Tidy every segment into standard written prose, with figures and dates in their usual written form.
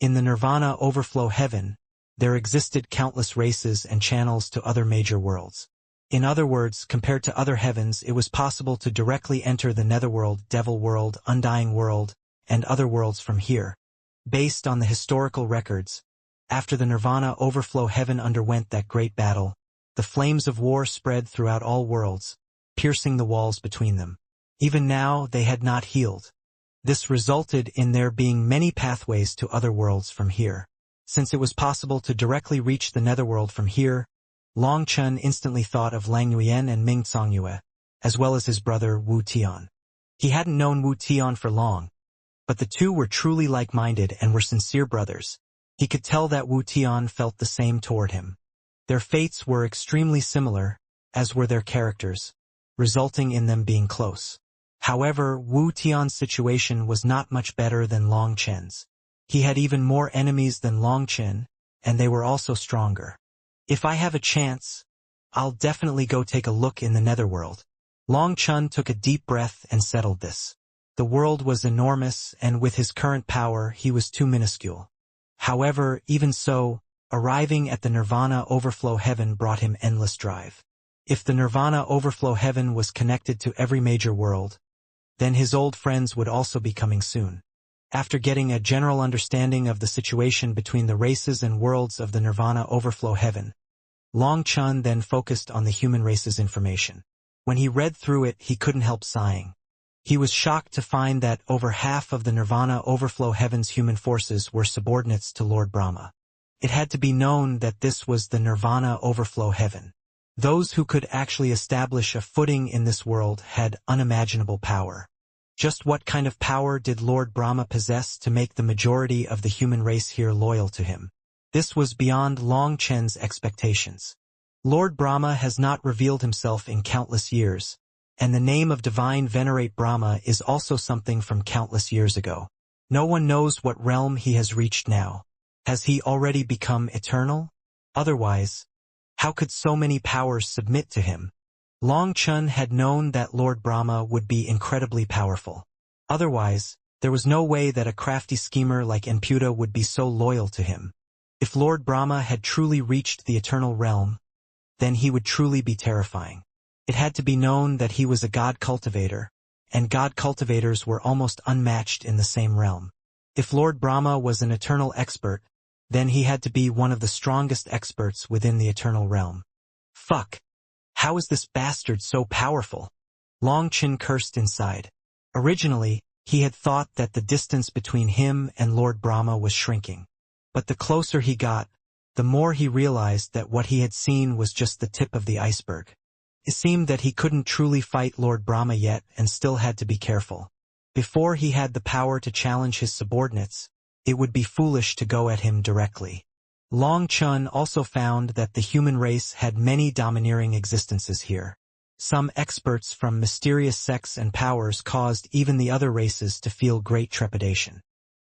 In the Nirvana overflow heaven, there existed countless races and channels to other major worlds. In other words, compared to other heavens, it was possible to directly enter the netherworld, devil world, undying world, and other worlds from here. Based on the historical records, after the Nirvana overflow heaven underwent that great battle, the flames of war spread throughout all worlds, piercing the walls between them. Even now, they had not healed. This resulted in there being many pathways to other worlds from here. Since it was possible to directly reach the netherworld from here, Long Chun instantly thought of Lang Nguyen and Ming Songyue, as well as his brother Wu Tian. He hadn't known Wu Tian for long, but the two were truly like-minded and were sincere brothers. He could tell that Wu Tian felt the same toward him. Their fates were extremely similar, as were their characters, resulting in them being close. However, Wu Tian's situation was not much better than Long Chen's. He had even more enemies than Long Chen, and they were also stronger. If I have a chance, I'll definitely go take a look in the netherworld. Long Chun took a deep breath and settled this. The world was enormous, and with his current power, he was too minuscule. However, even so, arriving at the Nirvana overflow heaven brought him endless drive. If the Nirvana overflow heaven was connected to every major world, then his old friends would also be coming soon. After getting a general understanding of the situation between the races and worlds of the Nirvana overflow heaven, Long Chun then focused on the human race's information. When he read through it, he couldn't help sighing. He was shocked to find that over half of the Nirvana overflow heaven's human forces were subordinates to Lord Brahma. It had to be known that this was the Nirvana overflow heaven. Those who could actually establish a footing in this world had unimaginable power. Just what kind of power did Lord Brahma possess to make the majority of the human race here loyal to him? This was beyond Long Chen's expectations. Lord Brahma has not revealed himself in countless years, and the name of Divine Venerate Brahma is also something from countless years ago. No one knows what realm he has reached now. Has he already become eternal? Otherwise, how could so many powers submit to him? Long Chun had known that Lord Brahma would be incredibly powerful. Otherwise, there was no way that a crafty schemer like Enputa would be so loyal to him. If Lord Brahma had truly reached the eternal realm, then he would truly be terrifying. It had to be known that he was a god cultivator, and god cultivators were almost unmatched in the same realm. If Lord Brahma was an eternal expert, then he had to be one of the strongest experts within the eternal realm. Fuck! How is this bastard so powerful? Long Chin cursed inside. Originally, he had thought that the distance between him and Lord Brahma was shrinking. But the closer he got, the more he realized that what he had seen was just the tip of the iceberg. It seemed that he couldn't truly fight Lord Brahma yet and still had to be careful. Before he had the power to challenge his subordinates, it would be foolish to go at him directly. Long Chun also found that the human race had many domineering existences here. Some experts from mysterious sects and powers caused even the other races to feel great trepidation.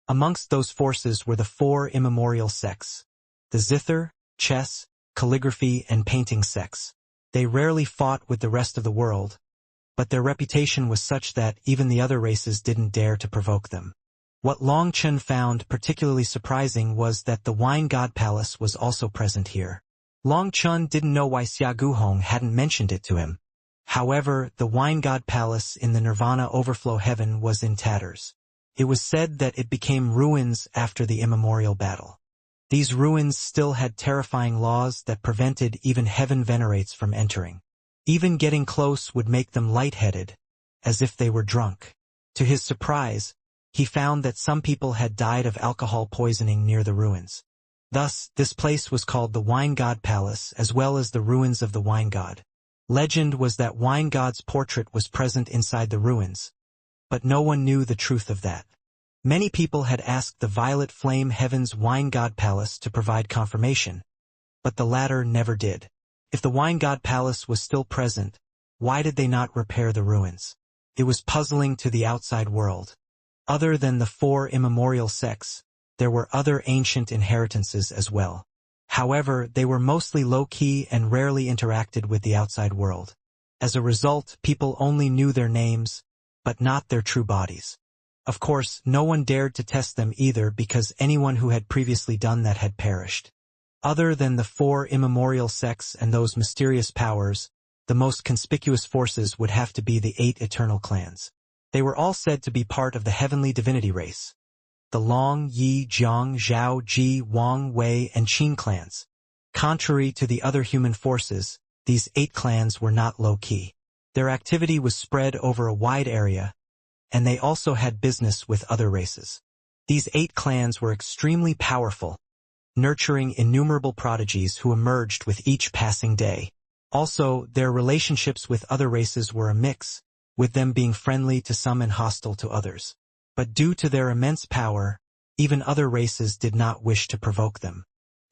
Amongst those forces were the four immemorial sects: the zither, chess, calligraphy, and painting sects. They rarely fought with the rest of the world, but their reputation was such that even the other races didn't dare to provoke them. What Long Chun found particularly surprising was that the Wine God Palace was also present here. Long Chun didn't know why Xia Guhong hadn't mentioned it to him. However, the Wine God Palace in the Nirvana overflow heaven was in tatters. It was said that it became ruins after the immemorial battle. These ruins still had terrifying laws that prevented even heaven venerates from entering. Even getting close would make them lightheaded, as if they were drunk. To his surprise, he found that some people had died of alcohol poisoning near the ruins. Thus, this place was called the Wine God Palace, as well as the ruins of the Wine God. Legend was that Wine God's portrait was present inside the ruins, but no one knew the truth of that. Many people had asked the Violet Flame Heaven's Wine God Palace to provide confirmation, but the latter never did. If the Wine God Palace was still present, why did they not repair the ruins? It was puzzling to the outside world. Other than the four immemorial sects, there were other ancient inheritances as well. However, they were mostly low-key and rarely interacted with the outside world. As a result, people only knew their names, but not their true bodies. Of course, no one dared to test them either because anyone who had previously done that had perished. Other than the 4 immemorial sects and those mysterious powers, the most conspicuous forces would have to be the 8 eternal clans. They were all said to be part of the heavenly divinity race. The Long, Yi, Jiang, Zhao, Ji, Wang, Wei, and Qin clans. Contrary to the other human forces, these 8 clans were not low-key. Their activity was spread over a wide area, and they also had business with other races. These 8 clans were extremely powerful, nurturing innumerable prodigies who emerged with each passing day. Also, their relationships with other races were a mix, with them being friendly to some and hostile to others. But due to their immense power, even other races did not wish to provoke them.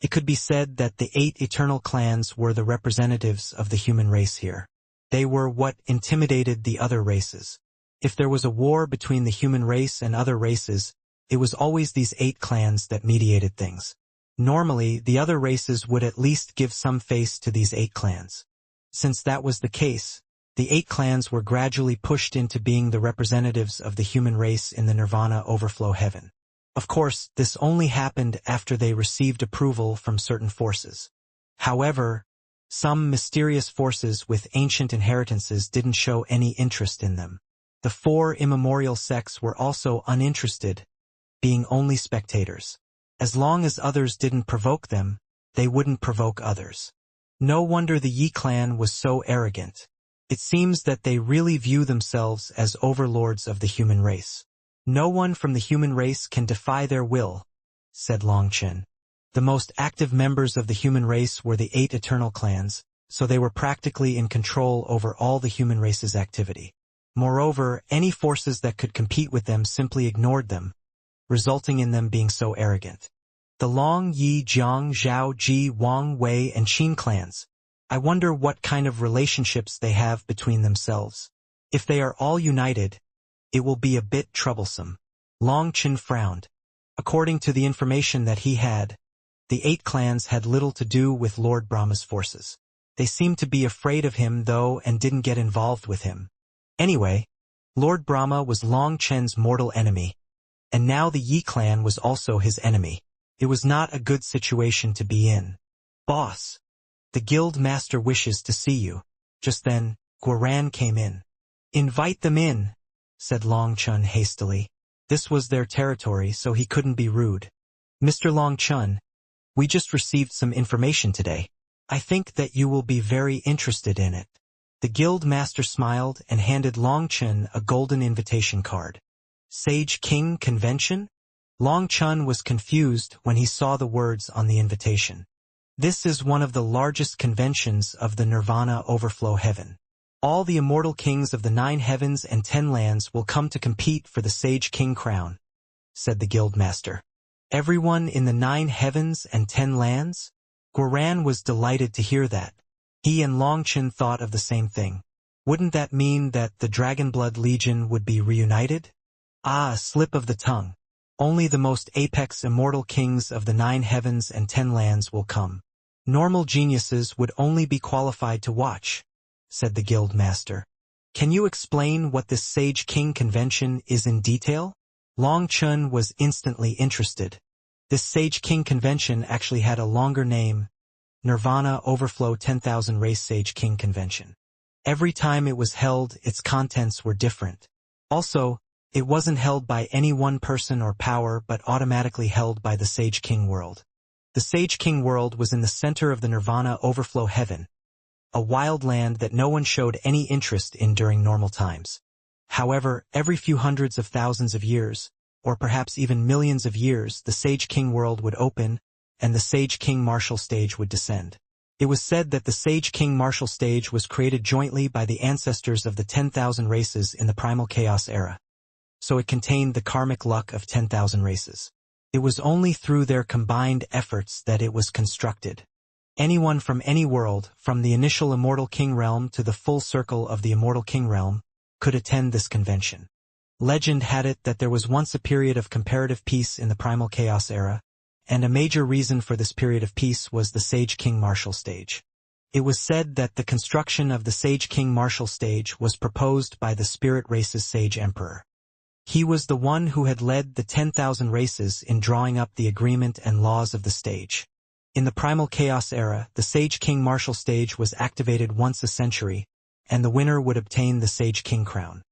It could be said that the 8 eternal clans were the representatives of the human race here. They were what intimidated the other races. If there was a war between the human race and other races, it was always these 8 clans that mediated things. Normally, the other races would at least give some face to these 8 clans. Since that was the case, the 8 clans were gradually pushed into being the representatives of the human race in the Nirvana overflow heaven. Of course, this only happened after they received approval from certain forces. However, some mysterious forces with ancient inheritances didn't show any interest in them. The 4 immemorial sects were also uninterested, being only spectators. As long as others didn't provoke them, they wouldn't provoke others. No wonder the Yi clan was so arrogant. It seems that they really view themselves as overlords of the human race. No one from the human race can defy their will, said Longchen. The most active members of the human race were the 8 eternal clans, so they were practically in control over all the human race's activity. Moreover, any forces that could compete with them simply ignored them, resulting in them being so arrogant. The Long, Yi, Jiang, Zhao, Ji, Wang, Wei, and Qin clans. I wonder what kind of relationships they have between themselves. If they are all united, it will be a bit troublesome. Long Chen frowned. According to the information that he had, the 8 clans had little to do with Lord Brahma's forces. They seemed to be afraid of him though and didn't get involved with him. Anyway, Lord Brahma was Long Chen's mortal enemy, and now the Yi clan was also his enemy. It was not a good situation to be in. Boss, the guild master wishes to see you. Just then, Guoran came in. Invite them in, said Long Chun hastily. This was their territory, so he couldn't be rude. Mr. Long Chun, we just received some information today. I think that you will be very interested in it. The guild master smiled and handed Long Chun a golden invitation card. Sage King Convention? Long Chun was confused when he saw the words on the invitation. This is one of the largest conventions of the Nirvana overflow heaven. All the immortal kings of the 9 heavens and 10 lands will come to compete for the Sage King crown, said the guild master. Everyone in the 9 heavens and 10 lands? Guoran was delighted to hear that. He and Longchen thought of the same thing. Wouldn't that mean that the Dragonblood Legion would be reunited? Ah, a slip of the tongue. Only the most apex immortal kings of the 9 heavens and 10 lands will come. Normal geniuses would only be qualified to watch, said the guild master. Can you explain what this Sage King convention is in detail? Long Chun was instantly interested. This Sage King convention actually had a longer name, Nirvana Overflow 10,000 Race Sage King Convention. Every time it was held, its contents were different. Also, it wasn't held by any one person or power but automatically held by the Sage King world. The Sage King world was in the center of the Nirvana Overflow heaven, a wild land that no one showed any interest in during normal times. However, every few hundreds of thousands of years, or perhaps even millions of years, the Sage King world would open, and the Sage King martial stage would descend. It was said that the Sage King martial stage was created jointly by the ancestors of the 10,000 races in the Primal Chaos era. So it contained the karmic luck of 10,000 races. It was only through their combined efforts that it was constructed. Anyone from any world, from the initial Immortal King realm to the full circle of the Immortal King realm, could attend this convention. Legend had it that there was once a period of comparative peace in the Primal Chaos era, and a major reason for this period of peace was the Sage King martial stage. It was said that the construction of the Sage King martial stage was proposed by the spirit race's Sage Emperor. He was the one who had led the 10,000 races in drawing up the agreement and laws of the stage. In the Primal Chaos era, the Sage King Martial stage was activated once a century, and the winner would obtain the Sage King crown.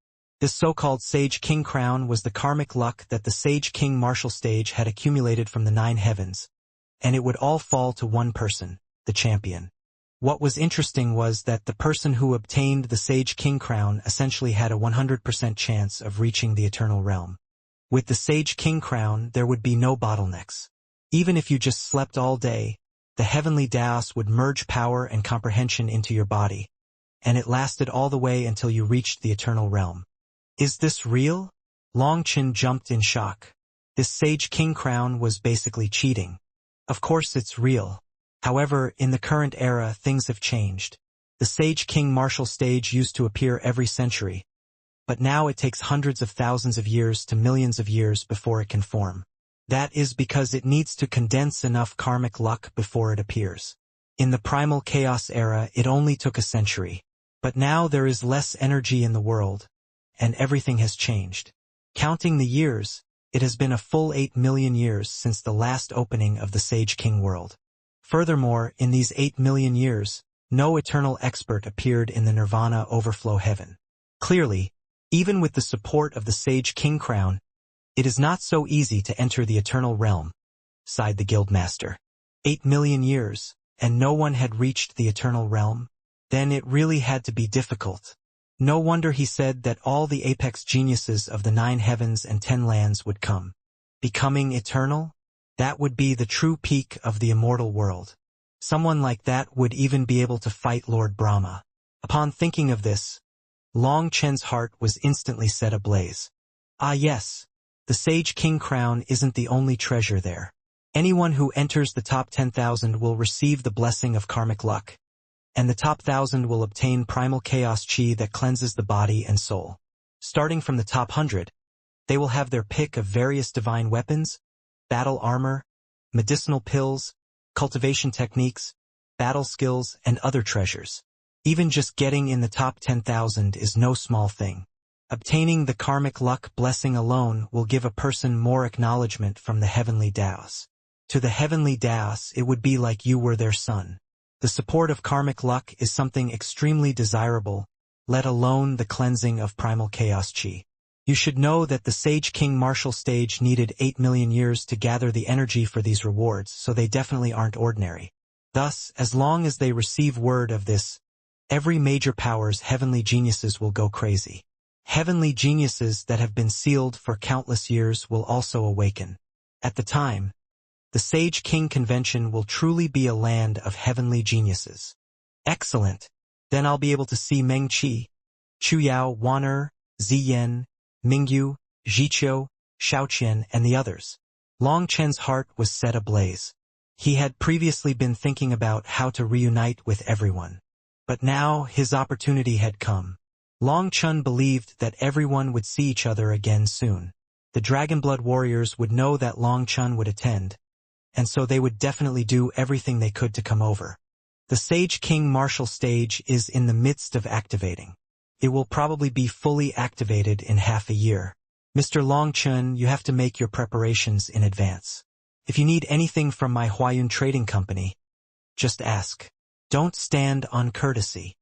This so-called Sage King crown was the karmic luck that the Sage King Martial stage had accumulated from the 9 heavens, and it would all fall to one person, the champion. What was interesting was that the person who obtained the Sage King crown essentially had a 100% chance of reaching the eternal realm. With the Sage King crown, there would be no bottlenecks. Even if you just slept all day, the heavenly Daos would merge power and comprehension into your body, and it lasted all the way until you reached the eternal realm. Is this real? Long Chen jumped in shock. This Sage King crown was basically cheating. Of course it's real. However, in the current era, things have changed. The Sage King Martial stage used to appear every century, but now it takes hundreds of thousands of years to millions of years before it can form. That is because it needs to condense enough karmic luck before it appears. In the Primal Chaos era, it only took a century. But now there is less energy in the world, and everything has changed. Counting the years, it has been a full 8 million years since the last opening of the Sage King world. Furthermore, in these 8 million years, no eternal expert appeared in the Nirvana overflow heaven. Clearly, even with the support of the Sage King crown, it is not so easy to enter the eternal realm, sighed the guildmaster. 8 million years, and no one had reached the eternal realm? Then it really had to be difficult. No wonder he said that all the apex geniuses of the 9 heavens and 10 lands would come. Becoming eternal? That would be the true peak of the immortal world. Someone like that would even be able to fight Lord Brahma. Upon thinking of this, Long Chen's heart was instantly set ablaze. Ah yes, the Sage King crown isn't the only treasure there. Anyone who enters the top 10,000 will receive the blessing of karmic luck, and the top 1,000 will obtain primal chaos chi that cleanses the body and soul. Starting from the top 100, they will have their pick of various divine weapons, battle armor, medicinal pills, cultivation techniques, battle skills, and other treasures. Even just getting in the top 10,000 is no small thing. Obtaining the karmic luck blessing alone will give a person more acknowledgement from the heavenly Daos. To the heavenly Daos, it would be like you were their son. The support of karmic luck is something extremely desirable, let alone the cleansing of primal chaos chi. You should know that the Sage King Martial stage needed 8 million years to gather the energy for these rewards, so they definitely aren't ordinary. Thus, as long as they receive word of this, every major power's heavenly geniuses will go crazy. Heavenly geniuses that have been sealed for countless years will also awaken. At the time, the Sage King Convention will truly be a land of heavenly geniuses. Excellent! Then I'll be able to see Meng Qi, Chuyao, Waner, Ziyan, Mingyu, Jiqiu, Shaoqian, and the others. Long Chen's heart was set ablaze. He had previously been thinking about how to reunite with everyone. But now his opportunity had come. Long Chen believed that everyone would see each other again soon. The Dragonblood warriors would know that Long Chen would attend, and so they would definitely do everything they could to come over. The Sage King Martial stage is in the midst of activating. It will probably be fully activated in half a year. Mr. Long Chen, you have to make your preparations in advance. If you need anything from my Huayun Trading Company, just ask. Don't stand on courtesy.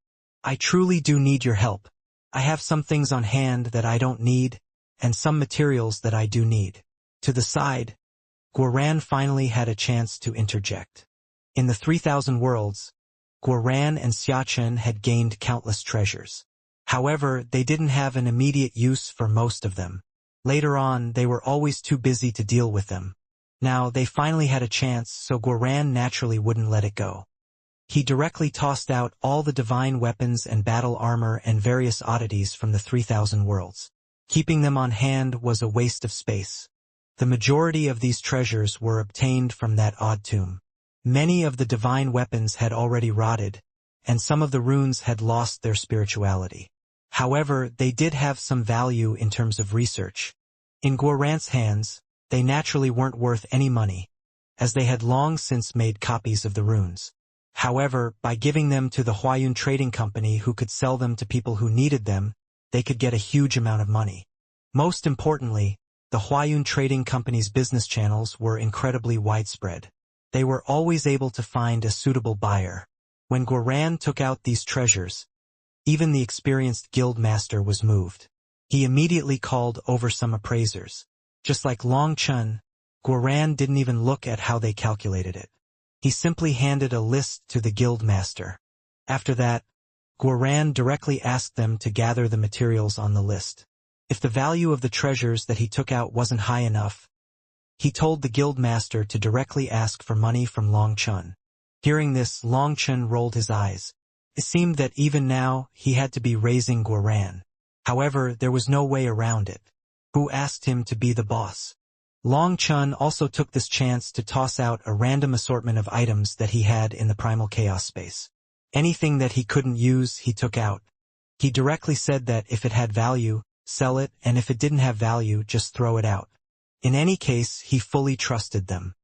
I truly do need your help. I have some things on hand that I don't need, and some materials that I do need. To the side, Guoran finally had a chance to interject. In the 3,000 worlds, Guoran and Xiachen had gained countless treasures. However, they didn't have an immediate use for most of them. Later on, they were always too busy to deal with them. Now, they finally had a chance, so Guoran naturally wouldn't let it go. He directly tossed out all the divine weapons and battle armor and various oddities from the 3,000 worlds. Keeping them on hand was a waste of space. The majority of these treasures were obtained from that odd tomb. Many of the divine weapons had already rotted, and some of the runes had lost their spirituality. However, they did have some value in terms of research. In Guoran's hands, they naturally weren't worth any money, as they had long since made copies of the runes. However, by giving them to the Huayun Trading Company who could sell them to people who needed them, they could get a huge amount of money. Most importantly, the Huayun Trading Company's business channels were incredibly widespread. They were always able to find a suitable buyer. When Guoran took out these treasures, even the experienced guild master was moved. He immediately called over some appraisers. Just like Long Chun, Guoran didn't even look at how they calculated it. He simply handed a list to the guild master. After that, Guoran directly asked them to gather the materials on the list. If the value of the treasures that he took out wasn't high enough, he told the guild master to directly ask for money from Long Chun. Hearing this, Long Chun rolled his eyes. It seemed that even now he had to be raising Guoran. However, there was no way around it. Who asked him to be the boss? Long Chun also took this chance to toss out a random assortment of items that he had in the primal chaos space. Anything that he couldn't use, he took out. He directly said that if it had value, sell it, and if it didn't have value, just throw it out. In any case, he fully trusted them.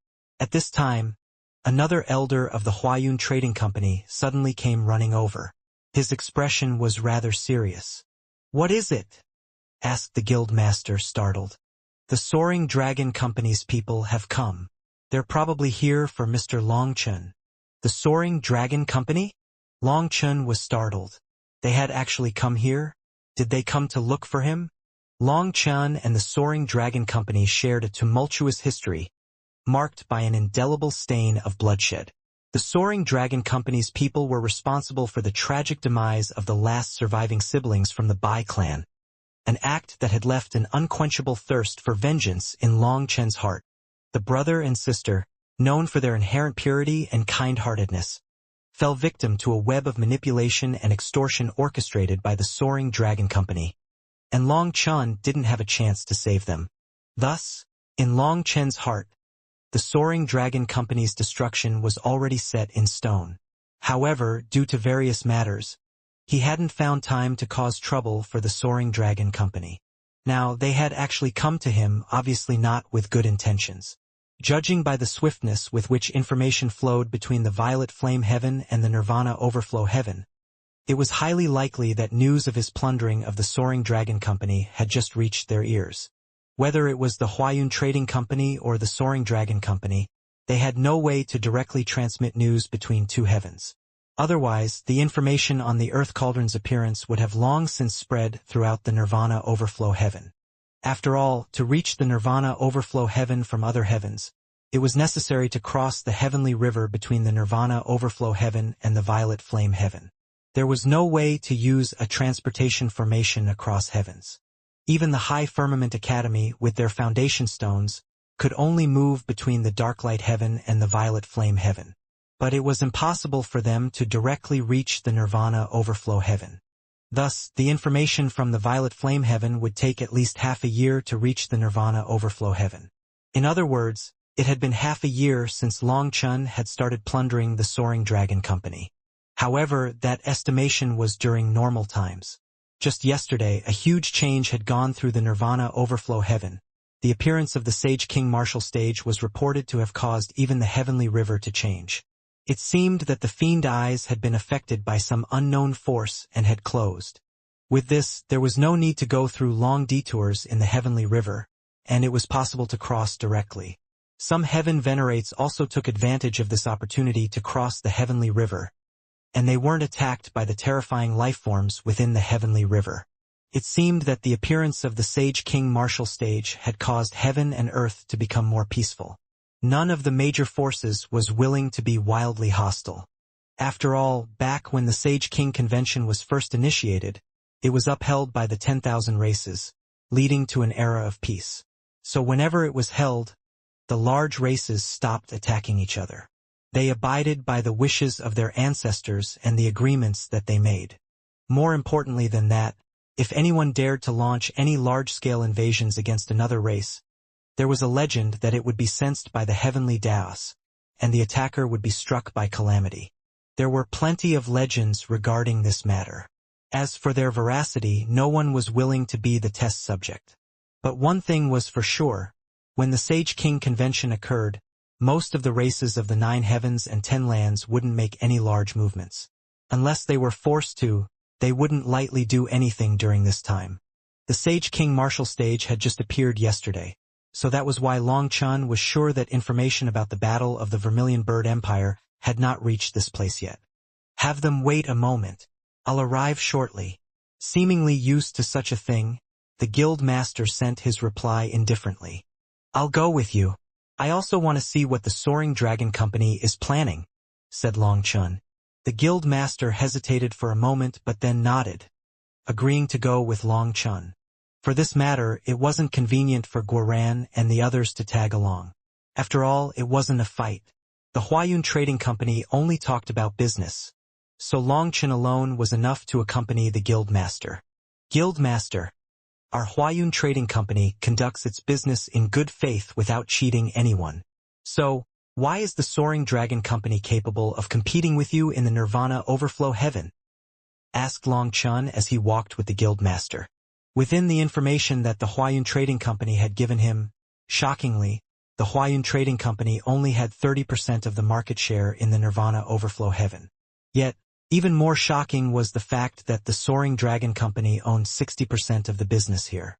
At this time, another elder of the Huayun Trading Company suddenly came running over. His expression was rather serious. "What is it?" asked the guild master, startled. "The Soaring Dragon Company's people have come. They're probably here for Mr. Long Chun." "The Soaring Dragon Company?" Long Chun was startled. They had actually come here? Did they come to look for him? Long Chun and the Soaring Dragon Company shared a tumultuous history, marked by an indelible stain of bloodshed. The Soaring Dragon Company's people were responsible for the tragic demise of the last surviving siblings from the Bai clan, an act that had left an unquenchable thirst for vengeance in Long Chen's heart. The brother and sister, known for their inherent purity and kind-heartedness, fell victim to a web of manipulation and extortion orchestrated by the Soaring Dragon Company, and Long Chun didn't have a chance to save them. Thus, in Long Chen's heart, the Soaring Dragon Company's destruction was already set in stone. However, due to various matters, he hadn't found time to cause trouble for the Soaring Dragon Company. Now, they had actually come to him, obviously not with good intentions. Judging by the swiftness with which information flowed between the Violet Flame Heaven and the Nirvana Overflow Heaven, it was highly likely that news of his plundering of the Soaring Dragon Company had just reached their ears. Whether it was the Huayun Trading Company or the Soaring Dragon Company, they had no way to directly transmit news between two heavens. Otherwise, the information on the Earth Cauldron's appearance would have long since spread throughout the Nirvana Overflow Heaven. After all, to reach the Nirvana Overflow Heaven from other heavens, it was necessary to cross the heavenly river between the Nirvana Overflow Heaven and the Violet Flame Heaven. There was no way to use a transportation formation across heavens. Even the High Firmament Academy, with their foundation stones, could only move between the Darklight Heaven and the Violet Flame Heaven. But it was impossible for them to directly reach the Nirvana Overflow Heaven. Thus, the information from the Violet Flame Heaven would take at least half a year to reach the Nirvana Overflow Heaven. In other words, it had been half a year since Long Chun had started plundering the Soaring Dragon Company. However, that estimation was during normal times. Just yesterday, a huge change had gone through the Nirvana Overflow Heaven. The appearance of the Sage King Martial stage was reported to have caused even the heavenly river to change. It seemed that the fiend eyes had been affected by some unknown force and had closed. With this, there was no need to go through long detours in the heavenly river, and it was possible to cross directly. Some heaven venerates also took advantage of this opportunity to cross the heavenly river, and they weren't attacked by the terrifying lifeforms within the heavenly river. It seemed that the appearance of the Sage King Martial stage had caused heaven and earth to become more peaceful. None of the major forces was willing to be wildly hostile. After all, back when the Sage King Convention was first initiated, it was upheld by the 10,000 races, leading to an era of peace. So whenever it was held, the large races stopped attacking each other. They abided by the wishes of their ancestors and the agreements that they made. More importantly than that, if anyone dared to launch any large-scale invasions against another race, there was a legend that it would be sensed by the heavenly Daos, and the attacker would be struck by calamity. There were plenty of legends regarding this matter. As for their veracity, no one was willing to be the test subject. But one thing was for sure: when the Sage King Convention occurred, most of the races of the 9 heavens and 10 lands wouldn't make any large movements. Unless they were forced to, they wouldn't lightly do anything during this time. The Sage King Marshal stage had just appeared yesterday, so that was why Long Chun was sure that information about the Battle of the Vermilion Bird Empire had not reached this place yet. Have them wait a moment. I'll arrive shortly. Seemingly used to such a thing, the guild master sent his reply indifferently. I'll go with you. I also want to see what the Soaring Dragon Company is planning, said Long Chun. The guild master hesitated for a moment but then nodded, agreeing to go with Long Chun. For this matter, it wasn't convenient for Guoran and the others to tag along. After all, it wasn't a fight. The Huayun Trading Company only talked about business, so Long Chun alone was enough to accompany the guild master. Guild master, our Huayun Trading Company conducts its business in good faith without cheating anyone. So, why is the Soaring Dragon Company capable of competing with you in the Nirvana Overflow Heaven? Asked Long Chun as he walked with the guild master. Within the information that the Huayun Trading Company had given him, shockingly, the Huayun Trading Company only had 30% of the market share in the Nirvana Overflow Heaven. Yet, even more shocking was the fact that the Soaring Dragon Company owned 60% of the business here.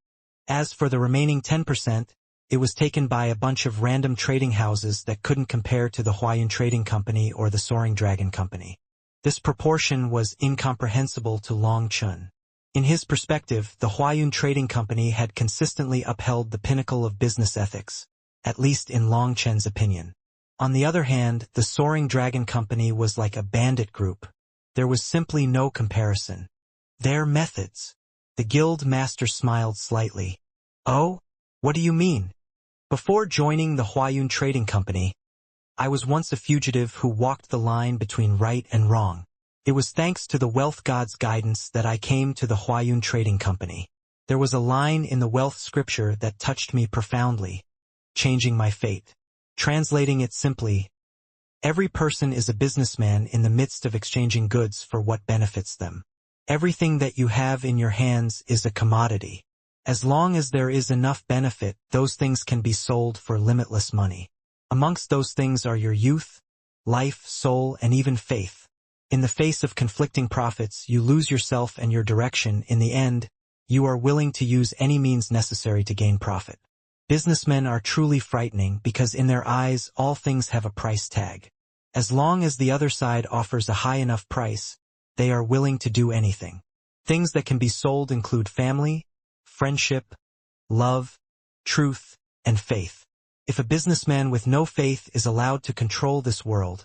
As for the remaining 10%, it was taken by a bunch of random trading houses that couldn't compare to the Huayun Trading Company or the Soaring Dragon Company. This proportion was incomprehensible to Long Chun. In his perspective, the Huayun Trading Company had consistently upheld the pinnacle of business ethics, at least in Long Chun's opinion. On the other hand, the Soaring Dragon Company was like a bandit group. There was simply no comparison. Their methods. The guild master smiled slightly. Oh? What do you mean? Before joining the Huayun Trading Company, I was once a fugitive who walked the line between right and wrong. It was thanks to the wealth god's guidance that I came to the Huayun Trading Company. There was a line in the wealth scripture that touched me profoundly, changing my fate. Translating it simply, every person is a businessman in the midst of exchanging goods for what benefits them. Everything that you have in your hands is a commodity. As long as there is enough benefit, those things can be sold for limitless money. Amongst those things are your youth, life, soul, and even faith. In the face of conflicting profits, you lose yourself and your direction. In the end, you are willing to use any means necessary to gain profit. Businessmen are truly frightening because in their eyes all things have a price tag. As long as the other side offers a high enough price, they are willing to do anything. Things that can be sold include family, friendship, love, truth, and faith. If a businessman with no faith is allowed to control this world,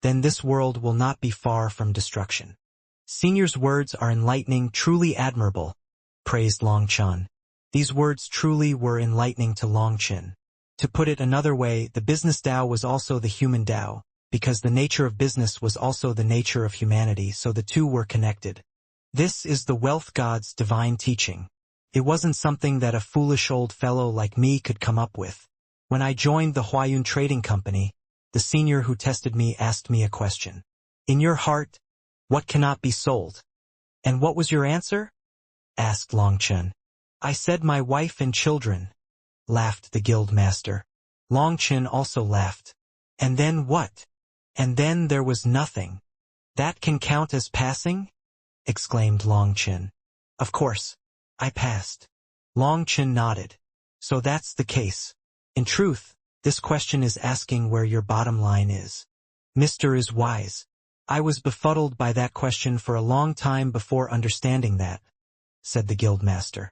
then this world will not be far from destruction. Senior's words are enlightening, truly admirable, praised Long Chun. These words truly were enlightening to Long Chun. To put it another way, the business Tao was also the human Tao, because the nature of business was also the nature of humanity, so the two were connected. This is the wealth god's divine teaching. It wasn't something that a foolish old fellow like me could come up with. When I joined the Huayun Trading Company, the senior who tested me asked me a question. In your heart, what cannot be sold? And what was your answer? Asked Long Chun. I said my wife and children, laughed the guild master. Long Chun also laughed. And then what? And then there was nothing. That can count as passing? Exclaimed Long Chun. Of course. I passed. Long Chun nodded. So that's the case. In truth, this question is asking where your bottom line is. Mr. is wise. I was befuddled by that question for a long time before understanding that, said the guild master.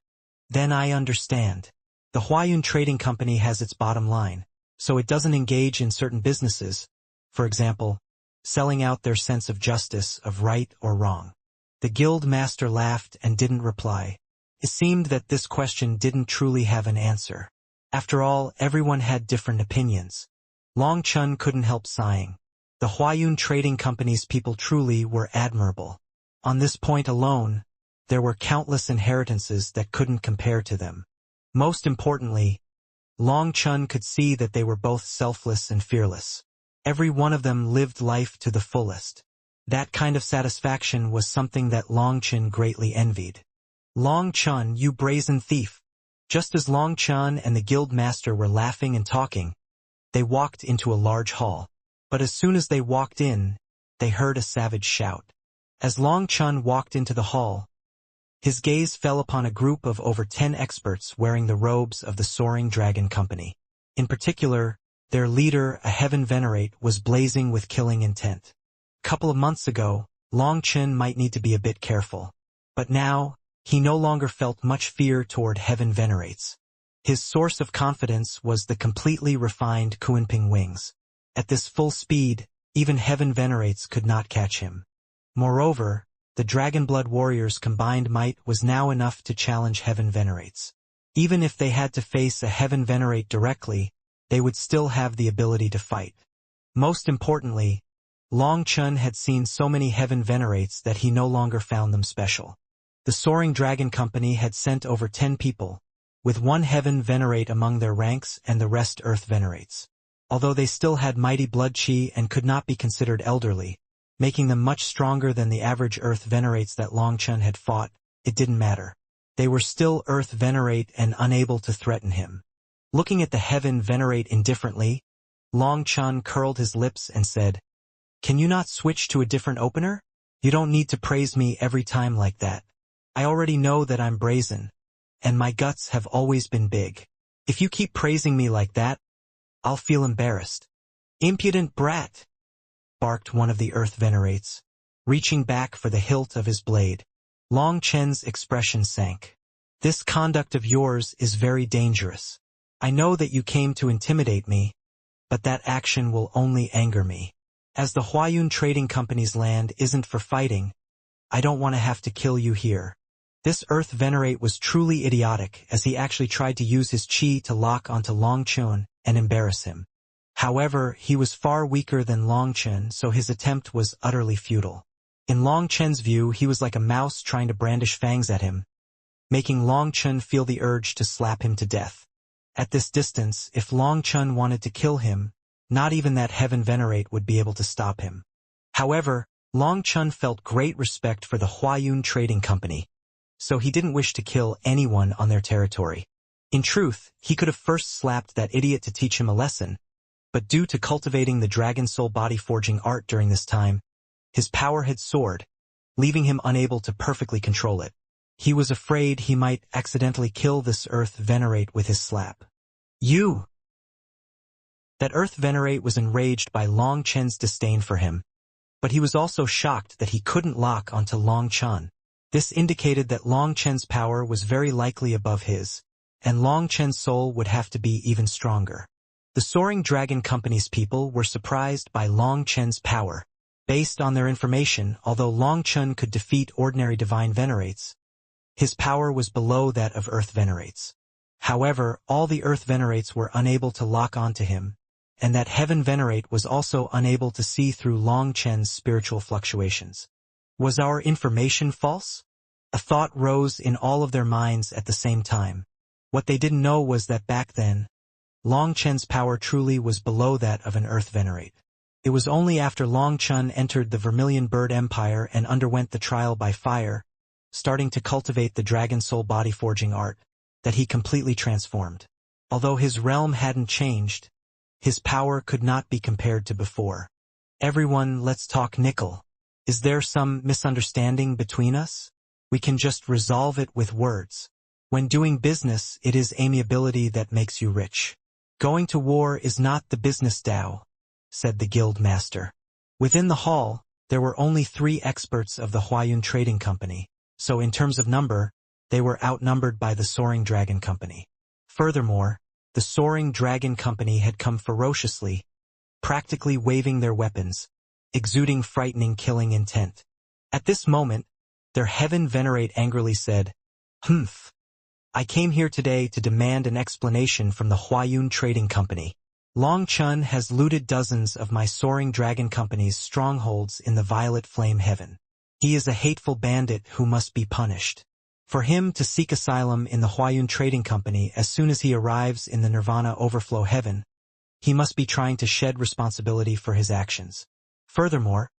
Then I understand. The Huayun Trading Company has its bottom line, so it doesn't engage in certain businesses, for example, selling out their sense of justice, of right or wrong. The guild master laughed and didn't reply. It seemed that this question didn't truly have an answer. After all, everyone had different opinions. Long Chun couldn't help sighing. The Huayun Trading Company's people truly were admirable. On this point alone, there were countless inheritances that couldn't compare to them. Most importantly, Long Chun could see that they were both selfless and fearless. Every one of them lived life to the fullest. That kind of satisfaction was something that Long Chun greatly envied. Long Chun, you brazen thief! Just as Long Chun and the guild master were laughing and talking, they walked into a large hall. But as soon as they walked in, they heard a savage shout. As Long Chun walked into the hall, His gaze fell upon a group of over 10 experts wearing the robes of the Soaring Dragon Company. In particular, their leader, a heaven venerate, was blazing with killing intent. A couple of months ago, Long Chen might need to be a bit careful. But now, he no longer felt much fear toward heaven venerates. His source of confidence was the completely refined Kunping wings. At this full speed, even heaven venerates could not catch him. Moreover, the Dragonblood warriors' combined might was now enough to challenge heaven venerates. Even if they had to face a heaven venerate directly, they would still have the ability to fight. Most importantly, Long Chen had seen so many heaven venerates that he no longer found them special. The Soaring Dragon Company had sent over 10 people, with one heaven venerate among their ranks and the rest earth venerates. Although they still had mighty blood chi and could not be considered elderly, making them much stronger than the average earth venerates that Long Chen had fought, it didn't matter. They were still earth venerate and unable to threaten him. Looking at the heaven venerate indifferently, Long Chen curled his lips and said, "Can you not switch to a different opener? You don't need to praise me every time like that. I already know that I'm brazen, and my guts have always been big. If you keep praising me like that, I'll feel embarrassed." "Impudent brat!" barked one of the earth venerates, reaching back for the hilt of his blade. Long Chen's expression sank. "This conduct of yours is very dangerous. I know that you came to intimidate me, but that action will only anger me. As the Huayun Trading Company's land isn't for fighting, I don't want to have to kill you here." This earth venerate was truly idiotic, as he actually tried to use his chi to lock onto Long Chen and embarrass him. However, he was far weaker than Long Chen, so his attempt was utterly futile. In Long Chen's view, he was like a mouse trying to brandish fangs at him, making Long Chen feel the urge to slap him to death. At this distance, if Long Chen wanted to kill him, not even that heaven venerate would be able to stop him. However, Long Chen felt great respect for the Huayun Trading Company, so he didn't wish to kill anyone on their territory. In truth, he could have first slapped that idiot to teach him a lesson, but due to cultivating the Dragon Soul body forging art during this time, his power had soared, leaving him unable to perfectly control it. He was afraid he might accidentally kill this earth venerate with his slap. "You!" That earth venerate was enraged by Long Chen's disdain for him, but he was also shocked that he couldn't lock onto Long Chen. This indicated that Long Chen's power was very likely above his, and Long Chen's soul would have to be even stronger. The Soaring Dragon Company's people were surprised by Long Chen's power. Based on their information, although Long Chen could defeat ordinary divine venerates, his power was below that of earth venerates. However, all the earth venerates were unable to lock onto him, and that heaven venerate was also unable to see through Long Chen's spiritual fluctuations. Was our information false? A thought rose in all of their minds at the same time. What they didn't know was that back then, Long Chen's power truly was below that of an earth venerate. It was only after Long Chen entered the Vermilion Bird Empire and underwent the trial by fire, starting to cultivate the Dragon Soul body forging art, that he completely transformed. Although his realm hadn't changed, his power could not be compared to before. "Everyone, let's talk nickel. Is there some misunderstanding between us? We can just resolve it with words. When doing business, it is amiability that makes you rich. Going to war is not the business Tao," said the guild master. Within the hall, there were only 3 experts of the Huayun Trading Company, so in terms of number, they were outnumbered by the Soaring Dragon Company. Furthermore, the Soaring Dragon Company had come ferociously, practically waving their weapons, exuding frightening killing intent. At this moment, their heaven venerate angrily said, "Humph! I came here today to demand an explanation from the Huayun Trading Company. Long Chen has looted dozens of my Soaring Dragon Company's strongholds in the Violet Flame Heaven. He is a hateful bandit who must be punished. For him to seek asylum in the Huayun Trading Company as soon as he arrives in the Nirvana Overflow Heaven, he must be trying to shed responsibility for his actions. Furthermore,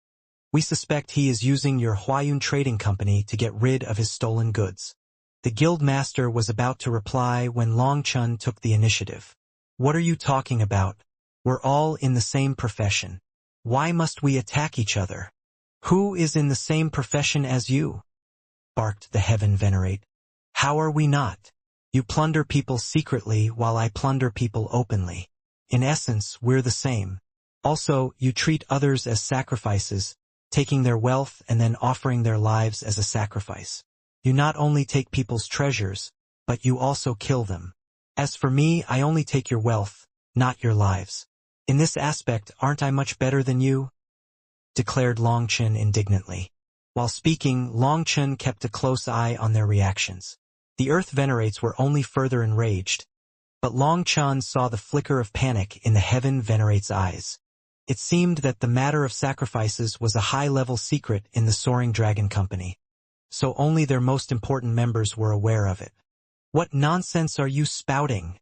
we suspect he is using your Huayun Trading Company to get rid of his stolen goods." The guild master was about to reply when Long Chen took the initiative. "What are you talking about? We're all in the same profession. Why must we attack each other? Who is in the same profession as you?" barked the Heaven Venerate. How are we not? You plunder people secretly while I plunder people openly. In essence, we're the same. Also, you treat others as sacrifices, taking their wealth and then offering their lives as a sacrifice. You not only take people's treasures, but you also kill them. As for me, I only take your wealth, not your lives. In this aspect, aren't I much better than you? Declared Longchen indignantly. While speaking, Longchen kept a close eye on their reactions. The Earth Venerates were only further enraged, but Longchen saw the flicker of panic in the Heaven Venerate's eyes. It seemed that the matter of sacrifices was a high-level secret in the Soaring Dragon Company, so only their most important members were aware of it. What nonsense are you spouting?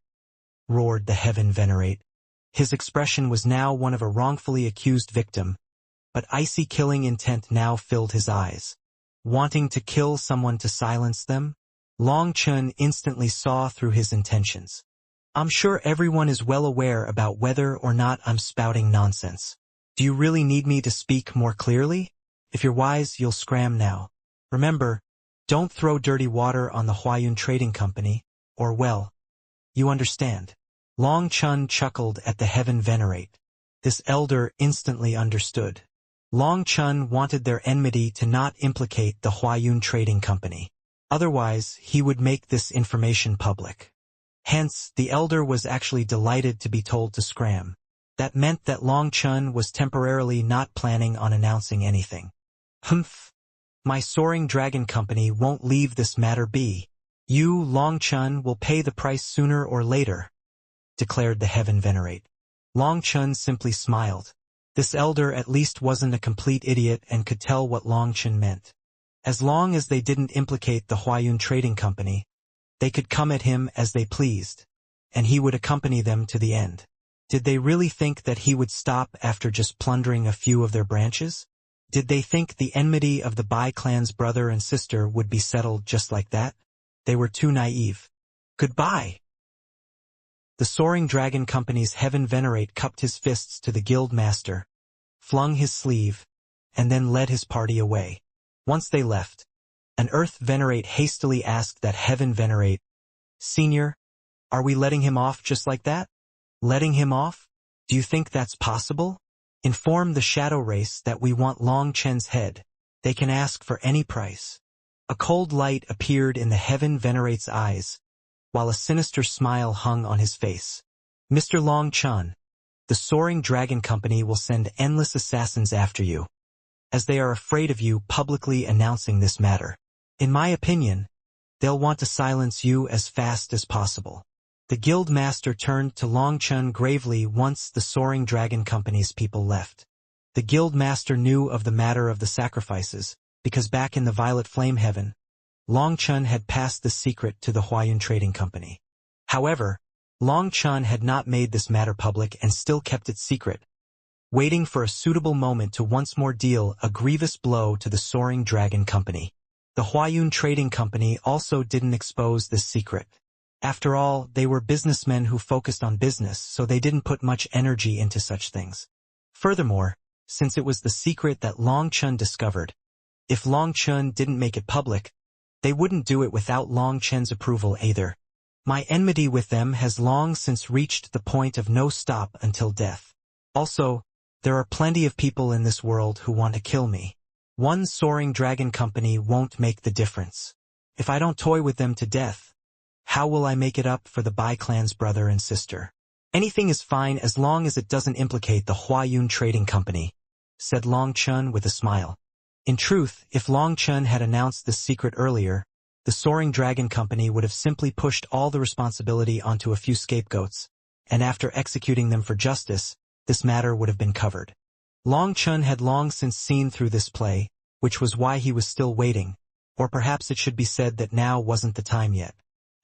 Roared the Heaven Venerate. His expression was now one of a wrongfully accused victim, but icy killing intent now filled his eyes. Wanting to kill someone to silence them? Longchen instantly saw through his intentions. I'm sure everyone is well aware about whether or not I'm spouting nonsense. Do you really need me to speak more clearly? If you're wise, you'll scram now. Remember, don't throw dirty water on the Huayun Trading Company, or well, you understand. Longchen chuckled at the Heaven Venerate. This elder instantly understood. Longchen wanted their enmity to not implicate the Huayun Trading Company. Otherwise, he would make this information public. Hence, the elder was actually delighted to be told to scram. That meant that Longchen was temporarily not planning on announcing anything. Humph! My Soaring Dragon Company won't leave this matter be. You, Longchen, will pay the price sooner or later, declared the Heaven Venerate. Longchen simply smiled. This elder at least wasn't a complete idiot and could tell what Longchen meant. As long as they didn't implicate the Huayun Trading Company, they could come at him as they pleased, and he would accompany them to the end. Did they really think that he would stop after just plundering a few of their branches? Did they think the enmity of the Bai clan's brother and sister would be settled just like that? They were too naive. Goodbye! The Soaring Dragon Company's Heaven Venerate cupped his fists to the guild master, flung his sleeve, and then led his party away. Once they left, an Earth Venerate hastily asked that Heaven Venerate, Senior, are we letting him off just like that? Letting him off? Do you think that's possible? Inform the Shadow Race that we want Longchen's head. They can ask for any price. A cold light appeared in the Heaven Venerate's eyes, while a sinister smile hung on his face. Mr. Longchen, the Soaring Dragon Company will send endless assassins after you, as they are afraid of you publicly announcing this matter. In my opinion, they'll want to silence you as fast as possible. The guild master turned to Longchen gravely once the Soaring Dragon Company's people left. The guild master knew of the matter of the sacrifices, because back in the Violet Flame Heaven, Longchen had passed the secret to the Huayun Trading Company. However, Longchen had not made this matter public and still kept it secret, waiting for a suitable moment to once more deal a grievous blow to the Soaring Dragon Company. The Huayun Trading Company also didn't expose this secret. After all, they were businessmen who focused on business, so they didn't put much energy into such things. Furthermore, since it was the secret that Longchen discovered, if Longchen didn't make it public, they wouldn't do it without Longchen's approval either. My enmity with them has long since reached the point of no stop until death. Also, there are plenty of people in this world who want to kill me. One Soaring Dragon Company won't make the difference. If I don't toy with them to death, how will I make it up for the Bai clan's brother and sister? Anything is fine as long as it doesn't implicate the Huayun Trading Company, said Longchen with a smile. In truth, if Longchen had announced this secret earlier, the Soaring Dragon Company would have simply pushed all the responsibility onto a few scapegoats, and after executing them for justice, this matter would have been covered. Longchen had long since seen through this play, which was why he was still waiting, or perhaps it should be said that now wasn't the time yet.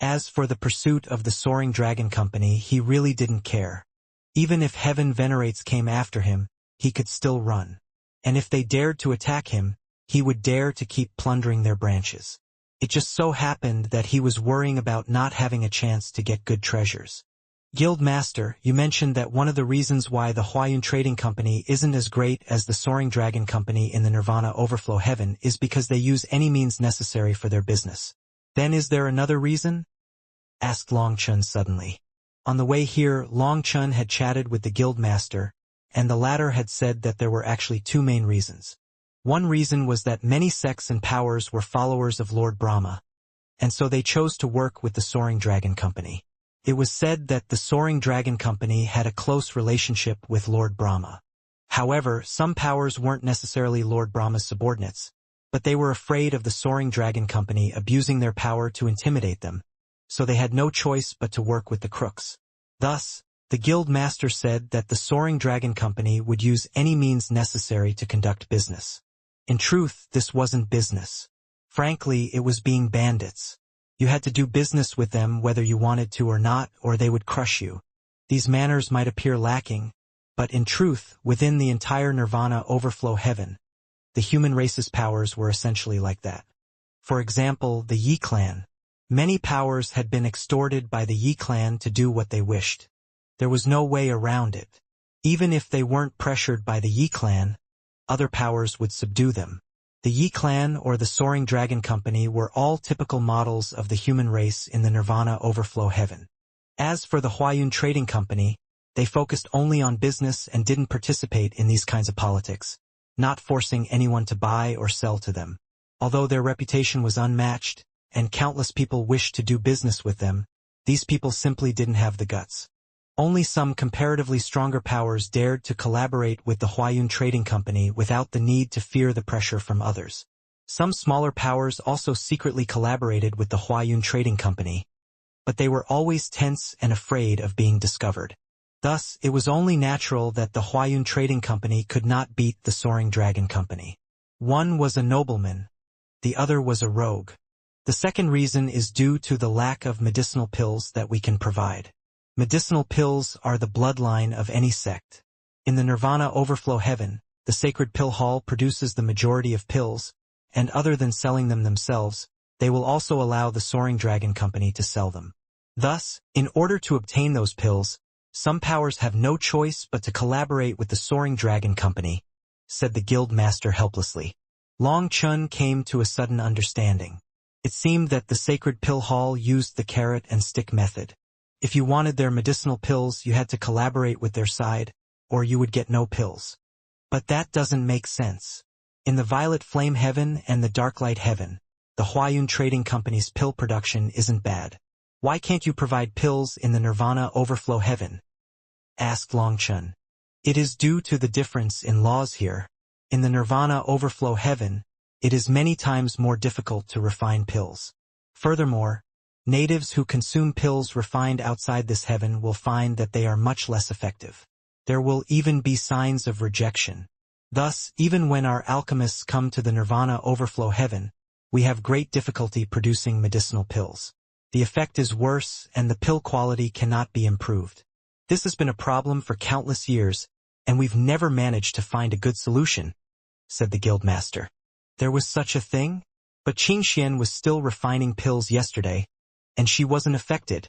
As for the pursuit of the Soaring Dragon Company, he really didn't care. Even if Heaven Venerates came after him, he could still run. And if they dared to attack him, he would dare to keep plundering their branches. It just so happened that he was worrying about not having a chance to get good treasures. Guild Master, you mentioned that one of the reasons why the Huayun Trading Company isn't as great as the Soaring Dragon Company in the Nirvana Overflow Heaven is because they use any means necessary for their business. Then is there another reason? Asked Long Chun suddenly. On the way here, Long Chun had chatted with the Guild Master, and the latter had said that there were actually two main reasons. One reason was that many sects and powers were followers of Lord Brahma, and so they chose to work with the Soaring Dragon Company. It was said that the Soaring Dragon Company had a close relationship with Lord Brahma. However, some powers weren't necessarily Lord Brahma's subordinates, but they were afraid of the Soaring Dragon Company abusing their power to intimidate them, so they had no choice but to work with the crooks. Thus, the Guild Master said that the Soaring Dragon Company would use any means necessary to conduct business. In truth, this wasn't business. Frankly, it was being bandits. You had to do business with them whether you wanted to or not, or they would crush you. These manners might appear lacking, but in truth, within the entire Nirvana Overflow Heaven, the human race's powers were essentially like that. For example, the Yi clan. Many powers had been extorted by the Yi clan to do what they wished. There was no way around it. Even if they weren't pressured by the Yi clan, other powers would subdue them. The Yi clan or the Soaring Dragon Company were all typical models of the human race in the Nirvana Overflow Heaven. As for the Huayun Trading Company, they focused only on business and didn't participate in these kinds of politics, not forcing anyone to buy or sell to them. Although their reputation was unmatched, and countless people wished to do business with them, these people simply didn't have the guts. Only some comparatively stronger powers dared to collaborate with the Huayun Trading Company without the need to fear the pressure from others. Some smaller powers also secretly collaborated with the Huayun Trading Company, but they were always tense and afraid of being discovered. Thus, it was only natural that the Huayun Trading Company could not beat the Soaring Dragon Company. One was a nobleman, the other was a rogue. The second reason is due to the lack of medicinal pills that we can provide. Medicinal pills are the bloodline of any sect. In the Nirvana Overflow Heaven, the Sacred Pill Hall produces the majority of pills, and other than selling them themselves, they will also allow the Soaring Dragon Company to sell them. Thus, in order to obtain those pills, some powers have no choice but to collaborate with the Soaring Dragon Company, said the Guild Master helplessly. Long Chun came to a sudden understanding. It seemed that the Sacred Pill Hall used the carrot and stick method. If you wanted their medicinal pills, you had to collaborate with their side, or you would get no pills. But that doesn't make sense. In the Violet Flame Heaven and the Darklight Heaven, the Huayun Trading Company's pill production isn't bad. Why can't you provide pills in the Nirvana Overflow Heaven? Asked Long Chun. It is due to the difference in laws here. In the Nirvana Overflow Heaven, it is many times more difficult to refine pills. Furthermore, natives who consume pills refined outside this heaven will find that they are much less effective. There will even be signs of rejection. Thus, even when our alchemists come to the Nirvana Overflow Heaven, we have great difficulty producing medicinal pills. The effect is worse, and the pill quality cannot be improved. This has been a problem for countless years, and we've never managed to find a good solution, said the Guild Master. There was such a thing? But Qing Xian was still refining pills yesterday, and she wasn't affected,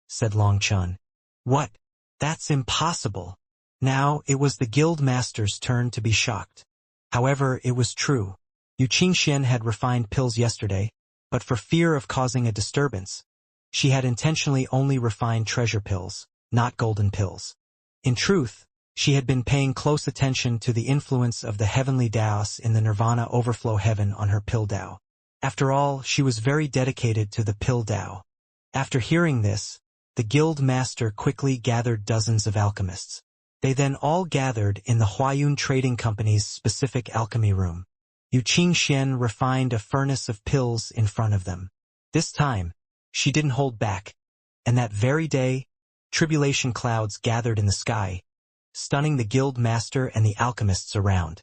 said Long Chun. What? That's impossible. Now, it was the Guild Master's turn to be shocked. However, it was true. Yu Qingxian had refined pills yesterday, but for fear of causing a disturbance, she had intentionally only refined treasure pills, not golden pills. In truth, she had been paying close attention to the influence of the heavenly Daos in the Nirvana Overflow Heaven on her pill Dao. After all, she was very dedicated to the pill Dao. After hearing this, the Guild Master quickly gathered dozens of alchemists. They then all gathered in the Huayun Trading Company's specific alchemy room. Yu Qingxian refined a furnace of pills in front of them. This time, she didn't hold back, and that very day, tribulation clouds gathered in the sky, stunning the Guild Master and the alchemists around.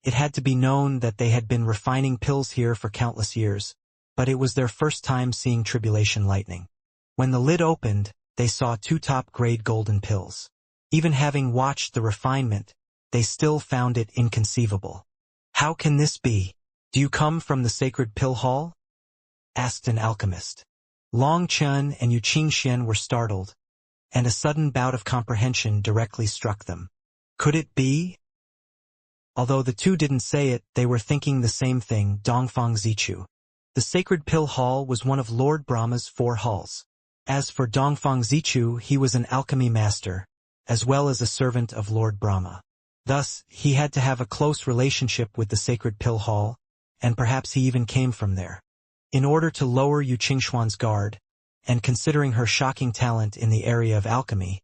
It had to be known that they had been refining pills here for countless years, but it was their first time seeing tribulation lightning. When the lid opened, they saw two top-grade golden pills. Even having watched the refinement, they still found it inconceivable. How can this be? Do you come from the Sacred Pill Hall? Asked an alchemist. Long Chun and Yu Qingxian were startled, and a sudden bout of comprehension directly struck them. Could it be? Although the two didn't say it, they were thinking the same thing. Dongfang Zichu. The sacred pill hall was one of Lord Brahma's 4 halls. As for Dongfang Zichu, he was an alchemy master, as well as a servant of Lord Brahma. Thus, he had to have a close relationship with the sacred pill hall, and perhaps he even came from there. In order to lower Yu Qingshuan's guard, and considering her shocking talent in the area of alchemy,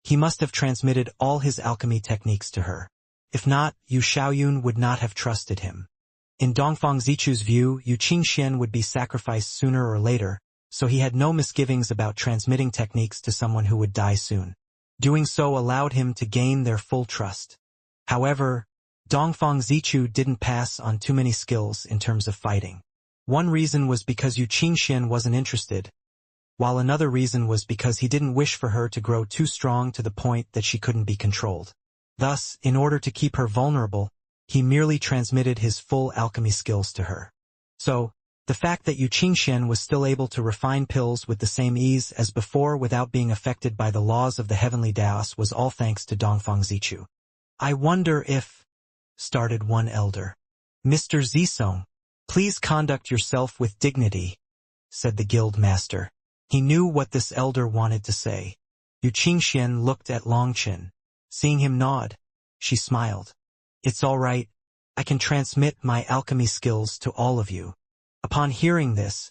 he must have transmitted all his alchemy techniques to her. If not, Yu Xiaoyun would not have trusted him. In Dongfang Zichu's view, Yu Qingxian would be sacrificed sooner or later, so he had no misgivings about transmitting techniques to someone who would die soon. Doing so allowed him to gain their full trust. However, Dongfang Zichu didn't pass on too many skills in terms of fighting. One reason was because Yu Qingxian wasn't interested, while another reason was because he didn't wish for her to grow too strong to the point that she couldn't be controlled. Thus, in order to keep her vulnerable, he merely transmitted his full alchemy skills to her. So, the fact that Yu Qingxian was still able to refine pills with the same ease as before without being affected by the laws of the heavenly Daos was all thanks to Dongfang Zichu. I wonder if, started one elder. Mr. Zisong, please conduct yourself with dignity, said the guild master. He knew what this elder wanted to say. Yu Qingxian looked at Longchen. Seeing him nod, she smiled. It's all right. I can transmit my alchemy skills to all of you. Upon hearing this,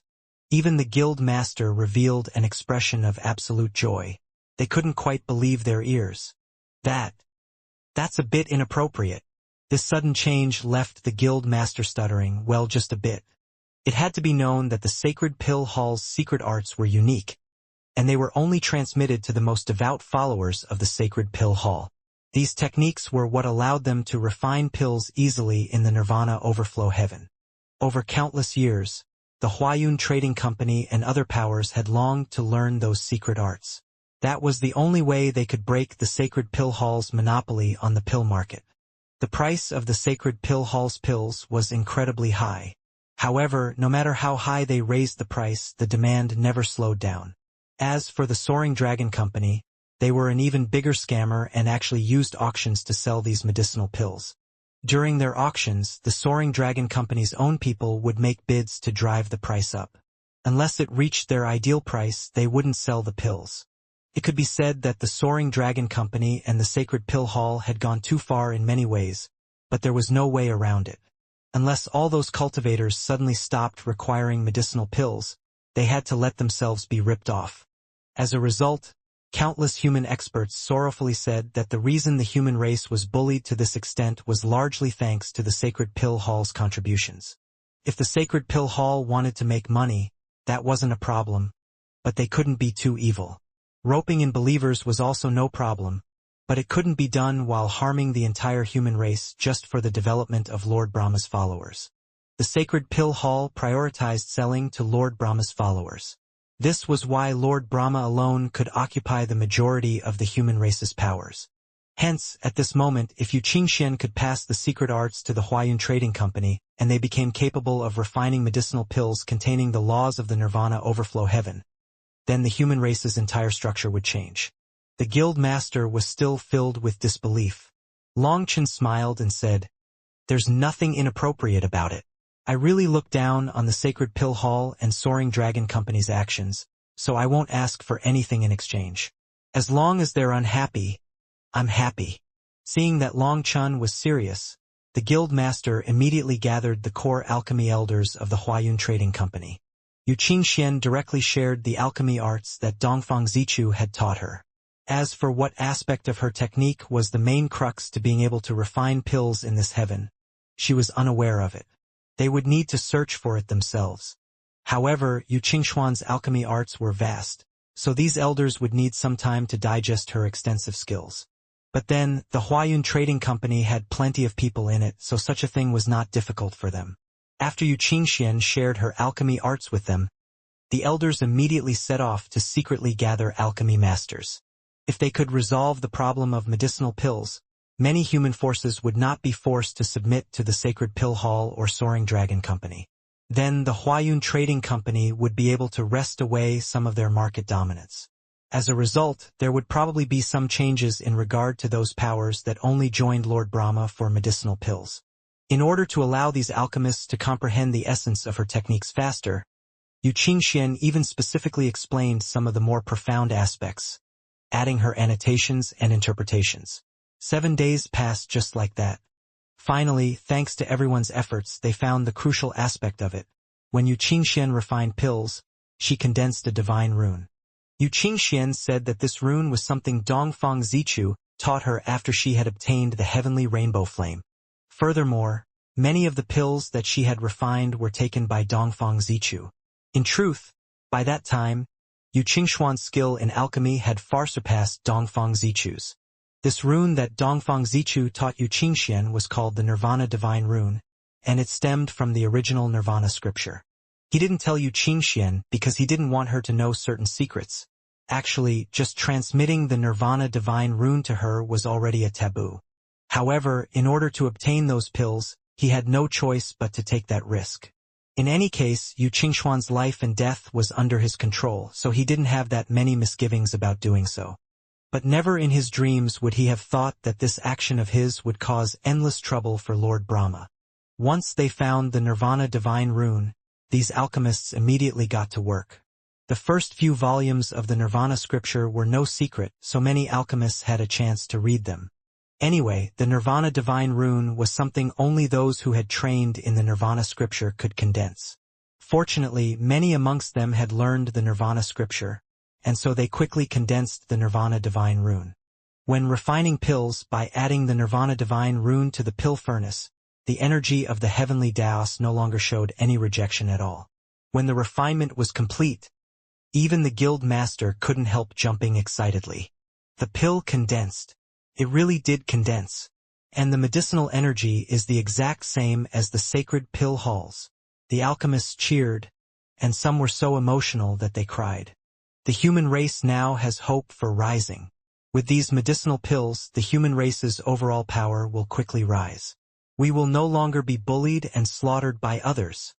even the guild master revealed an expression of absolute joy. They couldn't quite believe their ears. That's a bit inappropriate. This sudden change left the guild master stuttering, well, just a bit. It had to be known that the sacred pill hall's secret arts were unique, and they were only transmitted to the most devout followers of the sacred pill hall. These techniques were what allowed them to refine pills easily in the nirvana overflow heaven. Over countless years, the Huayun Trading Company and other powers had longed to learn those secret arts. That was the only way they could break the sacred pill hall's monopoly on the pill market. The price of the sacred pill hall's pills was incredibly high. However, no matter how high they raised the price, the demand never slowed down. As for the Soaring Dragon Company, they were an even bigger scammer and actually used auctions to sell these medicinal pills. During their auctions, the Soaring Dragon Company's own people would make bids to drive the price up. Unless it reached their ideal price, they wouldn't sell the pills. It could be said that the Soaring Dragon Company and the Sacred Pill Hall had gone too far in many ways, but there was no way around it. Unless all those cultivators suddenly stopped requiring medicinal pills, they had to let themselves be ripped off. As a result, countless human experts sorrowfully said that the reason the human race was bullied to this extent was largely thanks to the Sacred Pill Hall's contributions. If the Sacred Pill Hall wanted to make money, that wasn't a problem, but they couldn't be too evil. Roping in believers was also no problem, but it couldn't be done while harming the entire human race just for the development of Lord Brahma's followers. The Sacred Pill Hall prioritized selling to Lord Brahma's followers. This was why Lord Brahma alone could occupy the majority of the human race's powers. Hence, at this moment, if Yu Qingxian could pass the secret arts to the Huayun Trading Company, and they became capable of refining medicinal pills containing the laws of the nirvana overflow heaven, then the human race's entire structure would change. The guild master was still filled with disbelief. Longchen smiled and said, "There's nothing inappropriate about it. I really look down on the Sacred Pill Hall and Soaring Dragon Company's actions, so I won't ask for anything in exchange. As long as they're unhappy, I'm happy." Seeing that Longchen was serious, the guild master immediately gathered the core alchemy elders of the Huayun Trading Company. Yu Qingxian directly shared the alchemy arts that Dongfang Zichu had taught her. As for what aspect of her technique was the main crux to being able to refine pills in this heaven, she was unaware of it. They would need to search for it themselves. However, Yu Qingshuan's alchemy arts were vast, so these elders would need some time to digest her extensive skills. But then, the Huayun Trading Company had plenty of people in it, so such a thing was not difficult for them. After Yu Qingxian shared her alchemy arts with them, the elders immediately set off to secretly gather alchemy masters. If they could resolve the problem of medicinal pills, many human forces would not be forced to submit to the Sacred Pill Hall or Soaring Dragon Company. Then the Huayun Trading Company would be able to wrest away some of their market dominance. As a result, there would probably be some changes in regard to those powers that only joined Lord Brahma for medicinal pills. In order to allow these alchemists to comprehend the essence of her techniques faster, Yu Qingxian even specifically explained some of the more profound aspects, adding her annotations and interpretations. 7 days passed just like that. Finally, thanks to everyone's efforts, they found the crucial aspect of it. When Yu Qingxian refined pills, she condensed a divine rune. Yu Qingxian said that this rune was something Dongfang Zichu taught her after she had obtained the heavenly rainbow flame. Furthermore, many of the pills that she had refined were taken by Dongfang Zichu. In truth, by that time, Yu Qingxuan's skill in alchemy had far surpassed Dongfang Zichu's. This rune that Dongfang Zichu taught Yu Qingxian was called the Nirvana Divine Rune, and it stemmed from the original Nirvana scripture. He didn't tell Yu Qingxian because he didn't want her to know certain secrets. Actually, just transmitting the Nirvana Divine Rune to her was already a taboo. However, in order to obtain those pills, he had no choice but to take that risk. In any case, Yu Qingxuan's life and death was under his control, so he didn't have that many misgivings about doing so. But never in his dreams would he have thought that this action of his would cause endless trouble for Lord Brahma. Once they found the Nirvana Divine Rune, these alchemists immediately got to work. The first few volumes of the Nirvana scripture were no secret, so many alchemists had a chance to read them. Anyway, the Nirvana Divine Rune was something only those who had trained in the Nirvana scripture could condense. Fortunately, many amongst them had learned the Nirvana scripture, and so they quickly condensed the Nirvana Divine Rune. When refining pills by adding the Nirvana Divine Rune to the pill furnace, the energy of the heavenly Taos no longer showed any rejection at all. When the refinement was complete, even the guild master couldn't help jumping excitedly. The pill condensed. It really did condense. And the medicinal energy is the exact same as the sacred pill halls. The alchemists cheered, and some were so emotional that they cried. The human race now has hope for rising. With these medicinal pills, the human race's overall power will quickly rise. We will no longer be bullied and slaughtered by others,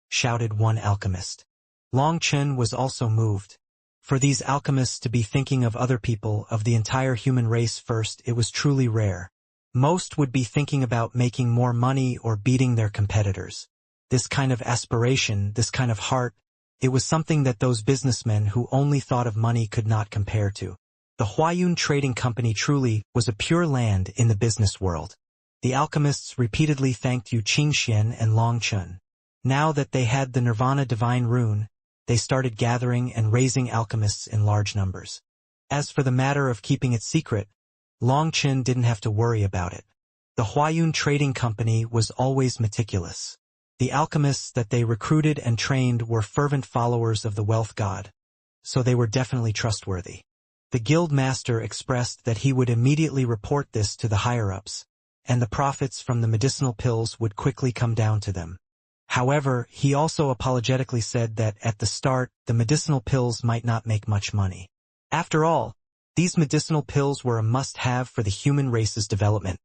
shouted one alchemist. Long Chen was also moved. For these alchemists to be thinking of other people, of the entire human race first, it was truly rare. Most would be thinking about making more money or beating their competitors. This kind of aspiration, this kind of heart, it was something that those businessmen who only thought of money could not compare to. The Huayun Trading Company truly was a pure land in the business world. The alchemists repeatedly thanked Yu Qingxian and Long Chen. Now that they had the Nirvana Divine Rune, they started gathering and raising alchemists in large numbers. As for the matter of keeping it secret, Long Chen didn't have to worry about it. The Huayun Trading Company was always meticulous. The alchemists that they recruited and trained were fervent followers of the wealth god, so they were definitely trustworthy. The guild master expressed that he would immediately report this to the higher-ups, and the profits from the medicinal pills would quickly come down to them. However, he also apologetically said that at the start, the medicinal pills might not make much money. After all, these medicinal pills were a must-have for the human race's development,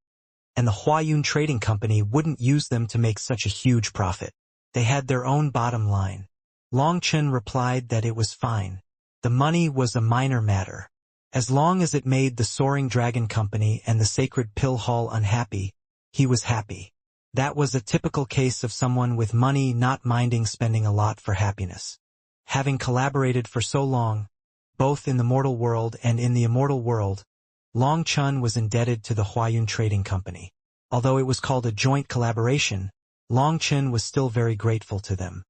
and the Huayun Trading Company wouldn't use them to make such a huge profit. They had their own bottom line. Long Chen replied that it was fine. The money was a minor matter. As long as it made the Soaring Dragon Company and the Sacred Pill Hall unhappy, he was happy. That was a typical case of someone with money not minding spending a lot for happiness. Having collaborated for so long, both in the mortal world and in the immortal world, Long Chen was indebted to the Huayun Trading Company. Although it was called a joint collaboration, Long Chen was still very grateful to them.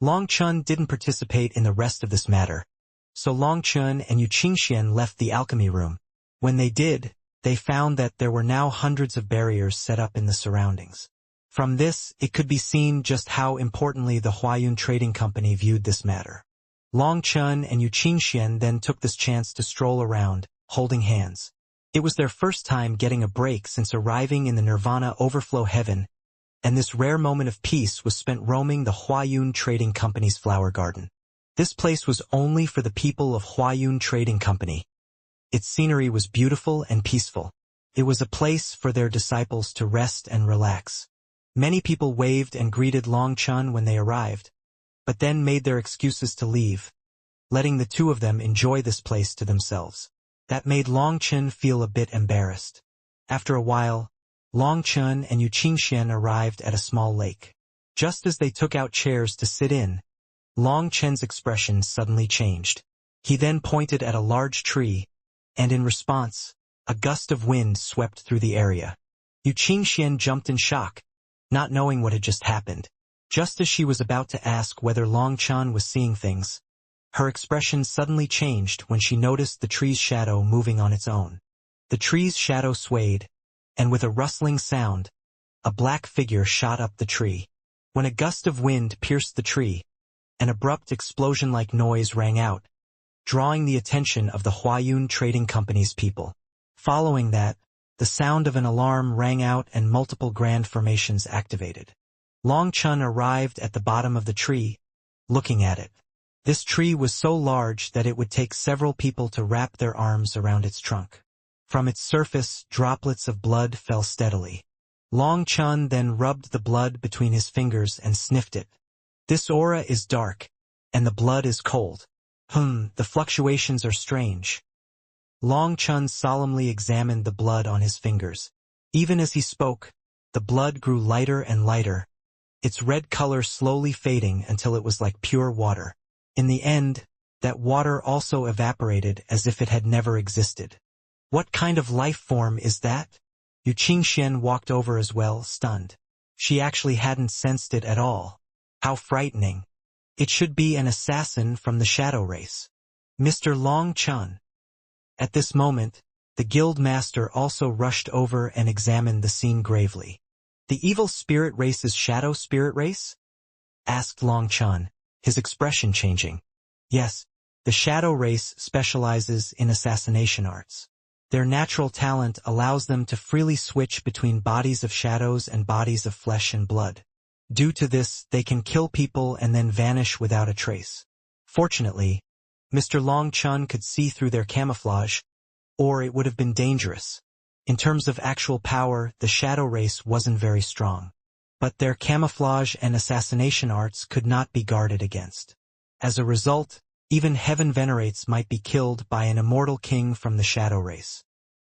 Long Chen didn't participate in the rest of this matter, so Long Chen and Yu Qingxian left the alchemy room. When they did, they found that there were now hundreds of barriers set up in the surroundings. From this, it could be seen just how importantly the Huayun Trading Company viewed this matter. Long Chen and Yu Qingxian then took this chance to stroll around, holding hands. It was their first time getting a break since arriving in the Nirvana Overflow Heaven, and this rare moment of peace was spent roaming the Huayun Trading Company's flower garden. This place was only for the people of Huayun Trading Company. Its scenery was beautiful and peaceful. It was a place for their disciples to rest and relax. Many people waved and greeted Long Chen when they arrived, but then made their excuses to leave. letting the two of them enjoy this place to themselves. That made Long Chen feel a bit embarrassed. After a while, Long Chen and Yu Qingxian arrived at a small lake. Just as they took out chairs to sit in, Long Chen's expression suddenly changed. He then pointed at a large tree, and in response, a gust of wind swept through the area. Yu Qingxian jumped in shock, not knowing what had just happened. Just as she was about to ask whether Long Chen was seeing things, her expression suddenly changed when she noticed the tree's shadow moving on its own. The tree's shadow swayed, and with a rustling sound, a black figure shot up the tree. When a gust of wind pierced the tree, an abrupt explosion-like noise rang out, drawing the attention of the Huayun Trading Company's people. Following that, the sound of an alarm rang out and multiple grand formations activated. Long Chen arrived at the bottom of the tree, looking at it. This tree was so large that it would take several people to wrap their arms around its trunk. From its surface, droplets of blood fell steadily. Long Chen then rubbed the blood between his fingers and sniffed it. This aura is dark, and the blood is cold. The fluctuations are strange. Long Chen solemnly examined the blood on his fingers. Even as he spoke, the blood grew lighter and lighter, its red color slowly fading until it was like pure water. In the end, that water also evaporated as if it had never existed. What kind of life form is that? Yu Qingxian walked over as well, stunned. She actually hadn't sensed it at all. How frightening. It should be an assassin from the shadow race. Mr. Long Chen. At this moment, the guild master also rushed over and examined the scene gravely. The evil spirit race's shadow spirit race? Asked Long Chen, his expression changing. Yes, the shadow race specializes in assassination arts. Their natural talent allows them to freely switch between bodies of shadows and bodies of flesh and blood. Due to this, they can kill people and then vanish without a trace. Fortunately, Mr. Long Chen could see through their camouflage, or it would have been dangerous. In terms of actual power, the shadow race wasn't very strong. But their camouflage and assassination arts could not be guarded against. As a result, even heaven venerates might be killed by an immortal king from the shadow race.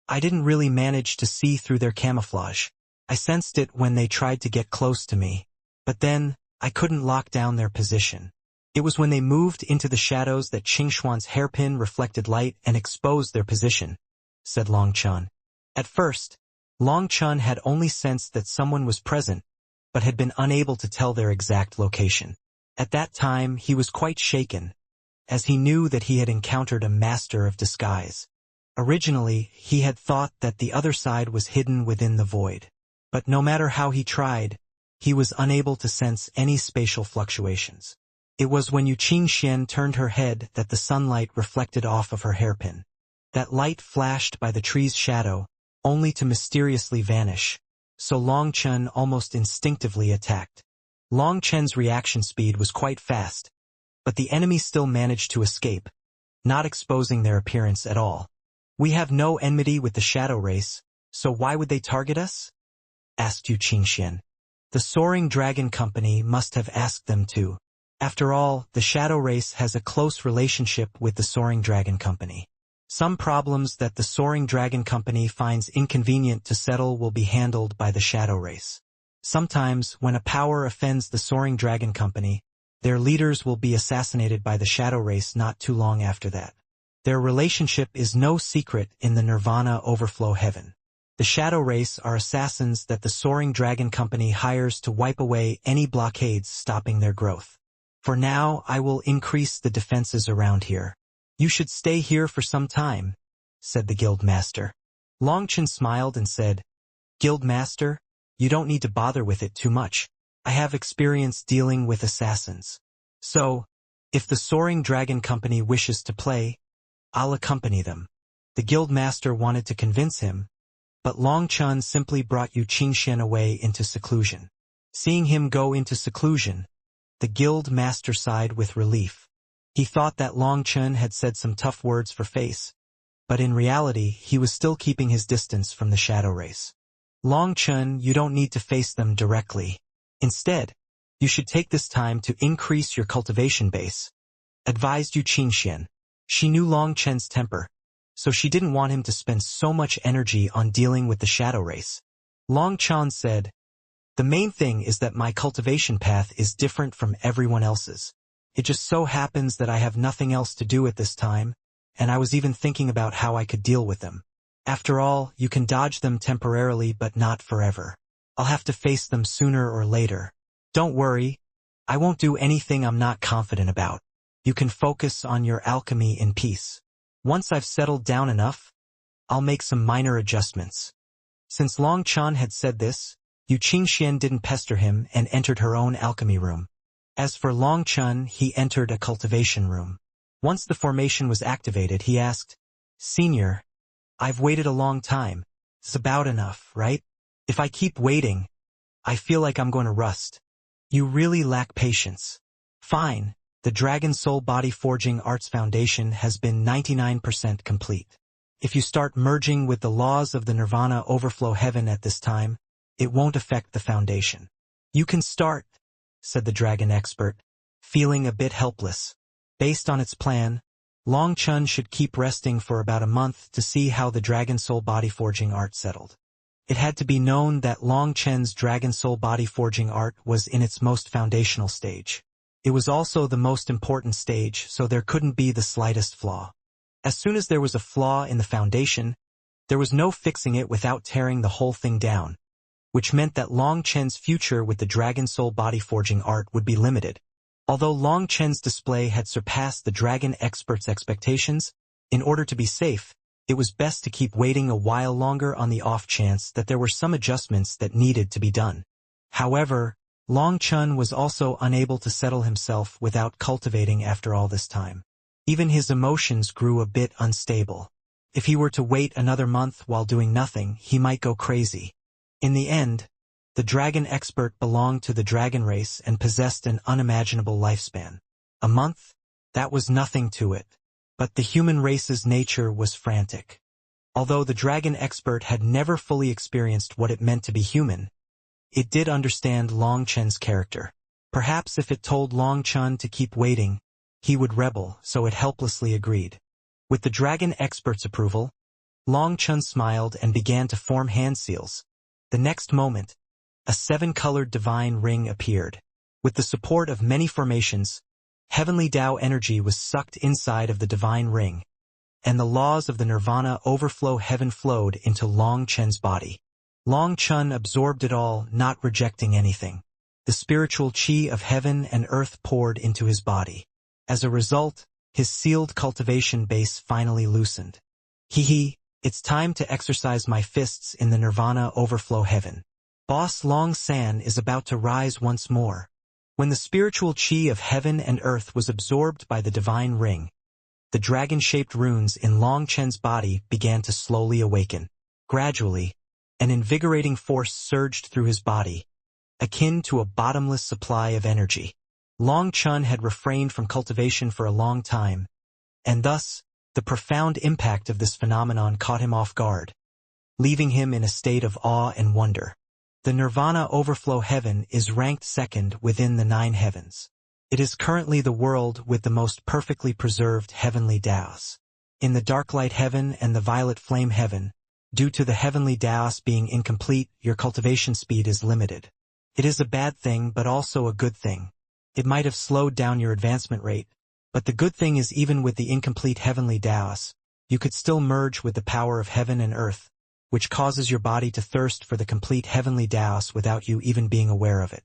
I didn't really manage to see through their camouflage. I sensed it when they tried to get close to me. But then, I couldn't lock down their position. It was when they moved into the shadows that Qingshuan's hairpin reflected light and exposed their position, said Long Chen. At first, Long Chen had only sensed that someone was present, but had been unable to tell their exact location. At that time, he was quite shaken, as he knew that he had encountered a master of disguise. Originally, he had thought that the other side was hidden within the void. But no matter how he tried, he was unable to sense any spatial fluctuations. It was when Yu Qingxian turned her head that the sunlight reflected off of her hairpin. That light flashed by the tree's shadow, only to mysteriously vanish, so Long Chen almost instinctively attacked. Long Chen's reaction speed was quite fast, but the enemy still managed to escape, not exposing their appearance at all. We have no enmity with the shadow race, so why would they target us? Asked Yu Qingxian. The Soaring Dragon Company must have asked them to. After all, the shadow race has a close relationship with the Soaring Dragon Company. Some problems that the Soaring Dragon Company finds inconvenient to settle will be handled by the shadow race. Sometimes, when a power offends the Soaring Dragon Company, their leaders will be assassinated by the shadow race not too long after that. Their relationship is no secret in the Nirvana Overflow Heaven. The shadow race are assassins that the Soaring Dragon Company hires to wipe away any blockades stopping their growth. For now, I will increase the defenses around here. You should stay here for some time, said the guild master. Long Chen smiled and said, Guild master, you don't need to bother with it too much. I have experience dealing with assassins. So, if the Soaring Dragon Company wishes to play, I'll accompany them. The guild master wanted to convince him, but Long Chen simply brought Yu Qingxian away into seclusion. Seeing him go into seclusion, the guild master sighed with relief. He thought that Long Chen had said some tough words for face, but in reality he was still keeping his distance from the shadow race. Long Chen, you don't need to face them directly. Instead, you should take this time to increase your cultivation base. advised Yu Qingxian. She knew Long Chen's temper, so she didn't want him to spend so much energy on dealing with the shadow race. Long Chen said, "The main thing is that my cultivation path is different from everyone else's. It just so happens that I have nothing else to do at this time, and I was even thinking about how I could deal with them. After all, you can dodge them temporarily but not forever. I'll have to face them sooner or later. Don't worry, I won't do anything I'm not confident about. You can focus on your alchemy in peace. Once I've settled down enough, I'll make some minor adjustments." Since Long Chen had said this, Yu Qingxian didn't pester him and entered her own alchemy room. As for Long Chen, he entered a cultivation room. Once the formation was activated, he asked, "Senior, I've waited a long time. It's about enough, right? If I keep waiting, I feel like I'm going to rust. You really lack patience." "Fine, the Dragon Soul Body Forging Arts Foundation has been 99% complete. If you start merging with the laws of the Nirvana Overflow Heaven at this time, it won't affect the foundation. You can start," said the dragon expert, feeling a bit helpless. Based on its plan, Long Chen should keep resting for about a month to see how the Dragon Soul Body Forging art settled. It had to be known that Long Chen's Dragon Soul Body Forging art was in its most foundational stage. It was also the most important stage, so there couldn't be the slightest flaw. As soon as there was a flaw in the foundation, there was no fixing it without tearing the whole thing down, which meant that Long Chen's future with the Dragon Soul Body Forging art would be limited. Although Long Chen's display had surpassed the dragon expert's expectations, in order to be safe, it was best to keep waiting a while longer on the off chance that there were some adjustments that needed to be done. However, Long Chen was also unable to settle himself without cultivating after all this time. Even his emotions grew a bit unstable. If he were to wait another month while doing nothing, he might go crazy. In the end, the dragon expert belonged to the dragon race and possessed an unimaginable lifespan. A month? That was nothing to it. But the human race's nature was frantic. Although the dragon expert had never fully experienced what it meant to be human, it did understand Long Chen's character. Perhaps if it told Long Chen to keep waiting, he would rebel, so it helplessly agreed. With the dragon expert's approval, Long Chen smiled and began to form hand seals. The next moment, a 7-colored divine ring appeared. With the support of many formations, heavenly Tao energy was sucked inside of the divine ring, and the laws of the Nirvana Overflow Heaven flowed into Long Chen's body. Long Chen absorbed it all, not rejecting anything. The spiritual chi of heaven and earth poured into his body. As a result, his sealed cultivation base finally loosened. It's time to exercise my fists in the Nirvana Overflow Heaven. Boss Long San is about to rise once more. When the spiritual chi of heaven and earth was absorbed by the divine ring, the dragon-shaped runes in Long Chen's body began to slowly awaken. Gradually, an invigorating force surged through his body, akin to a bottomless supply of energy. Long Chen had refrained from cultivation for a long time, and thus, the profound impact of this phenomenon caught him off guard, leaving him in a state of awe and wonder. The Nirvana Overflow Heaven is ranked second within the 9 heavens. It is currently the world with the most perfectly preserved heavenly Taos. In the Dark Light Heaven and the Violet Flame Heaven, due to the heavenly Taos being incomplete, your cultivation speed is limited. It is a bad thing but also a good thing. It might have slowed down your advancement rate, but the good thing is even with the incomplete heavenly Taos, you could still merge with the power of heaven and earth, which causes your body to thirst for the complete heavenly Taos without you even being aware of it.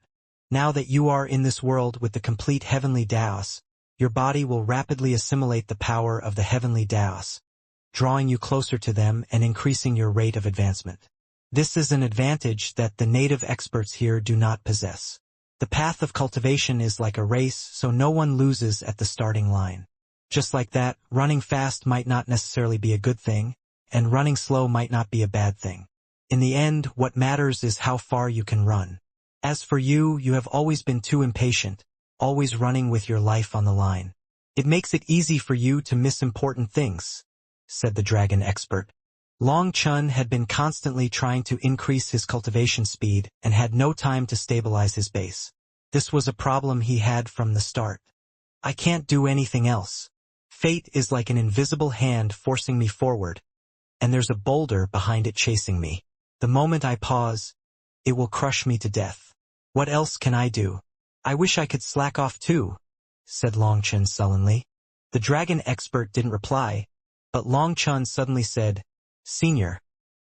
Now that you are in this world with the complete heavenly Taos, your body will rapidly assimilate the power of the heavenly Taos, drawing you closer to them and increasing your rate of advancement. This is an advantage that the native experts here do not possess. The path of cultivation is like a race, so no one loses at the starting line. Just like that, running fast might not necessarily be a good thing, and running slow might not be a bad thing. In the end, what matters is how far you can run. As for you, you have always been too impatient, always running with your life on the line. It makes it easy for you to miss important things, said the dragon expert. Long Chen had been constantly trying to increase his cultivation speed and had no time to stabilize his base. This was a problem he had from the start. I can't do anything else. Fate is like an invisible hand forcing me forward, and there's a boulder behind it chasing me. The moment I pause, it will crush me to death. What else can I do? I wish I could slack off too, said Long Chen sullenly. The dragon expert didn't reply, but Long Chen suddenly said, Senior,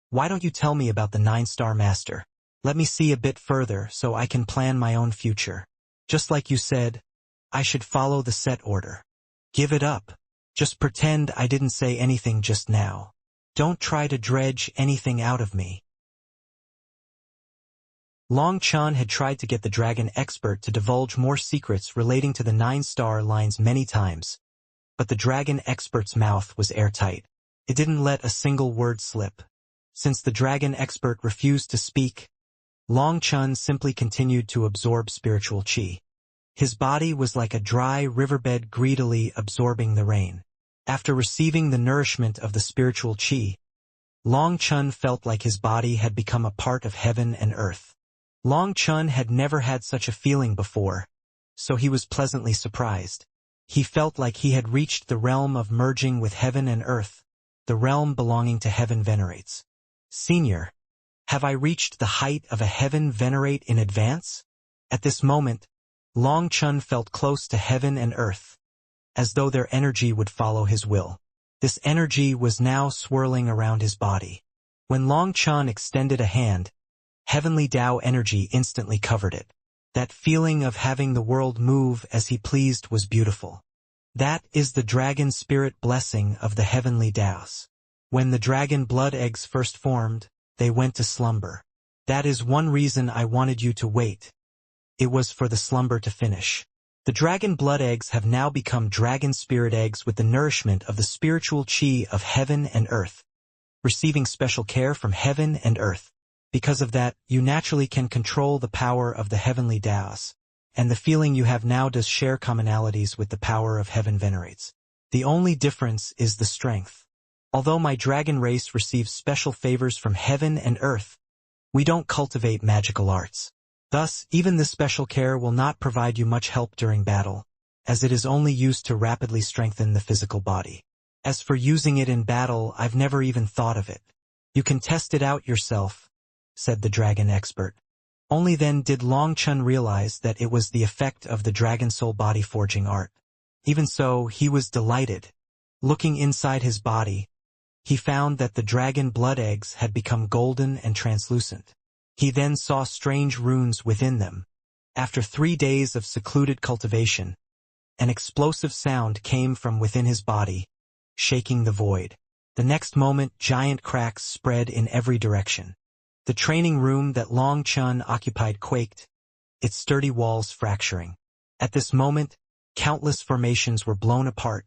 why don't you tell me about the 9-star master? Let me see a bit further so I can plan my own future. Just like you said, I should follow the set order. Give it up. Just pretend I didn't say anything just now. Don't try to dredge anything out of me. Long Chen had tried to get the dragon expert to divulge more secrets relating to the 9-star lines many times, but the dragon expert's mouth was airtight. It didn't let a single word slip. Since the dragon expert refused to speak, Long Chen simply continued to absorb spiritual qi. His body was like a dry riverbed greedily absorbing the rain. After receiving the nourishment of the spiritual qi, Long Chen felt like his body had become a part of heaven and earth. Long Chen had never had such a feeling before, so he was pleasantly surprised. He felt like he had reached the realm of merging with heaven and earth, the realm belonging to heaven venerates. Senior, have I reached the height of a heaven venerate in advance? At this moment, Long Chen felt close to heaven and earth, as though their energy would follow his will. This energy was now swirling around his body. When Long Chen extended a hand, heavenly Tao energy instantly covered it. That feeling of having the world move as he pleased was beautiful. That is the dragon spirit blessing of the heavenly Taos. When the dragon blood eggs first formed, they went to slumber. That is one reason I wanted you to wait. It was for the slumber to finish. The dragon blood eggs have now become dragon spirit eggs with the nourishment of the spiritual qi of heaven and earth, receiving special care from heaven and earth. Because of that, you naturally can control the power of the heavenly Taos, and the feeling you have now does share commonalities with the power of heaven venerates. The only difference is the strength. Although my dragon race receives special favors from heaven and earth, we don't cultivate magical arts. Thus, even this special care will not provide you much help during battle, as it is only used to rapidly strengthen the physical body. As for using it in battle, I've never even thought of it. You can test it out yourself, said the dragon expert. Only then did Long Chen realize that it was the effect of the dragon soul body forging art. Even so, he was delighted. Looking inside his body, he found that the dragon blood eggs had become golden and translucent. He then saw strange runes within them. After 3 days of secluded cultivation, an explosive sound came from within his body, shaking the void. The next moment, giant cracks spread in every direction. The training room that Long Chen occupied quaked, its sturdy walls fracturing. At this moment, countless formations were blown apart,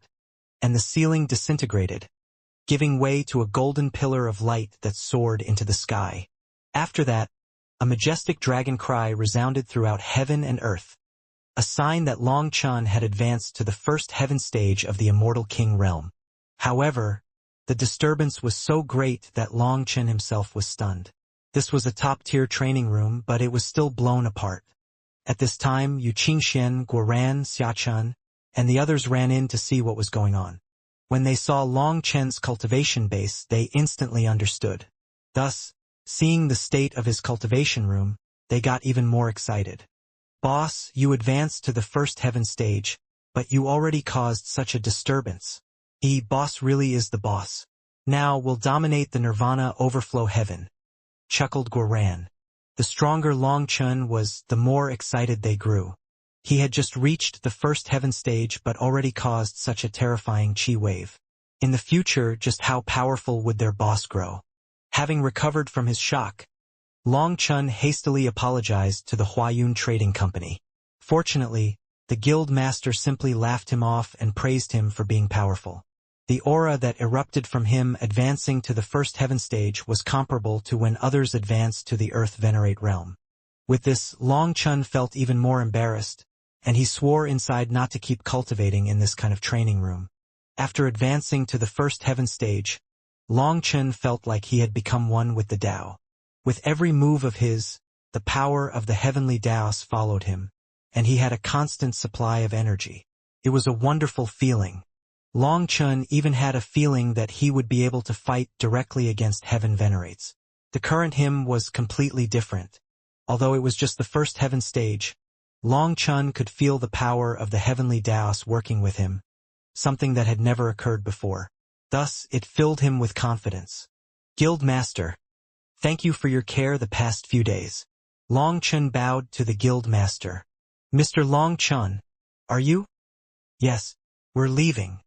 and the ceiling disintegrated, giving way to a golden pillar of light that soared into the sky. After that, a majestic dragon cry resounded throughout heaven and earth, a sign that Long Chen had advanced to the first heaven stage of the Immortal King realm. However, the disturbance was so great that Long Chen himself was stunned. This was a top-tier training room, but it was still blown apart. At this time, Yu Qingxian, Guoran, Xiachen, and the others ran in to see what was going on. When they saw Long Chen's cultivation base, they instantly understood. Thus, seeing the state of his cultivation room, they got even more excited. Boss, you advanced to the first heaven stage, but you already caused such a disturbance. Boss really is the boss. Now we'll dominate the Nirvana overflow heaven, chuckled Guoran. The stronger Long Chen was, the more excited they grew. He had just reached the first heaven stage but already caused such a terrifying qi wave. In the future, just how powerful would their boss grow? Having recovered from his shock, Long Chen hastily apologized to the Huayun Trading Company. Fortunately, the guild master simply laughed him off and praised him for being powerful. The aura that erupted from him advancing to the first heaven stage was comparable to when others advanced to the earth venerate realm. With this, Long Chen felt even more embarrassed, and he swore inside not to keep cultivating in this kind of training room. After advancing to the first heaven stage, Long Chen felt like he had become one with the Tao. With every move of his, the power of the heavenly Taos followed him, and he had a constant supply of energy. It was a wonderful feeling. Long Chun even had a feeling that he would be able to fight directly against Heaven Venerates. The current him was completely different. Although it was just the first heaven stage, Long Chun could feel the power of the heavenly Daos working with him, something that had never occurred before. Thus, it filled him with confidence. Guild Master, thank you for your care the past few days. Long Chun bowed to the Guild Master. Mr. Long Chun, are you? Yes, we're leaving.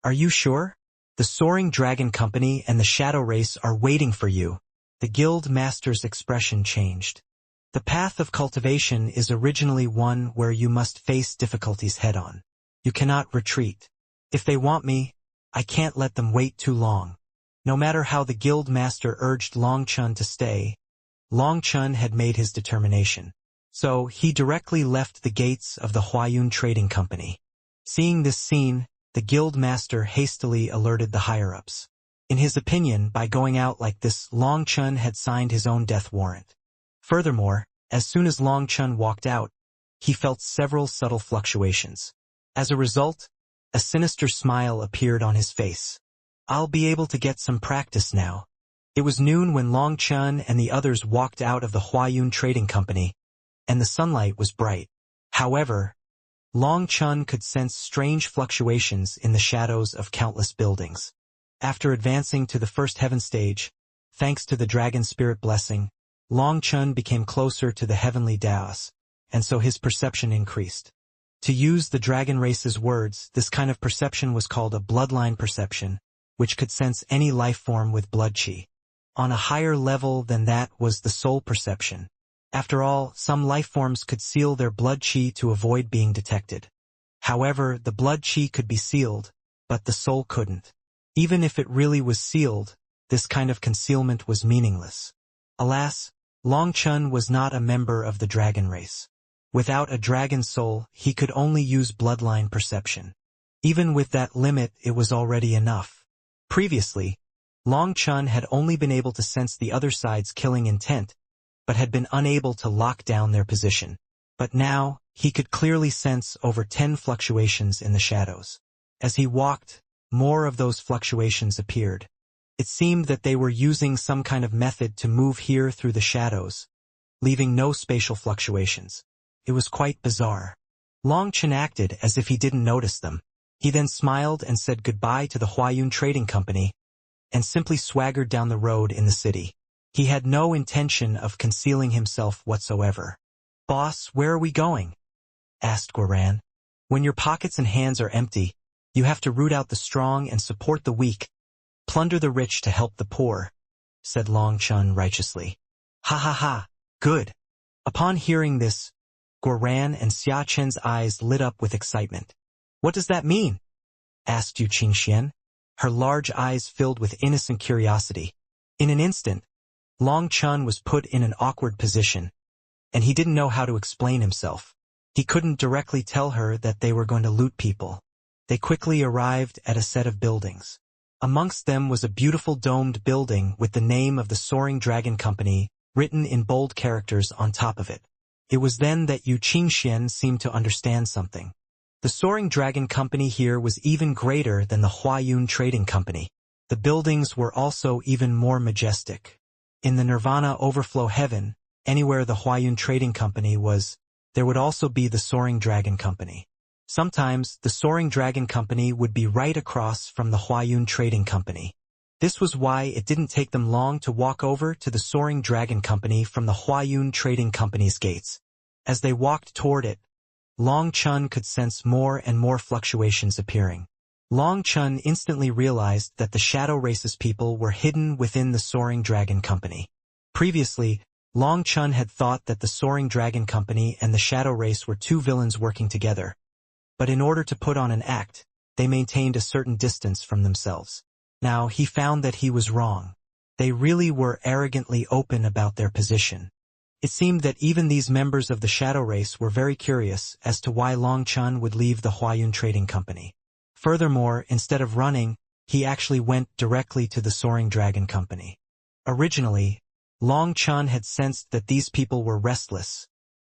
Are you sure? The Soaring Dragon Company and the Shadow Race are waiting for you. The Guild Master's expression changed. The path of cultivation is originally one where you must face difficulties head-on. You cannot retreat. If they want me, I can't let them wait too long. No matter how the Guild Master urged Long Chun to stay, Long Chun had made his determination. So, he directly left the gates of the Huayun Trading Company. Seeing this scene, the Guild Master hastily alerted the higher-ups. In his opinion, by going out like this, Long Chun had signed his own death warrant. Furthermore, as soon as Long Chun walked out, he felt several subtle fluctuations. As a result, a sinister smile appeared on his face. I'll be able to get some practice now. It was noon when Long Chun and the others walked out of the Huayun Trading Company, and the sunlight was bright. However, Long Chun could sense strange fluctuations in the shadows of countless buildings. After advancing to the first heaven stage, thanks to the dragon spirit blessing, Long Chun became closer to the heavenly Daos, and so his perception increased. To use the dragon race's words, this kind of perception was called a bloodline perception, which could sense any life form with blood chi. On a higher level than that was the soul perception. After all, some life forms could seal their blood chi to avoid being detected. However, the blood chi could be sealed, but the soul couldn't. Even if it really was sealed, this kind of concealment was meaningless. Alas, Long Chun was not a member of the dragon race. Without a dragon soul, he could only use bloodline perception. Even with that limit, it was already enough. Previously, Long Chun had only been able to sense the other side's killing intent, but had been unable to lock down their position. But now, he could clearly sense over 10 fluctuations in the shadows. As he walked, more of those fluctuations appeared. It seemed that they were using some kind of method to move here through the shadows, leaving no spatial fluctuations. It was quite bizarre. Long Chun acted as if he didn't notice them. He then smiled and said goodbye to the Huayun Trading Company, and simply swaggered down the road in the city. He had no intention of concealing himself whatsoever. "Boss, where are we going?" asked Guoran. "When your pockets and hands are empty, you have to root out the strong and support the weak. Plunder the rich to help the poor," said Long Chun righteously. "Ha ha ha, good." Upon hearing this, Guoran and Xia Chen's eyes lit up with excitement. "What does that mean?" asked Yu Qingxian, her large eyes filled with innocent curiosity. In an instant, Long Chun was put in an awkward position, and he didn't know how to explain himself. He couldn't directly tell her that they were going to loot people. They quickly arrived at a set of buildings. Amongst them was a beautiful domed building with the name of the Soaring Dragon Company written in bold characters on top of it. It was then that Yu Qingxian seemed to understand something. The Soaring Dragon Company here was even greater than the Huayun Trading Company. The buildings were also even more majestic. In the Nirvana Overflow Heaven, anywhere the Huayun Trading Company was, there would also be the Soaring Dragon Company. Sometimes, the Soaring Dragon Company would be right across from the Huayun Trading Company. This was why it didn't take them long to walk over to the Soaring Dragon Company from the Huayun Trading Company's gates. As they walked toward it, Long Chun could sense more and more fluctuations appearing. Long Chun instantly realized that the Shadow Race's people were hidden within the Soaring Dragon Company. Previously, Long Chun had thought that the Soaring Dragon Company and the Shadow Race were two villains working together. But in order to put on an act, they maintained a certain distance from themselves. Now he found that he was wrong. They really were arrogantly open about their position. It seemed that even these members of the Shadow Race were very curious as to why Long Chun would leave the Huayun Trading Company. Furthermore, instead of running, he actually went directly to the Soaring Dragon Company. Originally, Long Chun had sensed that these people were restless,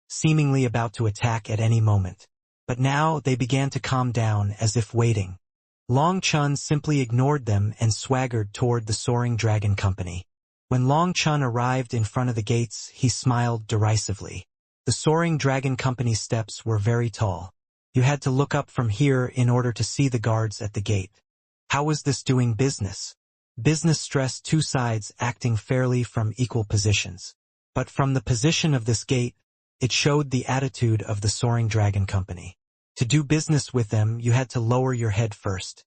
seemingly about to attack at any moment. But now they began to calm down as if waiting. Long Chun simply ignored them and swaggered toward the soaring dragon company. When Long Chun arrived in front of the gates, he smiled derisively. The soaring dragon company's steps were very tall. You had to look up from here in order to see the guards at the gate. How was this doing business? Business stressed two sides acting fairly from equal positions. But from the position of this gate, it showed the attitude of the soaring dragon company. To do business with them, you had to lower your head first.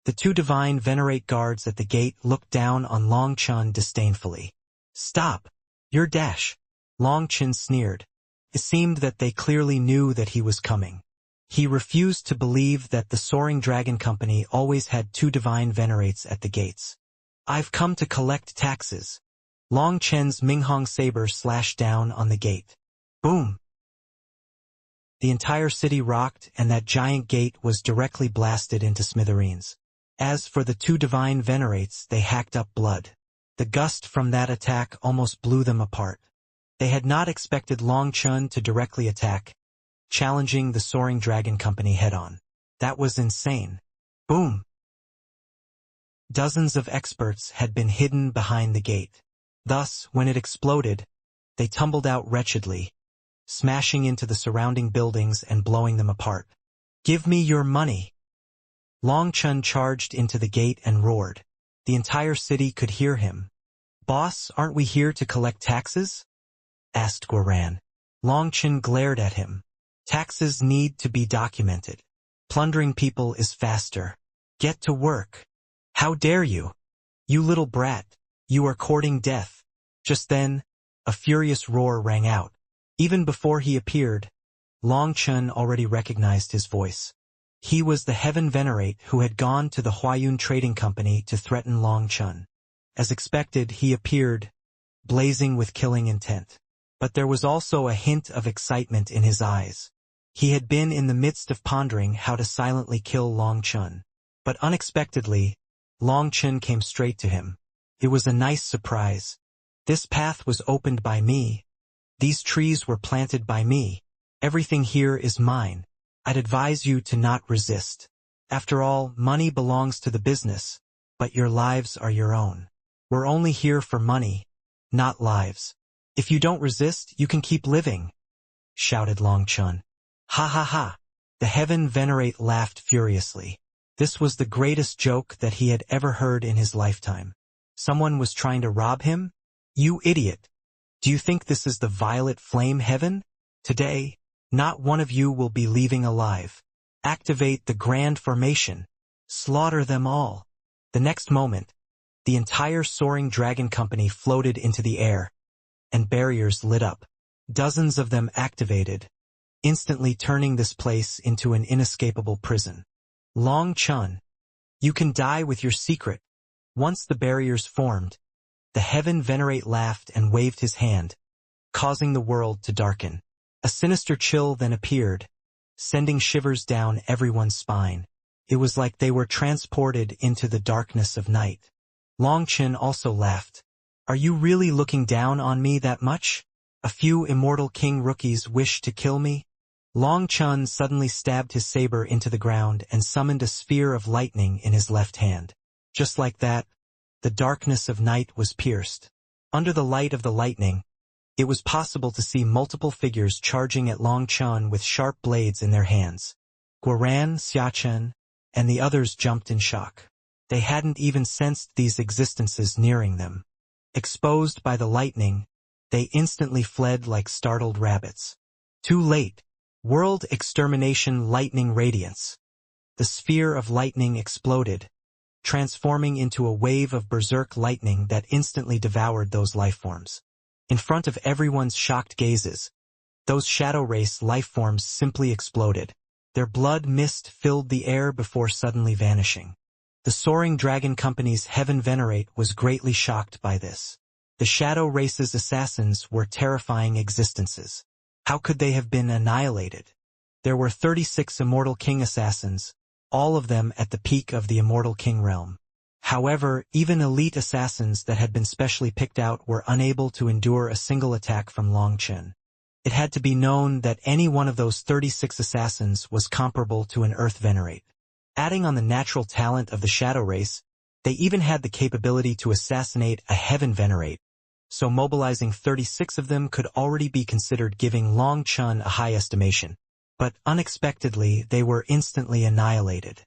The two divine venerate guards at the gate looked down on Long Chun disdainfully. Stop! You're Dash! Long Chun sneered. It seemed that they clearly knew that he was coming. He refused to believe that the soaring dragon company always had two divine venerates at the gates. I've come to collect taxes. Long Chen's Minghong saber slashed down on the gate. Boom! The entire city rocked and that giant gate was directly blasted into smithereens. As for the two divine venerates, they hacked up blood. The gust from that attack almost blew them apart. They had not expected Long Chun to directly attack, challenging the soaring dragon company head-on. That was insane. Boom! Dozens of experts had been hidden behind the gate. Thus, when it exploded, they tumbled out wretchedly, smashing into the surrounding buildings and blowing them apart. Give me your money! Long Chun charged into the gate and roared. The entire city could hear him. Boss, aren't we here to collect taxes? Asked Guoran. Long Chun glared at him. Taxes need to be documented. Plundering people is faster. Get to work. How dare you? You little brat. You are courting death. Just then, a furious roar rang out. Even before he appeared, Long Chun already recognized his voice. He was the Heaven Venerate who had gone to the Huayun Trading Company to threaten Long Chun. As expected, he appeared, blazing with killing intent. But there was also a hint of excitement in his eyes. He had been in the midst of pondering how to silently kill Long Chun. But unexpectedly, Long Chun came straight to him. It was a nice surprise. This path was opened by me. These trees were planted by me. Everything here is mine. I'd advise you to not resist. After all, money belongs to the business, but your lives are your own. We're only here for money, not lives. If you don't resist, you can keep living, shouted Long Chun. Ha ha ha! The Heaven Venerate laughed furiously. This was the greatest joke that he had ever heard in his lifetime. Someone was trying to rob him? You idiot! Do you think this is the Violet Flame Heaven? Today, not one of you will be leaving alive. Activate the Grand Formation. Slaughter them all. The next moment, the entire soaring dragon company floated into the air, and barriers lit up. Dozens of them activated, instantly turning this place into an inescapable prison. Long Chun, you can die with your secret. Once the barriers formed, the Heaven Venerate laughed and waved his hand, causing the world to darken. A sinister chill then appeared, sending shivers down everyone's spine. It was like they were transported into the darkness of night. Long Chun also laughed. Are you really looking down on me that much? A few Immortal King rookies wish to kill me? Long Chun suddenly stabbed his saber into the ground and summoned a sphere of lightning in his left hand. Just like that, the darkness of night was pierced. Under the light of the lightning, it was possible to see multiple figures charging at Long Chun with sharp blades in their hands. Guoran, Xiachen, and the others jumped in shock. They hadn't even sensed these existences nearing them. Exposed by the lightning, they instantly fled like startled rabbits. Too late. World Extermination Lightning Radiance. The sphere of lightning exploded, transforming into a wave of berserk lightning that instantly devoured those lifeforms. In front of everyone's shocked gazes, those shadow race lifeforms simply exploded. Their blood mist filled the air before suddenly vanishing. The soaring dragon company's Heaven Venerate was greatly shocked by this. The shadow race's assassins were terrifying existences. How could they have been annihilated? There were 36 Immortal King assassins, all of them at the peak of the Immortal King realm. However, even elite assassins that had been specially picked out were unable to endure a single attack from Long Chun. It had to be known that any one of those 36 assassins was comparable to an Earth Venerate. Adding on the natural talent of the Shadow race, they even had the capability to assassinate a Heaven Venerate, so mobilizing 36 of them could already be considered giving Long Chun a high estimation. But unexpectedly, they were instantly annihilated.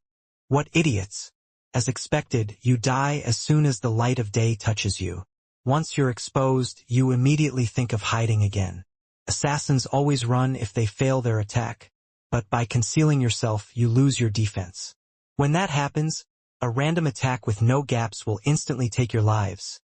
What idiots! As expected, you die as soon as the light of day touches you. Once you're exposed, you immediately think of hiding again. Assassins always run if they fail their attack, but by concealing yourself, you lose your defense. When that happens, a random attack with no gaps will instantly take your lives,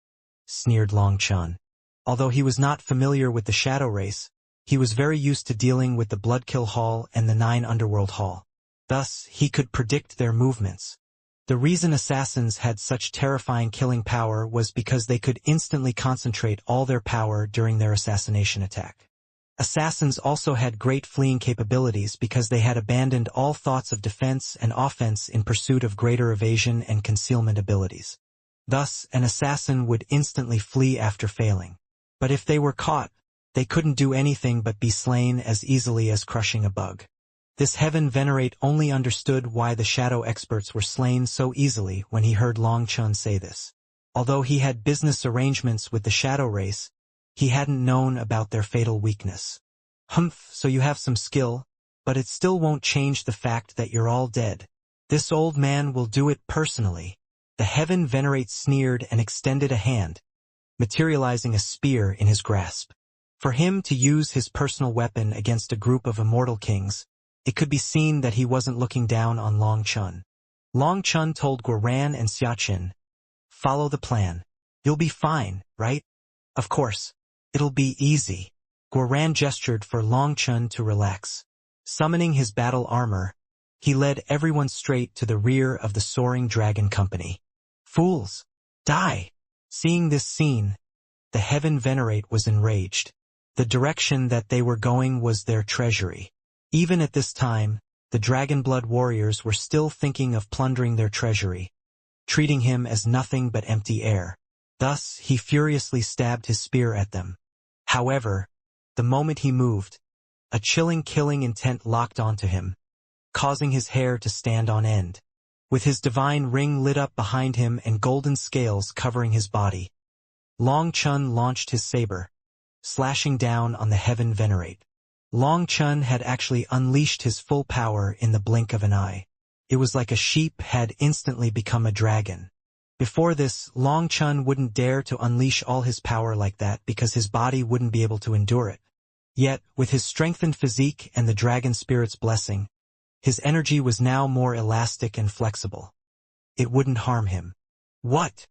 sneered Long Chun. Although he was not familiar with the Shadow race, he was very used to dealing with the Bloodkill Hall and the 9 Underworld Hall. Thus, he could predict their movements. The reason assassins had such terrifying killing power was because they could instantly concentrate all their power during their assassination attack. Assassins also had great fleeing capabilities because they had abandoned all thoughts of defense and offense in pursuit of greater evasion and concealment abilities. Thus, an assassin would instantly flee after failing. But if they were caught, they couldn't do anything but be slain as easily as crushing a bug. This Heaven Venerate only understood why the Shadow experts were slain so easily when he heard Long Chun say this. Although he had business arrangements with the Shadow race, he hadn't known about their fatal weakness. Humph, so you have some skill, but it still won't change the fact that you're all dead. This old man will do it personally. The Heaven Venerate sneered and extended a hand, materializing a spear in his grasp. For him to use his personal weapon against a group of immortal kings, it could be seen that he wasn't looking down on Long Chun. Long Chun told Guoran and Xiaqin, "Follow the plan. You'll be fine, right? Of course. It'll be easy." Guoran gestured for Long Chun to relax. Summoning his battle armor, he led everyone straight to the rear of the soaring dragon company. Fools! Die! Seeing this scene, the Heaven Venerate was enraged. The direction that they were going was their treasury. Even at this time, the Dragonblood warriors were still thinking of plundering their treasury, treating him as nothing but empty air. Thus, he furiously stabbed his spear at them. However, the moment he moved, a chilling killing intent locked onto him, causing his hair to stand on end. With his divine ring lit up behind him and golden scales covering his body, Long Chun launched his saber, slashing down on the Heaven Venerate. Long Chun had actually unleashed his full power in the blink of an eye. It was like a sheep had instantly become a dragon. Before this, Long Chun wouldn't dare to unleash all his power like that because his body wouldn't be able to endure it. Yet, with his strengthened physique and the dragon spirit's blessing, his energy was now more elastic and flexible. It wouldn't harm him. What?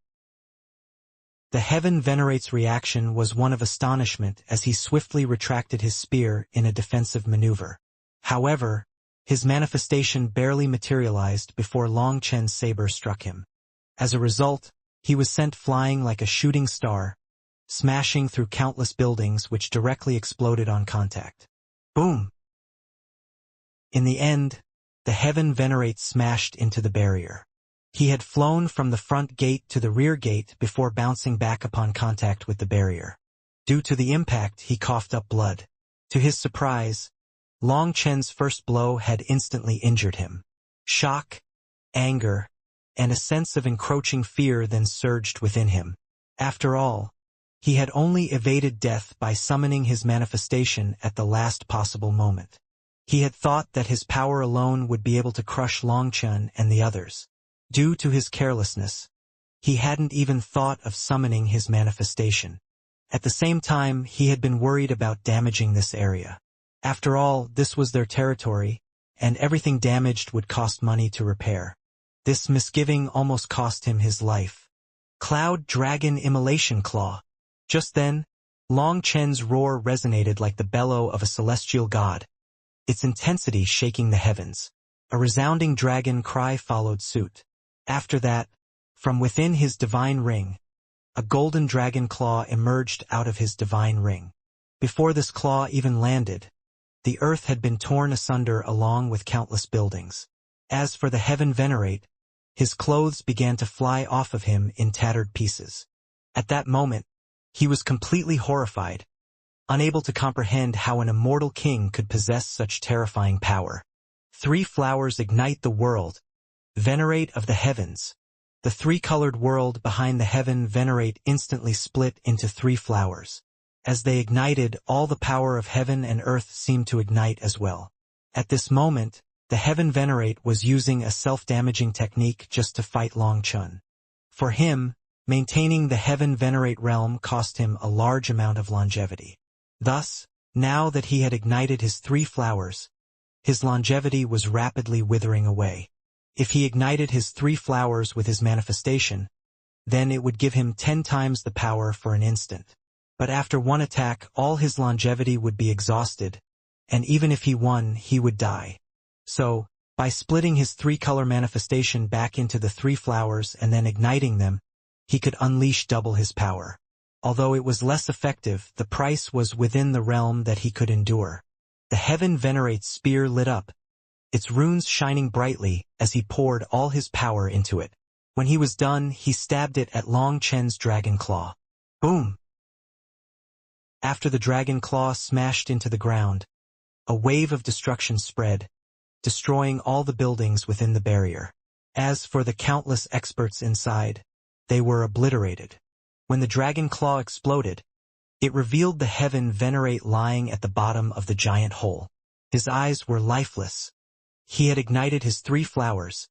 The Heaven Venerate's reaction was one of astonishment as he swiftly retracted his spear in a defensive maneuver. However, his manifestation barely materialized before Long Chun's saber struck him. As a result, he was sent flying like a shooting star, smashing through countless buildings which directly exploded on contact. Boom! In the end, the Heaven Venerate smashed into the barrier. He had flown from the front gate to the rear gate before bouncing back upon contact with the barrier. Due to the impact, he coughed up blood. To his surprise, Long Chun's first blow had instantly injured him. Shock, anger, and a sense of encroaching fear then surged within him. After all, he had only evaded death by summoning his manifestation at the last possible moment. He had thought that his power alone would be able to crush Long Chun and the others. Due to his carelessness, he hadn't even thought of summoning his manifestation. At the same time, he had been worried about damaging this area. After all, this was their territory, and everything damaged would cost money to repair. This misgiving almost cost him his life. Cloud Dragon Immolation Claw. Just then, Long Chun's roar resonated like the bellow of a celestial god, its intensity shaking the heavens. A resounding dragon cry followed suit. After that, from within his divine ring, a golden dragon claw emerged out of his divine ring. Before this claw even landed, the earth had been torn asunder along with countless buildings. As for the Heaven Venerate, his clothes began to fly off of him in tattered pieces. At that moment, he was completely horrified. unable to comprehend how an immortal king could possess such terrifying power. 3 flowers ignite the world. Venerate of the heavens. The 3-colored world behind the heaven venerate instantly split into 3 flowers. As they ignited, all the power of heaven and earth seemed to ignite as well. At this moment, the heaven venerate was using a self-damaging technique just to fight Long Chun. For him, maintaining the heaven venerate realm cost him a large amount of longevity. Thus, now that he had ignited his 3 flowers, his longevity was rapidly withering away. If he ignited his 3 flowers with his manifestation, then it would give him 10 times the power for an instant. But after one attack, all his longevity would be exhausted, and even if he won, he would die. So, by splitting his 3-color manifestation back into the 3 flowers and then igniting them, he could unleash double his power. Although it was less effective, the price was within the realm that he could endure. The heaven venerate spear lit up, its runes shining brightly as he poured all his power into it. When he was done, he stabbed it at Long Chen's dragon claw. Boom! After the dragon claw smashed into the ground, a wave of destruction spread, destroying all the buildings within the barrier. As for the countless experts inside, they were obliterated. When the dragon claw exploded, it revealed the heaven venerate lying at the bottom of the giant hole. His eyes were lifeless. He had ignited his 3 flowers,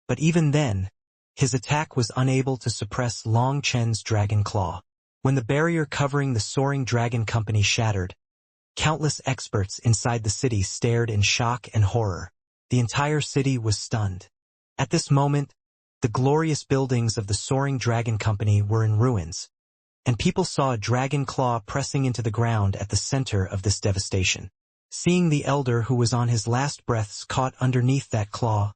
but even then, his attack was unable to suppress Long Chen's dragon claw. When the barrier covering the soaring dragon company shattered, countless experts inside the city stared in shock and horror. The entire city was stunned. At this moment, the glorious buildings of the soaring dragon company were in ruins, and people saw a dragon claw pressing into the ground at the center of this devastation. Seeing the elder who was on his last breaths caught underneath that claw,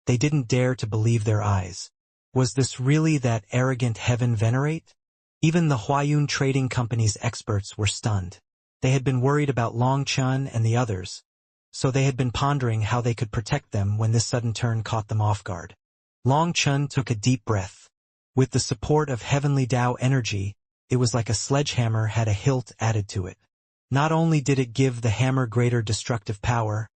they didn't dare to believe their eyes. Was this really that arrogant heaven venerate? Even the Huayun Trading Company's experts were stunned. They had been worried about Long Chun and the others, so they had been pondering how they could protect them when this sudden turn caught them off guard. Long Chun took a deep breath. With the support of heavenly Tao energy, it was like a sledgehammer had a hilt added to it. Not only did it give the hammer greater destructive power,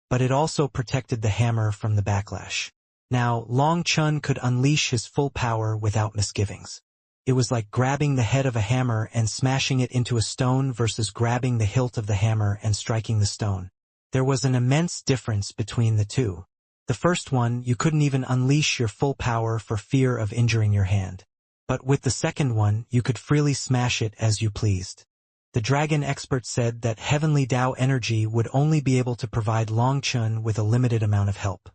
but it also protected the hammer from the backlash. Now, Long Chun could unleash his full power without misgivings. It was like grabbing the head of a hammer and smashing it into a stone versus grabbing the hilt of the hammer and striking the stone. There was an immense difference between the two. The first one, you couldn't even unleash your full power for fear of injuring your hand. But with the second one, you could freely smash it as you pleased. The dragon expert said that heavenly Tao energy would only be able to provide Long Chun with a limited amount of help.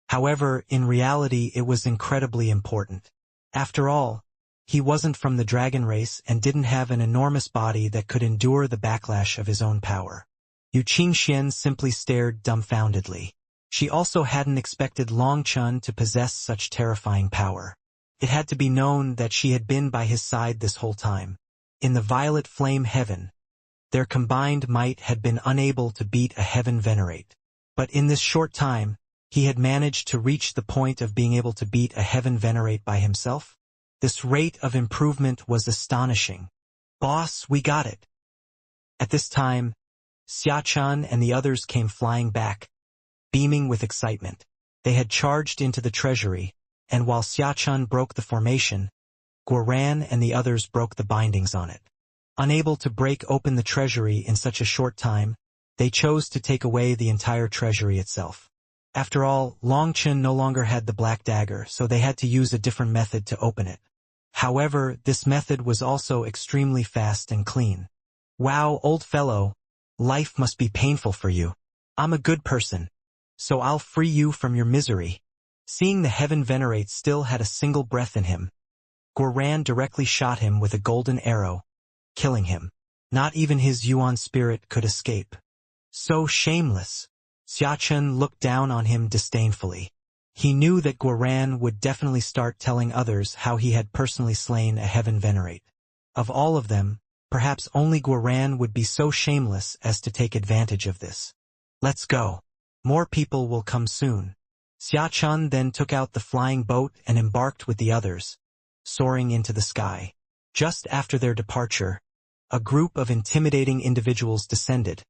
However, in reality it was incredibly important. After all, he wasn't from the dragon race and didn't have an enormous body that could endure the backlash of his own power. Yu Qingxian simply stared dumbfoundedly. She also hadn't expected Long Chun to possess such terrifying power. It had to be known that she had been by his side this whole time. In the violet flame heaven, their combined might had been unable to beat a heaven venerate. But in this short time, he had managed to reach the point of being able to beat a heaven venerate by himself. This rate of improvement was astonishing. Boss, we got it. At this time, Xiachun and the others came flying back, beaming with excitement. They had charged into the treasury, and while Xiachun broke the formation, Guoran and the others broke the bindings on it. Unable to break open the treasury in such a short time, they chose to take away the entire treasury itself. After all, Long Chun no longer had the black dagger, so they had to use a different method to open it. However, this method was also extremely fast and clean. Wow, old fellow, life must be painful for you. I'm a good person, so I'll free you from your misery. Seeing the heaven venerate still had a single breath in him, Guoran directly shot him with a golden arrow, killing him. Not even his Yuan spirit could escape. So shameless. Xiachun looked down on him disdainfully. He knew that Guoran would definitely start telling others how he had personally slain a heaven venerate. Of all of them, perhaps only Guoran would be so shameless as to take advantage of this. Let's go. More people will come soon. Xiachun then took out the flying boat and embarked with the others, soaring into the sky. Just after their departure, a group of intimidating individuals descended,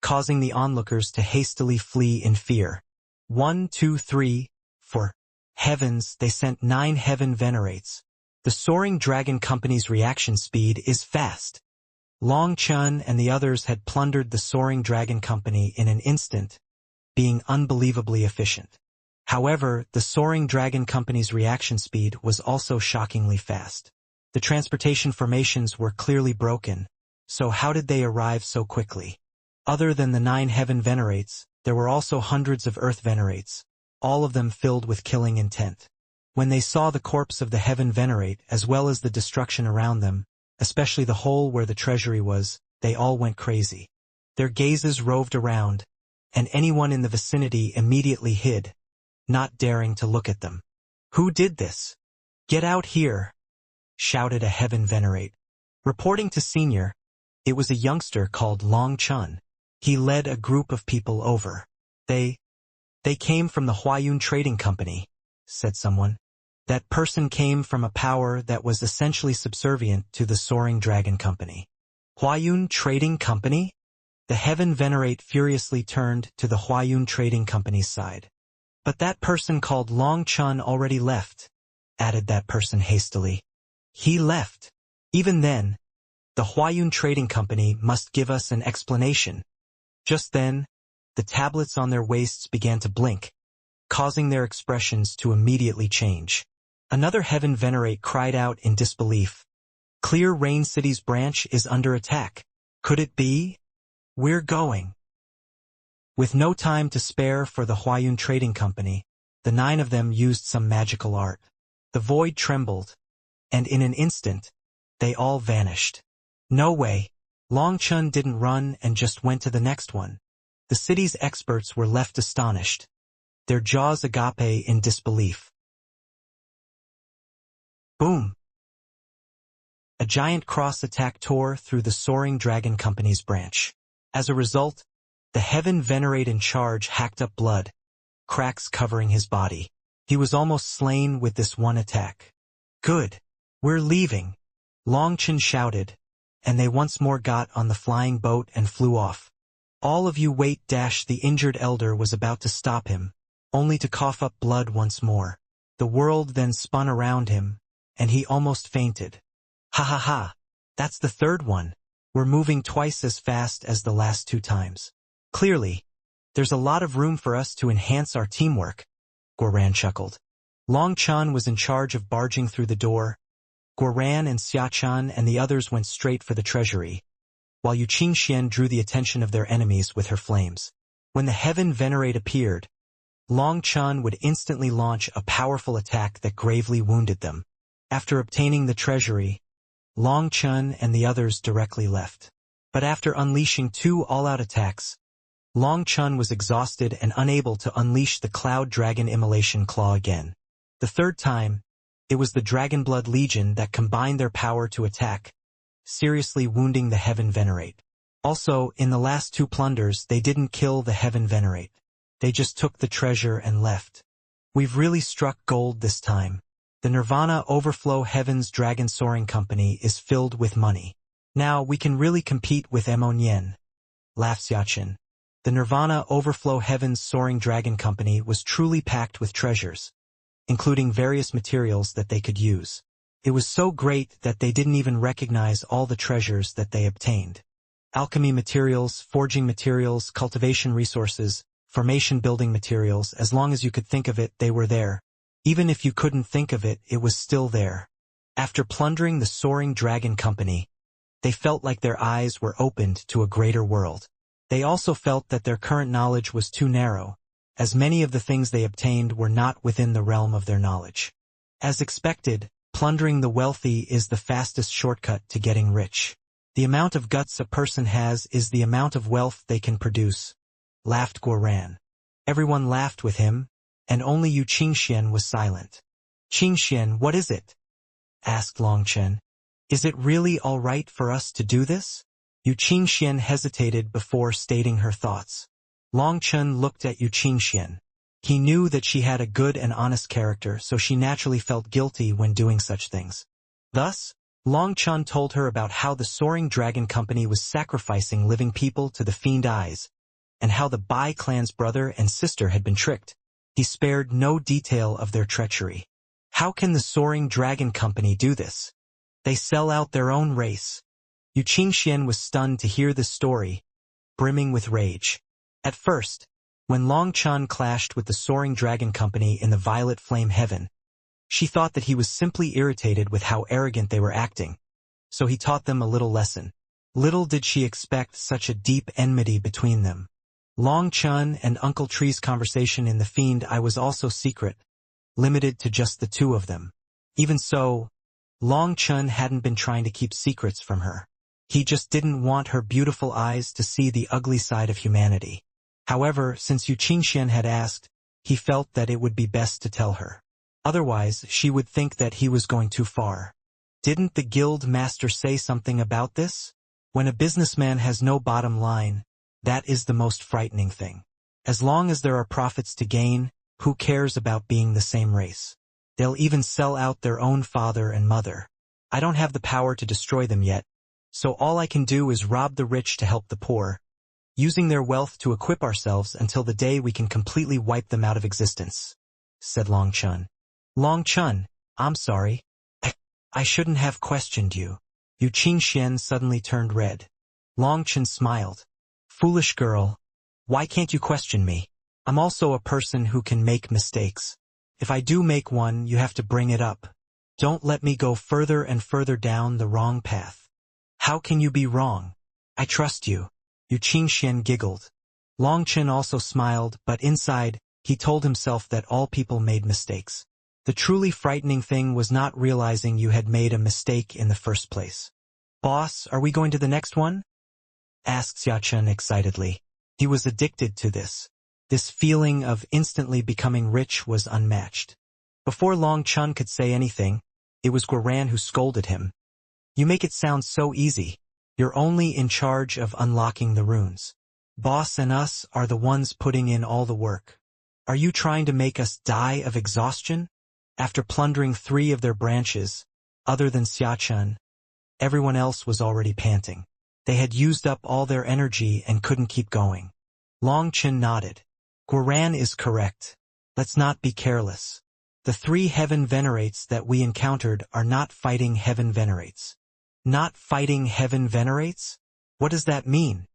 causing the onlookers to hastily flee in fear. 1, 2, 3, 4. Heavens, they sent 9 heaven venerates. The soaring dragon company's reaction speed is fast. Long Chun and the others had plundered the soaring dragon company in an instant, being unbelievably efficient. However, the soaring dragon company's reaction speed was also shockingly fast. The transportation formations were clearly broken, so how did they arrive so quickly? Other than the 9 heaven venerates, there were also hundreds of earth venerates, all of them filled with killing intent. When they saw the corpse of the heaven venerate as well as the destruction around them, especially the hole where the treasury was, they all went crazy. Their gazes roved around, and anyone in the vicinity immediately hid, not daring to look at them. "Who did this? Get out here!" shouted a heaven venerate. Reporting to Senior, it was a youngster called Long Chun. He led a group of people over. They came from the Huayun Trading Company, said someone. That person came from a power that was essentially subservient to the Soaring Dragon Company. Huayun Trading Company? The heaven venerate furiously turned to the Huayun Trading Company's side. But that person called Long Chun already left, added that person hastily. He left. Even then, the Huayun Trading Company must give us an explanation. Just then, the tablets on their waists began to blink, causing their expressions to immediately change. Another heaven venerate cried out in disbelief. Clear Rain City's branch is under attack. Could it be? We're going. With no time to spare for the Huayun Trading Company, the 9 of them used some magical art. The void trembled, and in an instant, they all vanished. No way. Long Chun didn't run and just went to the next one. The city's experts were left astonished, their jaws agape in disbelief. Boom! A giant cross attack tore through the Soaring Dragon Company's branch. As a result, the heaven venerate in charge hacked up blood, cracks covering his body. He was almost slain with this one attack. Good. We're leaving, Long Chun shouted, and they once more got on the flying boat and flew off. All of you wait! The injured elder was about to stop him, only to cough up blood once more. The world then spun around him, and he almost fainted. Ha ha ha! That's the third one. We're moving twice as fast as the last 2 times. Clearly, there's a lot of room for us to enhance our teamwork, Guoran chuckled. Long Chun was in charge of barging through the door. Guoran and Xiachan and the others went straight for the treasury, while Yu Qingxian drew the attention of their enemies with her flames. When the heaven venerate appeared, Long Chun would instantly launch a powerful attack that gravely wounded them. After obtaining the treasury, Long Chun and the others directly left. But after unleashing 2 all-out attacks, Long Chun was exhausted and unable to unleash the Cloud Dragon Immolation Claw again. The third time, it was the Dragonblood Legion that combined their power to attack, seriously wounding the Heaven Venerate. Also, in the last 2 plunders, they didn't kill the Heaven Venerate. They just took the treasure and left. We've really struck gold this time. The Nirvana Overflow Heavens Dragon Soaring Company is filled with money. Now we can really compete with Emonian, laughed Xiachin. The Nirvana Overflow Heavens Soaring Dragon Company was truly packed with treasures, including various materials that they could use. It was so great that they didn't even recognize all the treasures that they obtained. Alchemy materials, forging materials, cultivation resources, formation building materials, as long as you could think of it, they were there. Even if you couldn't think of it, it was still there. After plundering the Soaring Dragon Company, they felt like their eyes were opened to a greater world. They also felt that their current knowledge was too narrow, as many of the things they obtained were not within the realm of their knowledge. As expected, plundering the wealthy is the fastest shortcut to getting rich. The amount of guts a person has is the amount of wealth they can produce, laughed Guoran. Everyone laughed with him, and only Yu Qingxian was silent. Qingxian, what is it? Asked Long Chen. Is it really all right for us to do this? Yu Qingxian hesitated before stating her thoughts. Long Chen looked at Yu Qingxian. He knew that she had a good and honest character, so she naturally felt guilty when doing such things. Thus, Long Chun told her about how the Soaring Dragon Company was sacrificing living people to the fiend eyes, and how the Bai clan's brother and sister had been tricked. He spared no detail of their treachery. How can the Soaring Dragon Company do this? They sell out their own race. Yu Qingxian was stunned to hear this story, brimming with rage. At first, when Long Chun clashed with the Soaring Dragon Company in the Violet Flame Heaven, she thought that he was simply irritated with how arrogant they were acting, so he taught them a little lesson. Little did she expect such a deep enmity between them. Long Chun and Uncle Tree's conversation in the Fiend Eye was also secret, limited to just the two of them. Even so, Long Chun hadn't been trying to keep secrets from her. He just didn't want her beautiful eyes to see the ugly side of humanity. However, since Yu Qingxian had asked, he felt that it would be best to tell her. Otherwise, she would think that he was going too far. Didn't the guild master say something about this? When a businessman has no bottom line, that is the most frightening thing. As long as there are profits to gain, who cares about being the same race? They'll even sell out their own father and mother. I don't have the power to destroy them yet, so all I can do is rob the rich to help the poor, using their wealth to equip ourselves until the day we can completely wipe them out of existence, said Long Chun. Long Chun, I'm sorry. I shouldn't have questioned you. Yu Qingxian suddenly turned red. Long Chun smiled. Foolish girl, why can't you question me? I'm also a person who can make mistakes. If I do make one, you have to bring it up. Don't let me go further and further down the wrong path. How can you be wrong? I trust you. Yu Qingxian giggled. Long Chun also smiled, but inside, he told himself that all people made mistakes. The truly frightening thing was not realizing you had made a mistake in the first place. Boss, are we going to the next one? Asked Xiachun excitedly. He was addicted to this. This feeling of instantly becoming rich was unmatched. Before Long Chun could say anything, it was Guoran who scolded him. You make it sound so easy. You're only in charge of unlocking the runes. Boss and us are the ones putting in all the work. Are you trying to make us die of exhaustion? After plundering 3 of their branches, other than Xiachun, everyone else was already panting. They had used up all their energy and couldn't keep going. Long Chun nodded. Guoran is correct. Let's not be careless. The 3 heaven venerates that we encountered are not fighting heaven venerates. Not fighting heaven venerates? What does that mean?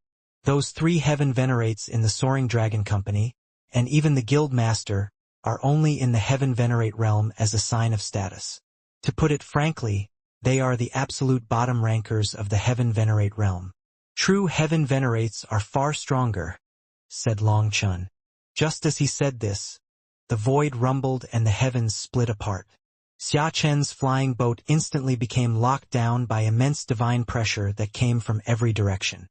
Those 3 heaven venerates in the Soaring Dragon Company, and even the guild master, are only in the heaven venerate realm as a sign of status. To put it frankly, they are the absolute bottom rankers of the heaven venerate realm. True heaven venerates are far stronger, said Long Chun. Just as he said this, the void rumbled and the heavens split apart. Xia Chen's flying boat instantly became locked down by immense divine pressure that came from every direction.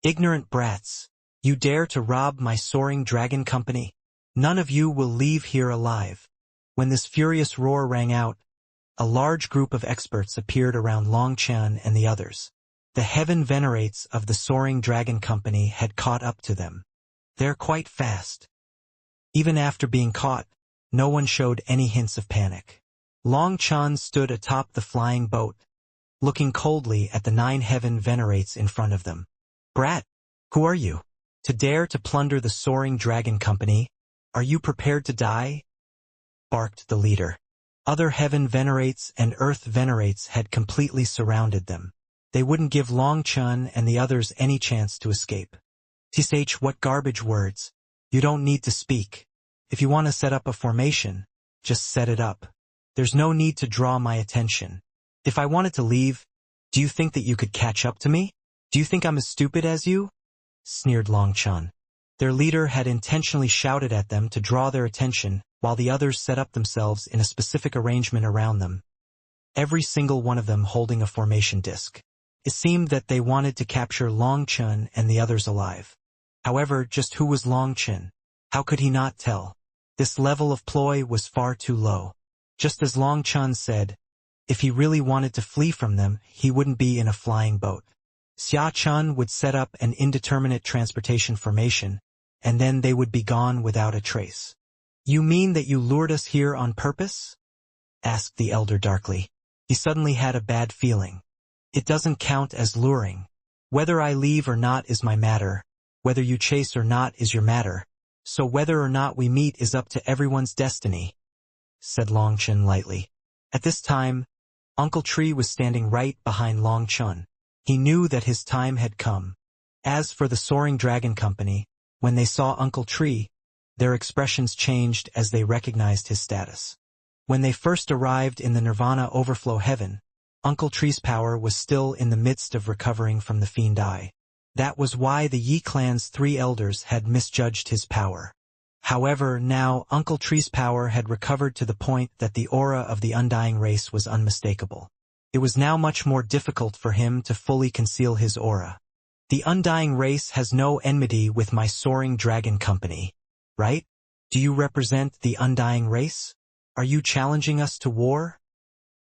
Ignorant brats, you dare to rob my Soaring Dragon Company? None of you will leave here alive. When this furious roar rang out, a large group of experts appeared around Long Chun and the others. The heaven venerates of the Soaring Dragon Company had caught up to them. They're quite fast. Even after being caught, no one showed any hints of panic. Long Chun stood atop the flying boat, looking coldly at the 9 heaven venerates in front of them. Brat, who are you? To dare to plunder the Soaring Dragon Company? Are you prepared to die? Barked the leader. Other heaven venerates and earth venerates had completely surrounded them. They wouldn't give Long Chun and the others any chance to escape. Tsh, what garbage words. You don't need to speak. If you want to set up a formation, just set it up. There's no need to draw my attention. If I wanted to leave, do you think that you could catch up to me? Do you think I'm as stupid as you? Sneered Long Chun. Their leader had intentionally shouted at them to draw their attention, while the others set up themselves in a specific arrangement around them, every single one of them holding a formation disc. It seemed that they wanted to capture Long Chun and the others alive. However, just who was Long Chun? How could he not tell? This level of ploy was far too low. Just as Long Chun said, if he really wanted to flee from them, he wouldn't be in a flying boat. Xia Chun would set up an indeterminate transportation formation, and then they would be gone without a trace. You mean that you lured us here on purpose? Asked the elder darkly. He suddenly had a bad feeling. It doesn't count as luring. Whether I leave or not is my matter. Whether you chase or not is your matter. So whether or not we meet is up to everyone's destiny, said Long Chun lightly. At this time, Uncle Tree was standing right behind Long Chun. He knew that his time had come. As for the Soaring Dragon Company, when they saw Uncle Tree, their expressions changed as they recognized his status. When they first arrived in the Nirvana Overflow Heaven, Uncle Tree's power was still in the midst of recovering from the Fiend Eye. That was why the Yi clan's 3 elders had misjudged his power. However, now Uncle Tree's power had recovered to the point that the aura of the undying race was unmistakable. It was now much more difficult for him to fully conceal his aura. The undying race has no enmity with my Soaring Dragon Company, right? Do you represent the undying race? Are you challenging us to war?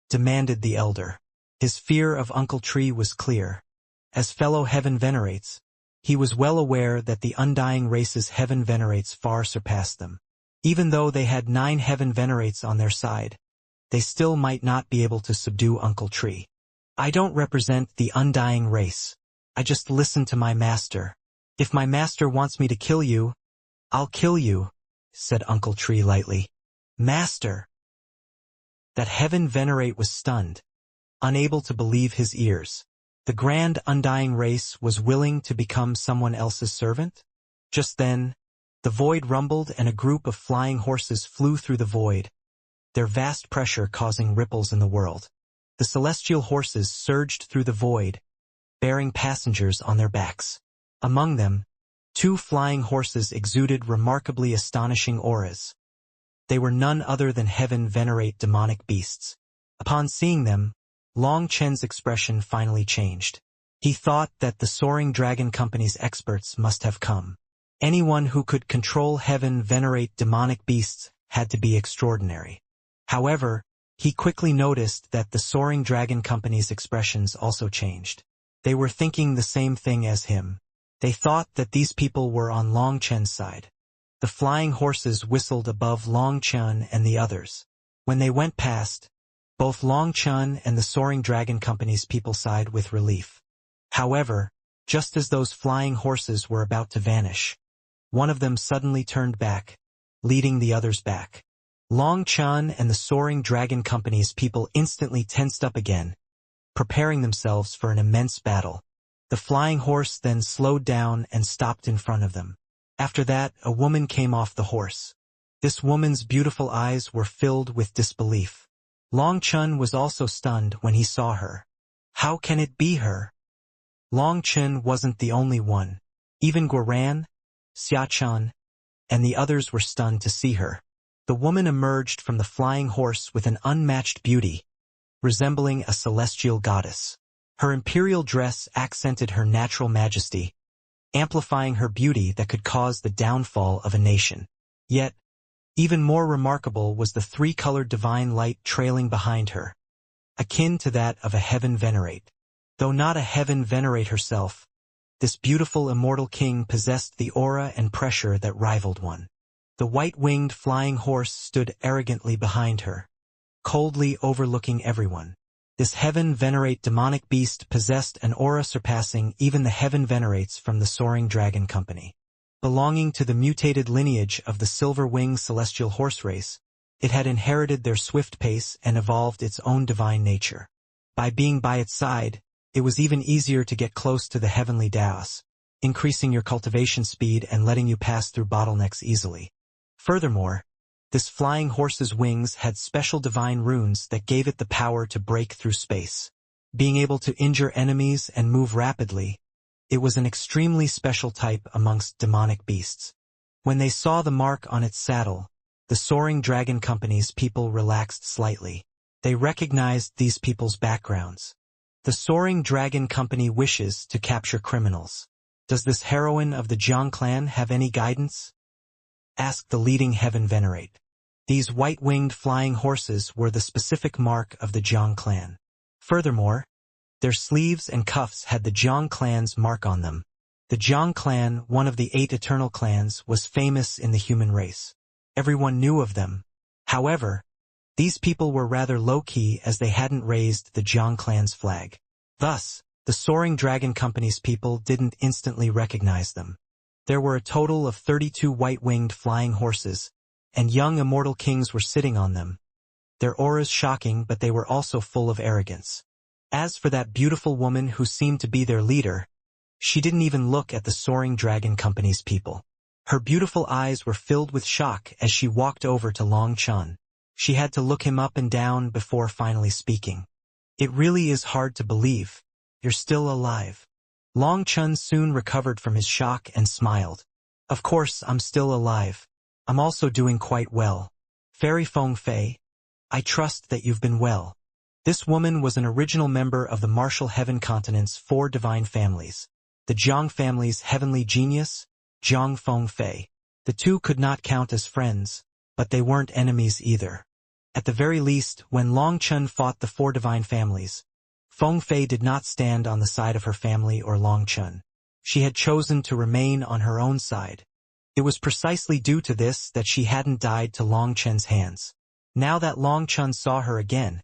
Demanded the elder. His fear of Uncle Tree was clear. As fellow Heaven Venerates, he was well aware that the undying race's Heaven Venerates far surpassed them. Even though they had 9 Heaven Venerates on their side, they still might not be able to subdue Uncle Tree. I don't represent the undying race. I just listen to my master. If my master wants me to kill you, I'll kill you, said Uncle Tree lightly. Master! That Heaven Venerate was stunned, unable to believe his ears. The grand undying race was willing to become someone else's servant? Just then, the void rumbled and a group of flying horses flew through the void, their vast pressure causing ripples in the world. The celestial horses surged through the void, bearing passengers on their backs. Among them, 2 flying horses exuded remarkably astonishing auras. They were none other than Heaven Venerate demonic beasts. Upon seeing them, Long Chen's expression finally changed. He thought that the Soaring Dragon Company's experts must have come. Anyone who could control Heaven Venerate demonic beasts had to be extraordinary. However, he quickly noticed that the Soaring Dragon Company's expressions also changed. They were thinking the same thing as him. They thought that these people were on Long Chen's side. The flying horses whistled above Long Chen and the others. When they went past, both Long Chen and the Soaring Dragon Company's people sighed with relief. However, just as those flying horses were about to vanish, one of them suddenly turned back, leading the others back. Long Chen and the Soaring Dragon Company's people instantly tensed up again, preparing themselves for an immense battle. The flying horse then slowed down and stopped in front of them. After that, a woman came off the horse. This woman's beautiful eyes were filled with disbelief. Long Chen was also stunned when he saw her. How can it be her? Long Chen wasn't the only one. Even Guoran, Xiachan, and the others were stunned to see her. The woman emerged from the flying horse with an unmatched beauty, resembling a celestial goddess. Her imperial dress accented her natural majesty, amplifying her beauty that could cause the downfall of a nation. Yet, even more remarkable was the 3-colored divine light trailing behind her, akin to that of a Heaven Venerate. Though not a Heaven Venerate herself, this beautiful immortal king possessed the aura and pressure that rivaled one. The white-winged flying horse stood arrogantly behind her, coldly overlooking everyone. This Heaven Venerate demonic beast possessed an aura surpassing even the Heaven Venerates from the Soaring Dragon Company. Belonging to the mutated lineage of the Silver-Wing Celestial Horse race, it had inherited their swift pace and evolved its own divine nature. By being by its side, it was even easier to get close to the heavenly Daos, increasing your cultivation speed and letting you pass through bottlenecks easily. Furthermore, this flying horse's wings had special divine runes that gave it the power to break through space. Being able to injure enemies and move rapidly, it was an extremely special type amongst demonic beasts. When they saw the mark on its saddle, the Soaring Dragon Company's people relaxed slightly. They recognized these people's backgrounds. The Soaring Dragon Company wishes to capture criminals. Does this heroine of the Jiang clan have any guidance? Asked the leading Heaven Venerate. These white-winged flying horses were the specific mark of the Jiang clan. Furthermore, their sleeves and cuffs had the Jiang clan's mark on them. The Jiang clan, one of the 8 eternal clans, was famous in the human race. Everyone knew of them. However, These people were rather low-key as they hadn't raised the Jiang clan's flag. Thus, the Soaring Dragon Company's people didn't instantly recognize them. There were a total of 32 white-winged flying horses, and young immortal kings were sitting on them. Their auras shocking, but they were also full of arrogance. As for that beautiful woman who seemed to be their leader, she didn't even look at the Soaring Dragon Company's people. Her beautiful eyes were filled with shock as she walked over to Long Chun. She had to look him up and down before finally speaking. "It really is hard to believe. You're still alive." Long Chun soon recovered from his shock and smiled. "Of course I'm still alive. I'm also doing quite well. Fairy Feng Fei, I trust that you've been well." This woman was an original member of the Martial Heaven Continent's 4 divine families. The Jiang family's heavenly genius, Jiang Feng Fei. The two could not count as friends, but they weren't enemies either. At the very least, when Long Chun fought the 4 divine families, Feng Fei did not stand on the side of her family or Long Chun. She had chosen to remain on her own side. It was precisely due to this that she hadn't died to Long Chun's hands. Now that Long Chun saw her again,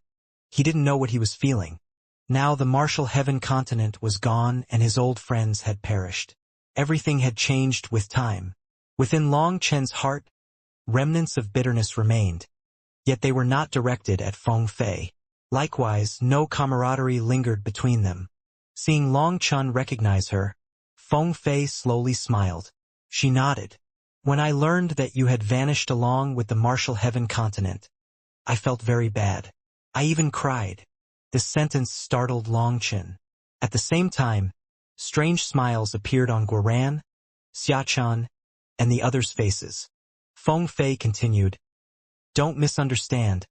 he didn't know what he was feeling. Now the Martial Heaven Continent was gone and his old friends had perished. Everything had changed with time. Within Long Chun's heart, remnants of bitterness remained. Yet they were not directed at Feng Fei. Likewise, no camaraderie lingered between them. Seeing Long Chun recognize her, Feng Fei slowly smiled. She nodded. "When I learned that you had vanished along with the Martial Heaven Continent, I felt very bad. I even cried." This sentence startled Long Chun. At the same time, strange smiles appeared on Guoran, Xiachan, and the others' faces. Feng Fei continued, "Don't misunderstand.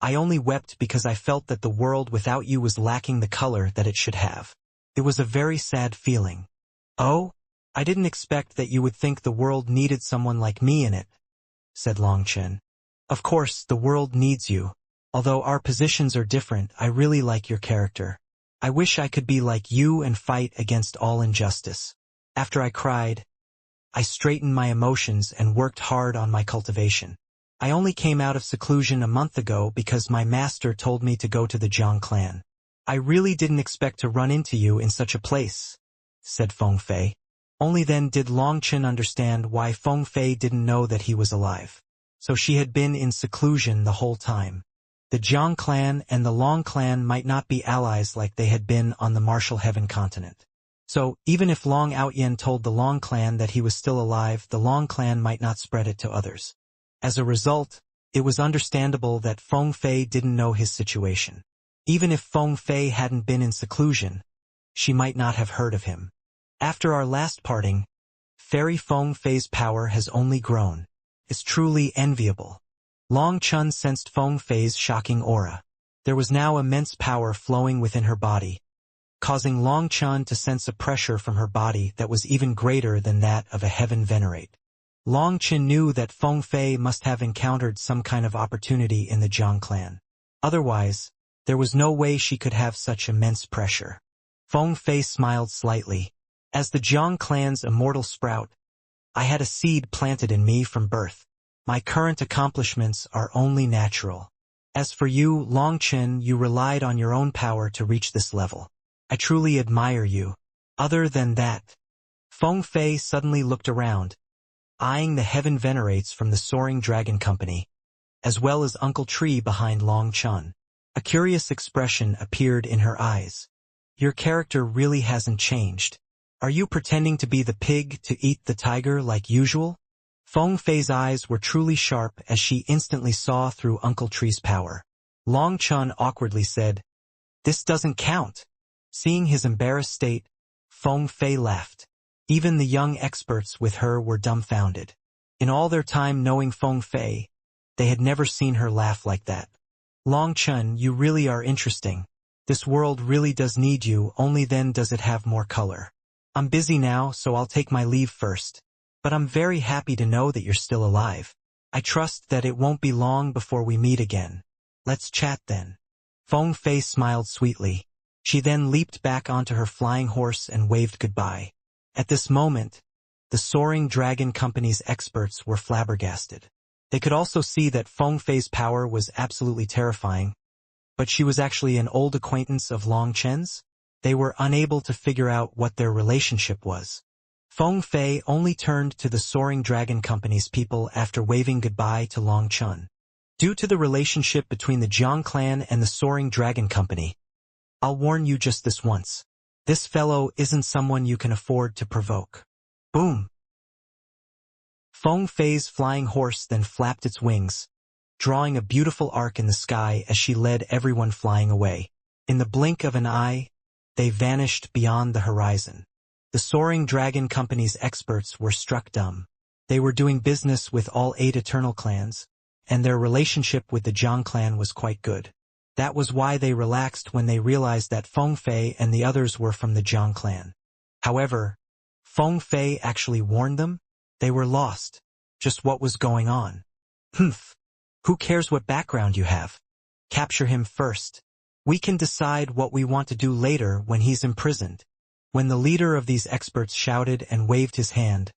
I only wept because I felt that the world without you was lacking the color that it should have. It was a very sad feeling." "Oh, I didn't expect that you would think the world needed someone like me in it," said Long Chun. "Of course, the world needs you. Although our positions are different, I really like your character. I wish I could be like you and fight against all injustice." After I cried, I straightened my emotions and worked hard on my cultivation. I only came out of seclusion a month ago because my master told me to go to the Jiang clan. "I really didn't expect to run into you in such a place," said Feng Fei. Only then did Long Chun understand why Feng Fei didn't know that he was alive. So she had been in seclusion the whole time. The Jiang clan and the Long clan might not be allies like they had been on the Martial Heaven Continent. So, even if Long Outyen told the Long clan that he was still alive, the Long clan might not spread it to others. As a result, it was understandable that Feng Fei didn't know his situation. Even if Feng Fei hadn't been in seclusion, she might not have heard of him. After our last parting, Fairy Feng Fei's power has only grown. It's truly enviable. Long Chun sensed Feng Fei's shocking aura. There was now immense power flowing within her body, causing Long Chun to sense a pressure from her body that was even greater than that of a heaven venerate. Long Chun knew that Feng Fei must have encountered some kind of opportunity in the Jiang clan. Otherwise, there was no way she could have such immense pressure. Feng Fei smiled slightly. "As the Jiang clan's immortal sprout, I had a seed planted in me from birth. My current accomplishments are only natural. As for you, Long Chun, you relied on your own power to reach this level. I truly admire you. Other than that..." Feng Fei suddenly looked around, eyeing the heaven venerates from the Soaring Dragon Company, as well as Uncle Tree behind Long Chun. A curious expression appeared in her eyes. "Your character really hasn't changed. Are you pretending to be the pig to eat the tiger like usual?" Feng Fei's eyes were truly sharp as she instantly saw through Uncle Tree's power. Long Chun awkwardly said, "This doesn't count." Seeing his embarrassed state, Feng Fei laughed. Even the young experts with her were dumbfounded. In all their time knowing Feng Fei, they had never seen her laugh like that. "Long Chun, you really are interesting. This world really does need you, only then does it have more color. I'm busy now, so I'll take my leave first. But I'm very happy to know that you're still alive. I trust that it won't be long before we meet again. Let's chat then." Feng Fei smiled sweetly. She then leaped back onto her flying horse and waved goodbye. At this moment, the Soaring Dragon Company's experts were flabbergasted. They could also see that Feng Fei's power was absolutely terrifying, but she was actually an old acquaintance of Long Chen's. They were unable to figure out what their relationship was. Feng Fei only turned to the Soaring Dragon Company's people after waving goodbye to Long Chen. Due to the relationship between the Jiang clan and the Soaring Dragon Company, I'll warn you just this once. This fellow isn't someone you can afford to provoke. Boom! Feng Fei's flying horse then flapped its wings, drawing a beautiful arc in the sky as she led everyone flying away. In the blink of an eye, they vanished beyond the horizon. The Soaring Dragon Company's experts were struck dumb. They were doing business with all 8 eternal clans, and their relationship with the Jiang clan was quite good. That was why they relaxed when they realized that Feng Fei and the others were from the Jiang clan. However, Feng Fei actually warned them. They were lost. Just what was going on? Humph. Who cares what background you have? Capture him first. We can decide what we want to do later when he's imprisoned. When the leader of these experts shouted and waved his hand,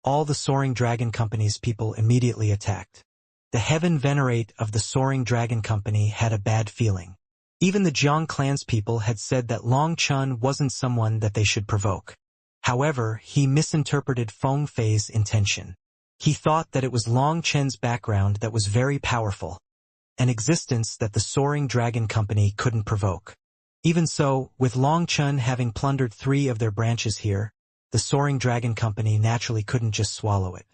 all the Soaring Dragon Company's people immediately attacked. The Heaven Venerate of the Soaring Dragon Company had a bad feeling. Even the Jiang clan's people had said that Long Chen wasn't someone that they should provoke. However, he misinterpreted Feng Fei's intention. He thought that it was Long Chen's background that was very powerful, an existence that the Soaring Dragon Company couldn't provoke. Even so, with Long Chen having plundered 3 of their branches here, the Soaring Dragon Company naturally couldn't just swallow it.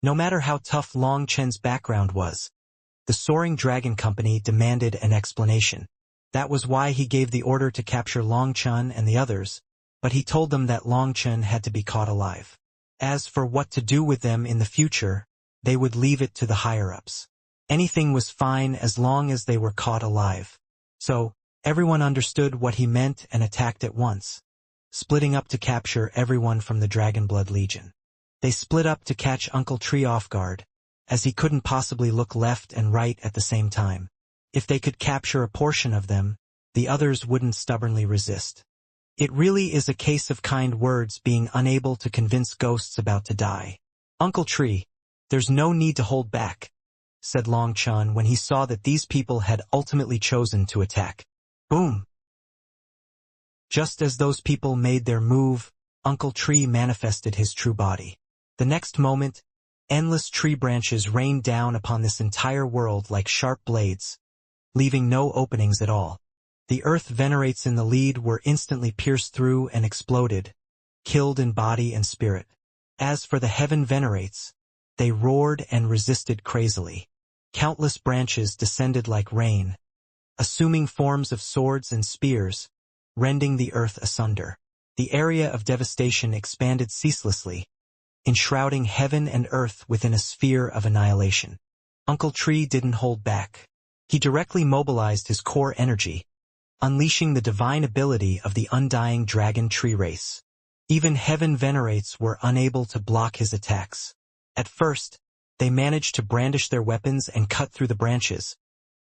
No matter how tough Long Chen's background was, the Soaring Dragon Company demanded an explanation. That was why he gave the order to capture Long Chen and the others, but he told them that Long Chen had to be caught alive. As for what to do with them in the future, they would leave it to the higher-ups. Anything was fine as long as they were caught alive. So, everyone understood what he meant and attacked at once, splitting up to capture everyone from the Dragonblood Legion. They split up to catch Uncle Tree off guard, as he couldn't possibly look left and right at the same time. If they could capture a portion of them, the others wouldn't stubbornly resist. It really is a case of kind words being unable to convince ghosts about to die. Uncle Tree, there's no need to hold back, said Long Chen when he saw that these people had ultimately chosen to attack. Boom! Just as those people made their move, Uncle Tree manifested his true body. The next moment, endless tree branches rained down upon this entire world like sharp blades, leaving no openings at all. The Earth Venerates in the lead were instantly pierced through and exploded, killed in body and spirit. As for the Heaven Venerates, they roared and resisted crazily. Countless branches descended like rain, assuming forms of swords and spears, rending the earth asunder. The area of devastation expanded ceaselessly, enshrouding heaven and earth within a sphere of annihilation. Uncle Tree didn't hold back. He directly mobilized his core energy, unleashing the divine ability of the undying dragon tree race. Even Heaven Venerates were unable to block his attacks. At first, they managed to brandish their weapons and cut through the branches,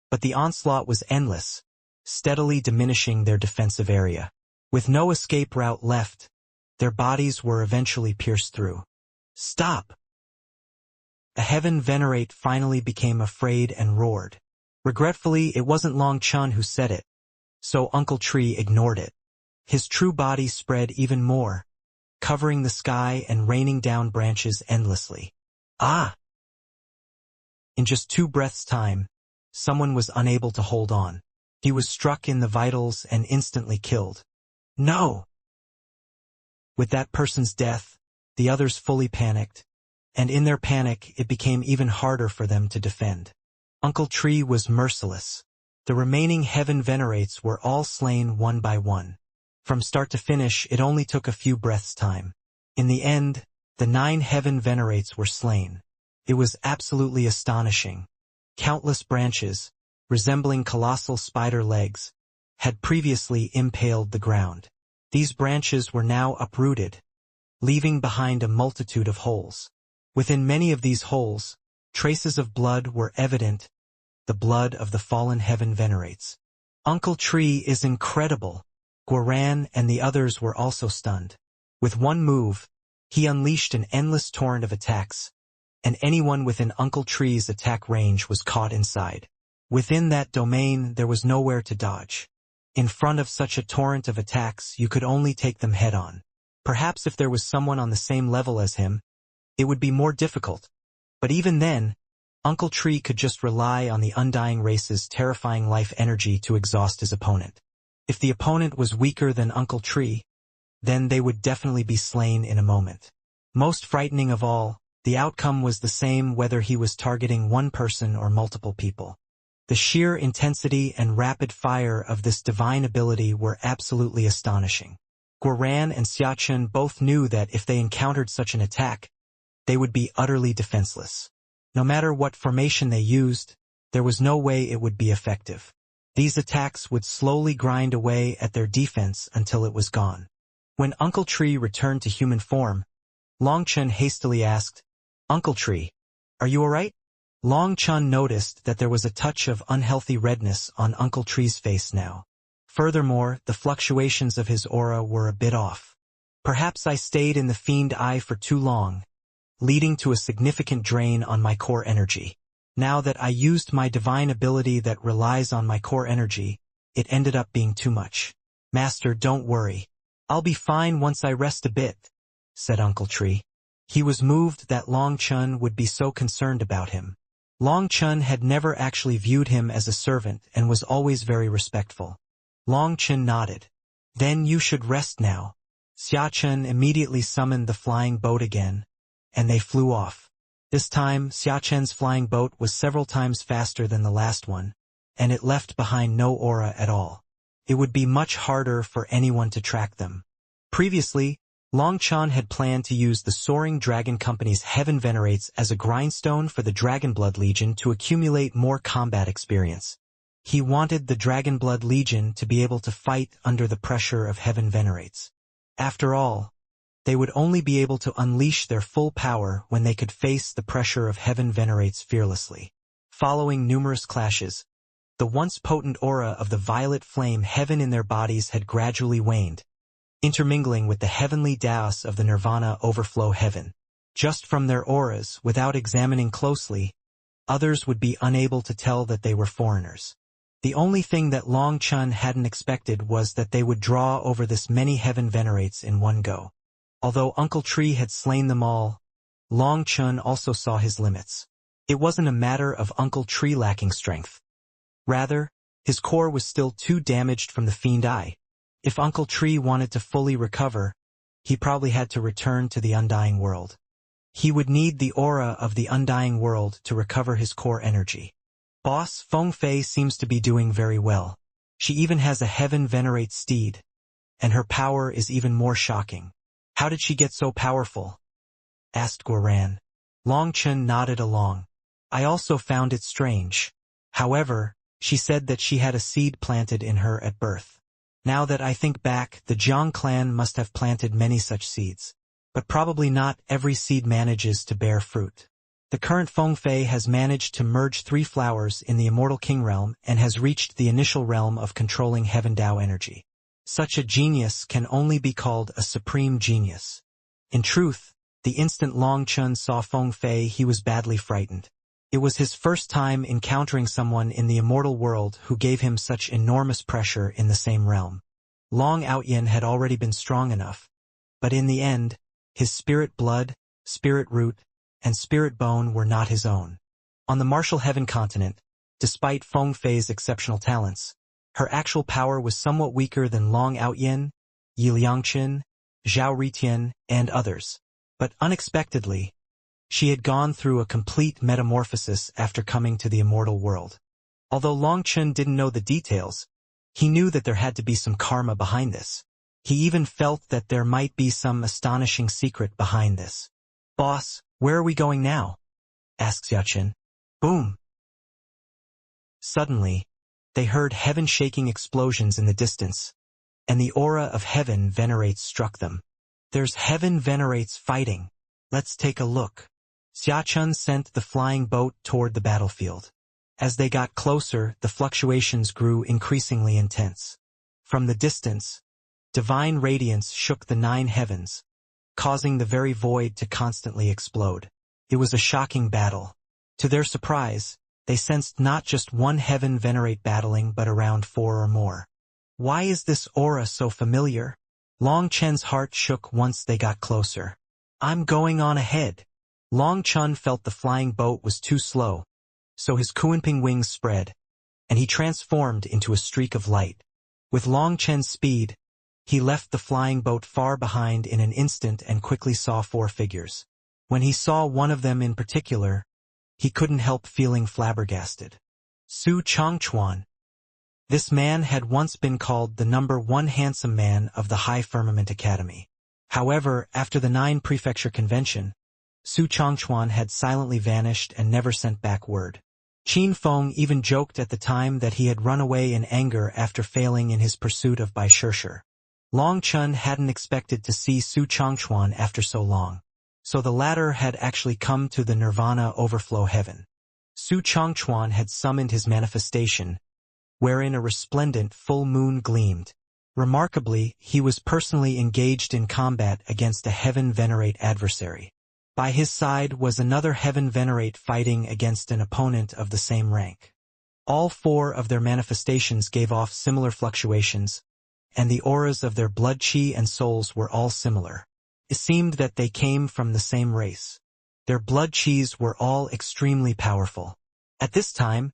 but the onslaught was endless, steadily diminishing their defensive area. With no escape route left, their bodies were eventually pierced through. Stop! A Heaven Venerate finally became afraid and roared. Regretfully, it wasn't Long Chen who said it, so Uncle Tree ignored it. His true body spread even more, covering the sky and raining down branches endlessly. Ah! In just 2 breaths' time, someone was unable to hold on. He was struck in the vitals and instantly killed. No! With that person's death, the others fully panicked, and in their panic it became even harder for them to defend. Uncle Tree was merciless. The remaining Heaven Venerates were all slain one by one. From start to finish, it only took a few breaths' time. In the end, the 9 Heaven Venerates were slain. It was absolutely astonishing. Countless branches, resembling colossal spider legs, had previously impaled the ground. These branches were now uprooted, leaving behind a multitude of holes. Within many of these holes, traces of blood were evident, the blood of the fallen Heaven Venerates. Uncle Tree is incredible. Guoran and the others were also stunned. With one move, he unleashed an endless torrent of attacks, and anyone within Uncle Tree's attack range was caught inside. Within that domain, there was nowhere to dodge. In front of such a torrent of attacks, you could only take them head-on. Perhaps if there was someone on the same level as him, it would be more difficult. But even then, Uncle Tree could just rely on the Undying Race's terrifying life energy to exhaust his opponent. If the opponent was weaker than Uncle Tree, then they would definitely be slain in a moment. Most frightening of all, the outcome was the same whether he was targeting one person or multiple people. The sheer intensity and rapid fire of this divine ability were absolutely astonishing. Guoran and Xiachun both knew that if they encountered such an attack, they would be utterly defenseless. No matter what formation they used, there was no way it would be effective. These attacks would slowly grind away at their defense until it was gone. When Uncle Tree returned to human form, Long Chun hastily asked, "Uncle Tree, are you alright?" Long Chun noticed that there was a touch of unhealthy redness on Uncle Tree's face now. Furthermore, the fluctuations of his aura were a bit off. "Perhaps I stayed in the Fiend Eye for too long, leading to a significant drain on my core energy. Now that I used my divine ability that relies on my core energy, it ended up being too much." "Master, don't worry. I'll be fine once I rest a bit," said Uncle Tree. He was moved that Long Chun would be so concerned about him. Long Chun had never actually viewed him as a servant and was always very respectful. Long Chun nodded. "Then you should rest now." Xiachun immediately summoned the flying boat again, and they flew off. This time, Xiachun's flying boat was several times faster than the last one, and it left behind no aura at all. It would be much harder for anyone to track them. Previously, Long Chun had planned to use the Soaring Dragon Company's Heaven Venerates as a grindstone for the Dragonblood Legion to accumulate more combat experience. He wanted the Dragonblood Legion to be able to fight under the pressure of Heaven Venerates. After all, they would only be able to unleash their full power when they could face the pressure of Heaven Venerates fearlessly. Following numerous clashes, the once potent aura of the violet flame heaven in their bodies had gradually waned, intermingling with the heavenly Daos of the Nirvana overflow heaven. Just from their auras, without examining closely, others would be unable to tell that they were foreigners. The only thing that Long Chun hadn't expected was that they would draw over this many Heaven Venerates in one go. Although Uncle Tree had slain them all, Long Chun also saw his limits. It wasn't a matter of Uncle Tree lacking strength. Rather, his core was still too damaged from the Fiend Eye. If Uncle Tree wanted to fully recover, he probably had to return to the Undying World. He would need the aura of the Undying World to recover his core energy. Boss Feng Fei seems to be doing very well. She even has a Heaven Venerate steed, and her power is even more shocking. "How did she get so powerful?" asked Guoran. Long Chun nodded along. "I also found it strange. However, she said that she had a seed planted in her at birth. Now that I think back, the Jiang clan must have planted many such seeds. But probably not every seed manages to bear fruit. The current Feng Fei has managed to merge 3 flowers in the Immortal King realm and has reached the initial realm of controlling Heaven Dao energy. Such a genius can only be called a supreme genius." In truth, the instant Long Chun saw Feng Fei, he was badly frightened. It was his first time encountering someone in the immortal world who gave him such enormous pressure in the same realm. Long Outyin had already been strong enough, but in the end, his spirit blood, spirit root, and spirit bone were not his own. On the Martial Heaven continent, despite Feng Fei's exceptional talents, her actual power was somewhat weaker than Long Outyin, Yi Liangqin, Zhao Ritian, and others. But unexpectedly, she had gone through a complete metamorphosis after coming to the immortal world. Although Long Chun didn't know the details, he knew that there had to be some karma behind this. He even felt that there might be some astonishing secret behind this. "Boss, where are we going now?" asked Xiachun. Boom! Suddenly, they heard heaven-shaking explosions in the distance, and the aura of Heaven Venerates struck them. "There's Heaven Venerates fighting. Let's take a look." Xiachun sent the flying boat toward the battlefield. As they got closer, the fluctuations grew increasingly intense. From the distance, divine radiance shook the 9 heavens, causing the very void to constantly explode. It was a shocking battle. To their surprise, they sensed not just one heaven venerate battling but around 4 or more. Why is this aura so familiar? Long Chen's heart shook once they got closer. I'm going on ahead. Long Chen felt the flying boat was too slow, so his Kuanping wings spread, and he transformed into a streak of light. With Long Chen's speed, he left the flying boat far behind in an instant and quickly saw 4 figures. When he saw one of them in particular, he couldn't help feeling flabbergasted. Su Changchuan. This man had once been called the #1 handsome man of the High Firmament Academy. However, after the 9 prefecture convention, Su Changchuan had silently vanished and never sent back word. Qin Feng even joked at the time that he had run away in anger after failing in his pursuit of Bai Shishir. Long Chen hadn't expected to see Su Changchuan after so long, so the latter had actually come to the Nirvana overflow heaven. Su Changchuan had summoned his manifestation, wherein a resplendent full moon gleamed. Remarkably, he was personally engaged in combat against a heaven venerate adversary. By his side was another heaven venerate fighting against an opponent of the same rank. All 4 of their manifestations gave off similar fluctuations, and the auras of their blood chi and souls were all similar. It seemed that they came from the same race. Their blood chis were all extremely powerful. At this time,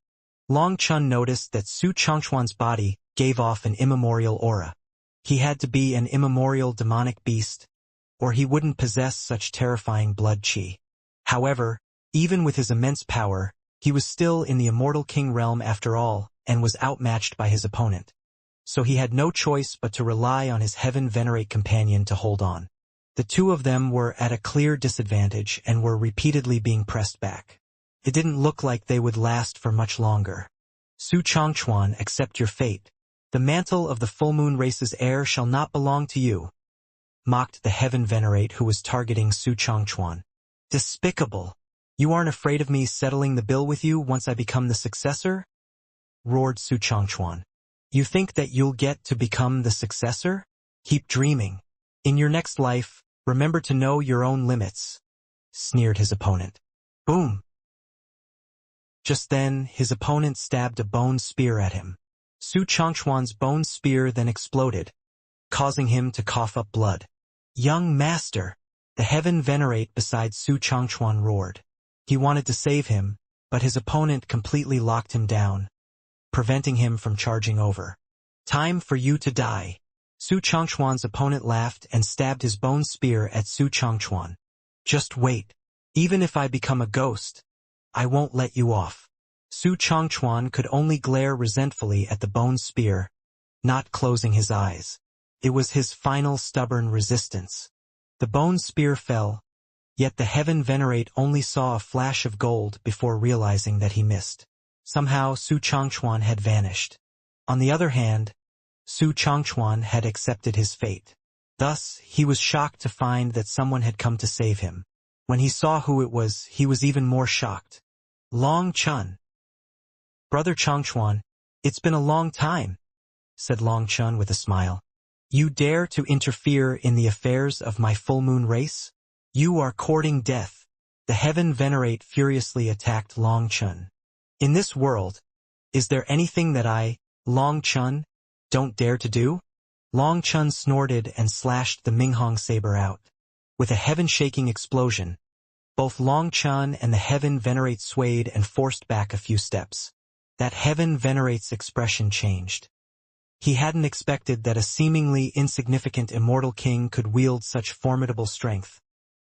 Long Chen noticed that Su Changchuan's body gave off an immemorial aura. He had to be an immemorial demonic beast, or he wouldn't possess such terrifying blood chi. However, even with his immense power, he was still in the Immortal King realm after all, and was outmatched by his opponent. So he had no choice but to rely on his heaven venerate companion to hold on. The 2 of them were at a clear disadvantage and were repeatedly being pressed back. It didn't look like they would last for much longer. Su Changchuan, accept your fate. The mantle of the full moon race's heir shall not belong to you, mocked the heaven venerate who was targeting Su Changchuan. Despicable! You aren't afraid of me settling the bill with you once I become the successor? Roared Su Changchuan. You think that you'll get to become the successor? Keep dreaming. In your next life, remember to know your own limits, sneered his opponent. Boom! Just then, his opponent stabbed a bone spear at him. Su Changchuan's bone spear then exploded, causing him to cough up blood. Young master! The heaven venerate beside Su Changchuan roared. He wanted to save him, but his opponent completely locked him down, preventing him from charging over. Time for you to die. Su Changchuan's opponent laughed and stabbed his bone spear at Su Changchuan. Just wait. Even if I become a ghost, I won't let you off. Su Changchuan could only glare resentfully at the bone spear, not closing his eyes. It was his final stubborn resistance. The bone spear fell, yet the heaven venerate only saw a flash of gold before realizing that he missed. Somehow Su Changchuan had vanished. On the other hand, Su Changchuan had accepted his fate. Thus, he was shocked to find that someone had come to save him. When he saw who it was, he was even more shocked. Long Chen. Brother Changchuan, it's been a long time, said Long Chen with a smile. You dare to interfere in the affairs of my full moon race? You are courting death. The heaven venerate furiously attacked Long Chen. In this world, is there anything that I, Long Chen, don't dare to do? Long Chen snorted and slashed the Minghong saber out. With a heaven-shaking explosion, both Long Chen and the heaven venerate swayed and forced back a few steps. That heaven venerate's expression changed. He hadn't expected that a seemingly insignificant immortal king could wield such formidable strength,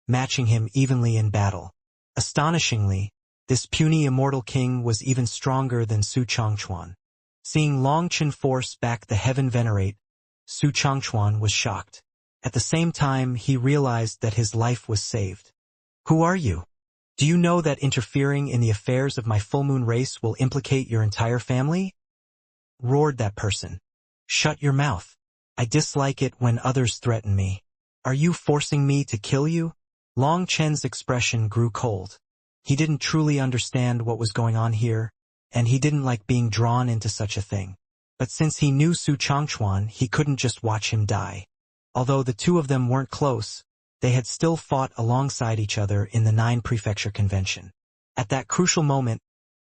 matching him evenly in battle. Astonishingly, this puny immortal king was even stronger than Su Changchuan. Seeing Long Chen force back the heaven venerate, Su Changchuan was shocked. At the same time, he realized that his life was saved. Who are you? Do you know that interfering in the affairs of my full moon race will implicate your entire family? Roared that person. Shut your mouth. I dislike it when others threaten me. Are you forcing me to kill you? Long Chen's expression grew cold. He didn't truly understand what was going on here, and he didn't like being drawn into such a thing. But since he knew Su Changchuan, he couldn't just watch him die. Although the 2 of them weren't close, they had still fought alongside each other in the Nine Prefecture Convention. At that crucial moment,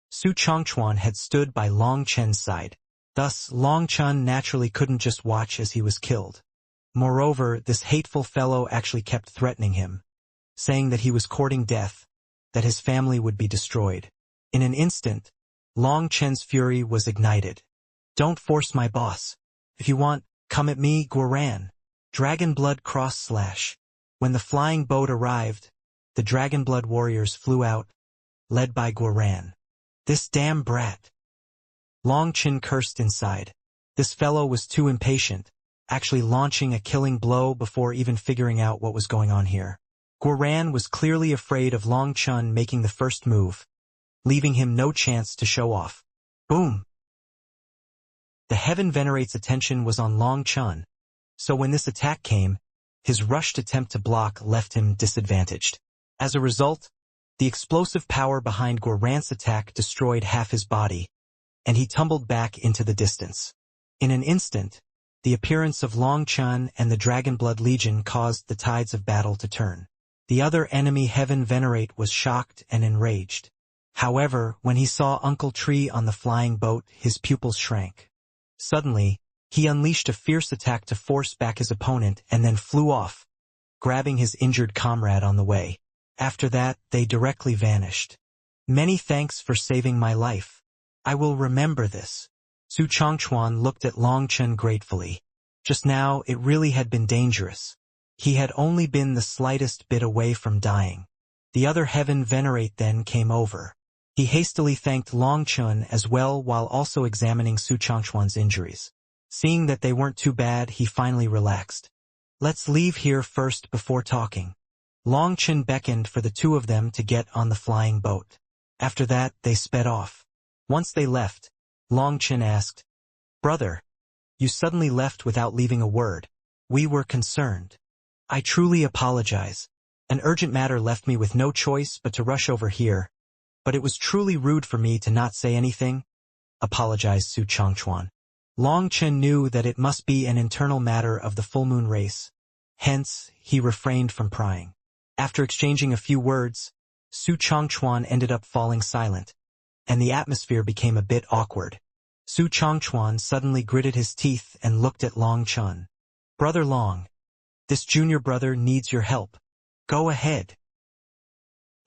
Su Changchuan had stood by Long Chen's side. Thus, Long Chen naturally couldn't just watch as he was killed. Moreover, this hateful fellow actually kept threatening him, saying that he was courting death, that his family would be destroyed. In an instant, Long Chen's fury was ignited. "Don't force my boss. If you want, come at me, Guoran." Dragon Blood cross/. When the flying boat arrived, the Dragon Blood warriors flew out, led by Guoran. "This damn brat." Long Chen cursed inside. This fellow was too impatient, actually launching a killing blow before even figuring out what was going on here. Guoran was clearly afraid of Long Chen making the first move, leaving him no chance to show off. Boom! The Heaven Venerate's attention was on Long Chen, so when this attack came, his rushed attempt to block left him disadvantaged. As a result, the explosive power behind Guoran's attack destroyed half his body, and he tumbled back into the distance. In an instant, the appearance of Long Chen and the Dragonblood Legion caused the tides of battle to turn. The other enemy Heaven Venerate was shocked and enraged. However, when he saw Uncle Tree on the flying boat, his pupils shrank. Suddenly, he unleashed a fierce attack to force back his opponent and then flew off, grabbing his injured comrade on the way. After that, they directly vanished. "Many thanks for saving my life. I will remember this." Su Changchuan looked at Long Chen gratefully. Just now, it really had been dangerous. He had only been the slightest bit away from dying. The other Heaven Venerate then came over. He hastily thanked Long Chen as well while also examining Su Changchuan's injuries. Seeing that they weren't too bad, he finally relaxed. "Let's leave here first before talking." Long Chen beckoned for the two of them to get on the flying boat. After that, they sped off. Once they left, Long Chen asked, "Brother, you suddenly left without leaving a word. We were concerned." "I truly apologize. An urgent matter left me with no choice but to rush over here, but it was truly rude for me to not say anything," apologized Su Changchuan. Long Chen knew that it must be an internal matter of the full moon race. Hence, he refrained from prying. After exchanging a few words, Su Changchuan ended up falling silent, and the atmosphere became a bit awkward. Su Changchuan suddenly gritted his teeth and looked at Long Chen. "Brother Long, this junior brother needs your help. Go ahead."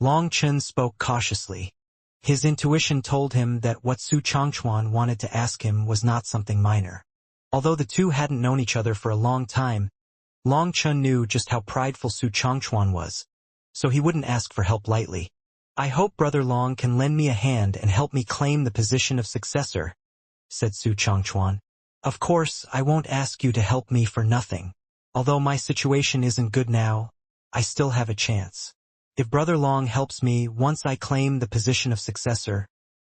Long Chen spoke cautiously. His intuition told him that what Su Changchuan wanted to ask him was not something minor. Although the two hadn't known each other for a long time, Long Chen knew just how prideful Su Changchuan was, so he wouldn't ask for help lightly. "I hope Brother Long can lend me a hand and help me claim the position of successor," said Su Changchuan. "Of course, I won't ask you to help me for nothing. Although my situation isn't good now, I still have a chance. If Brother Long helps me once I claim the position of successor,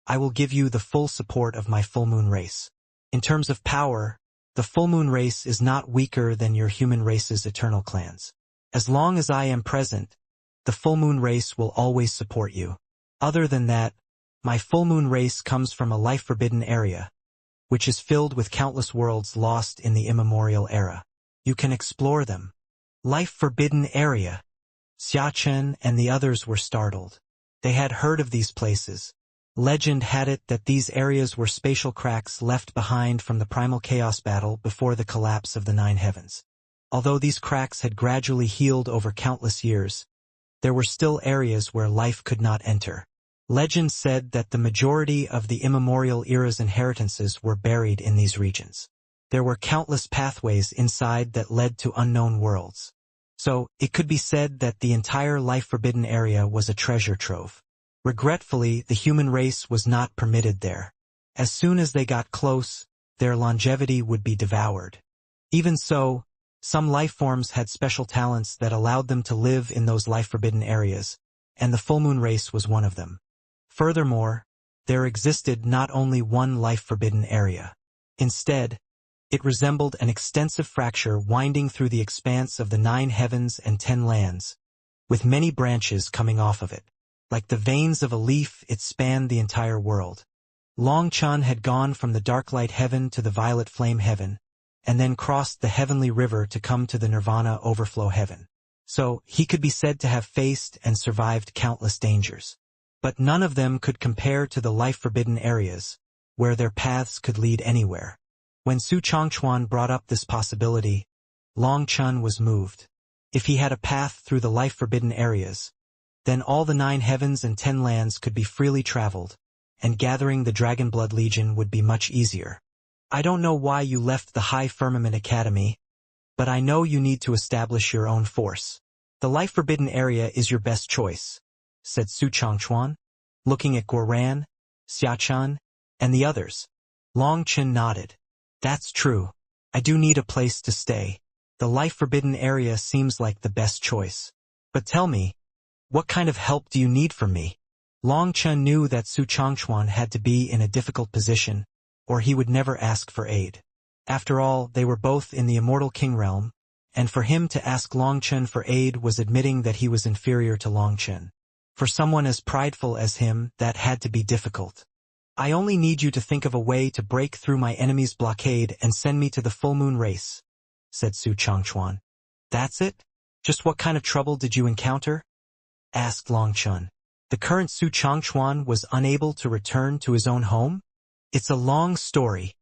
I will give you the full support of my full moon race. In terms of power, the full moon race is not weaker than your human race's eternal clans. As long as I am present, the full moon race will always support you. Other than that, my full moon race comes from a life-forbidden area, which is filled with countless worlds lost in the immemorial era. You can explore them." Life-forbidden area. Xia Chen and the others were startled. They had heard of these places. Legend had it that these areas were spatial cracks left behind from the primal chaos battle before the collapse of the Nine Heavens. Although these cracks had gradually healed over countless years, there were still areas where life could not enter. Legend said that the majority of the immemorial era's inheritances were buried in these regions. There were countless pathways inside that led to unknown worlds. So, it could be said that the entire life-forbidden area was a treasure trove. Regretfully, the human race was not permitted there. As soon as they got close, their longevity would be devoured. Even so, some life forms had special talents that allowed them to live in those life-forbidden areas, and the full moon race was one of them. Furthermore, there existed not only one life-forbidden area. Instead, it resembled an extensive fracture winding through the expanse of the 9 heavens and 10 lands, with many branches coming off of it. Like the veins of a leaf, it spanned the entire world. Long Chen had gone from the dark light heaven to the violet flame heaven, and then crossed the heavenly river to come to the nirvana overflow heaven. so he could be said to have faced and survived countless dangers. But none of them could compare to the life-forbidden areas, where their paths could lead anywhere. When Su Changchuan brought up this possibility, Long Chun was moved. If he had a path through the life-forbidden areas, then all the 9 heavens and 10 lands could be freely traveled, and gathering the Dragon Blood Legion would be much easier. I don't know why you left the High Firmament Academy, but I know you need to establish your own force. The life-forbidden area is your best choice, said Su Changchuan, looking at Guoran, Xiachun, and the others. Long Chen nodded. That's true. I do need a place to stay. The life-forbidden area seems like the best choice. But tell me, what kind of help do you need from me? Long Chen knew that Su Changchuan had to be in a difficult position, or he would never ask for aid. After all, they were both in the Immortal King realm, and for him to ask Long Chen for aid was admitting that he was inferior to Long Chen. For someone as prideful as him, that had to be difficult. I only need you to think of a way to break through my enemy's blockade and send me to the full moon race, said Su Changchuan. That's it? Just what kind of trouble did you encounter? Asked Long Chen. The current Su Changchuan was unable to return to his own home? It's a long story.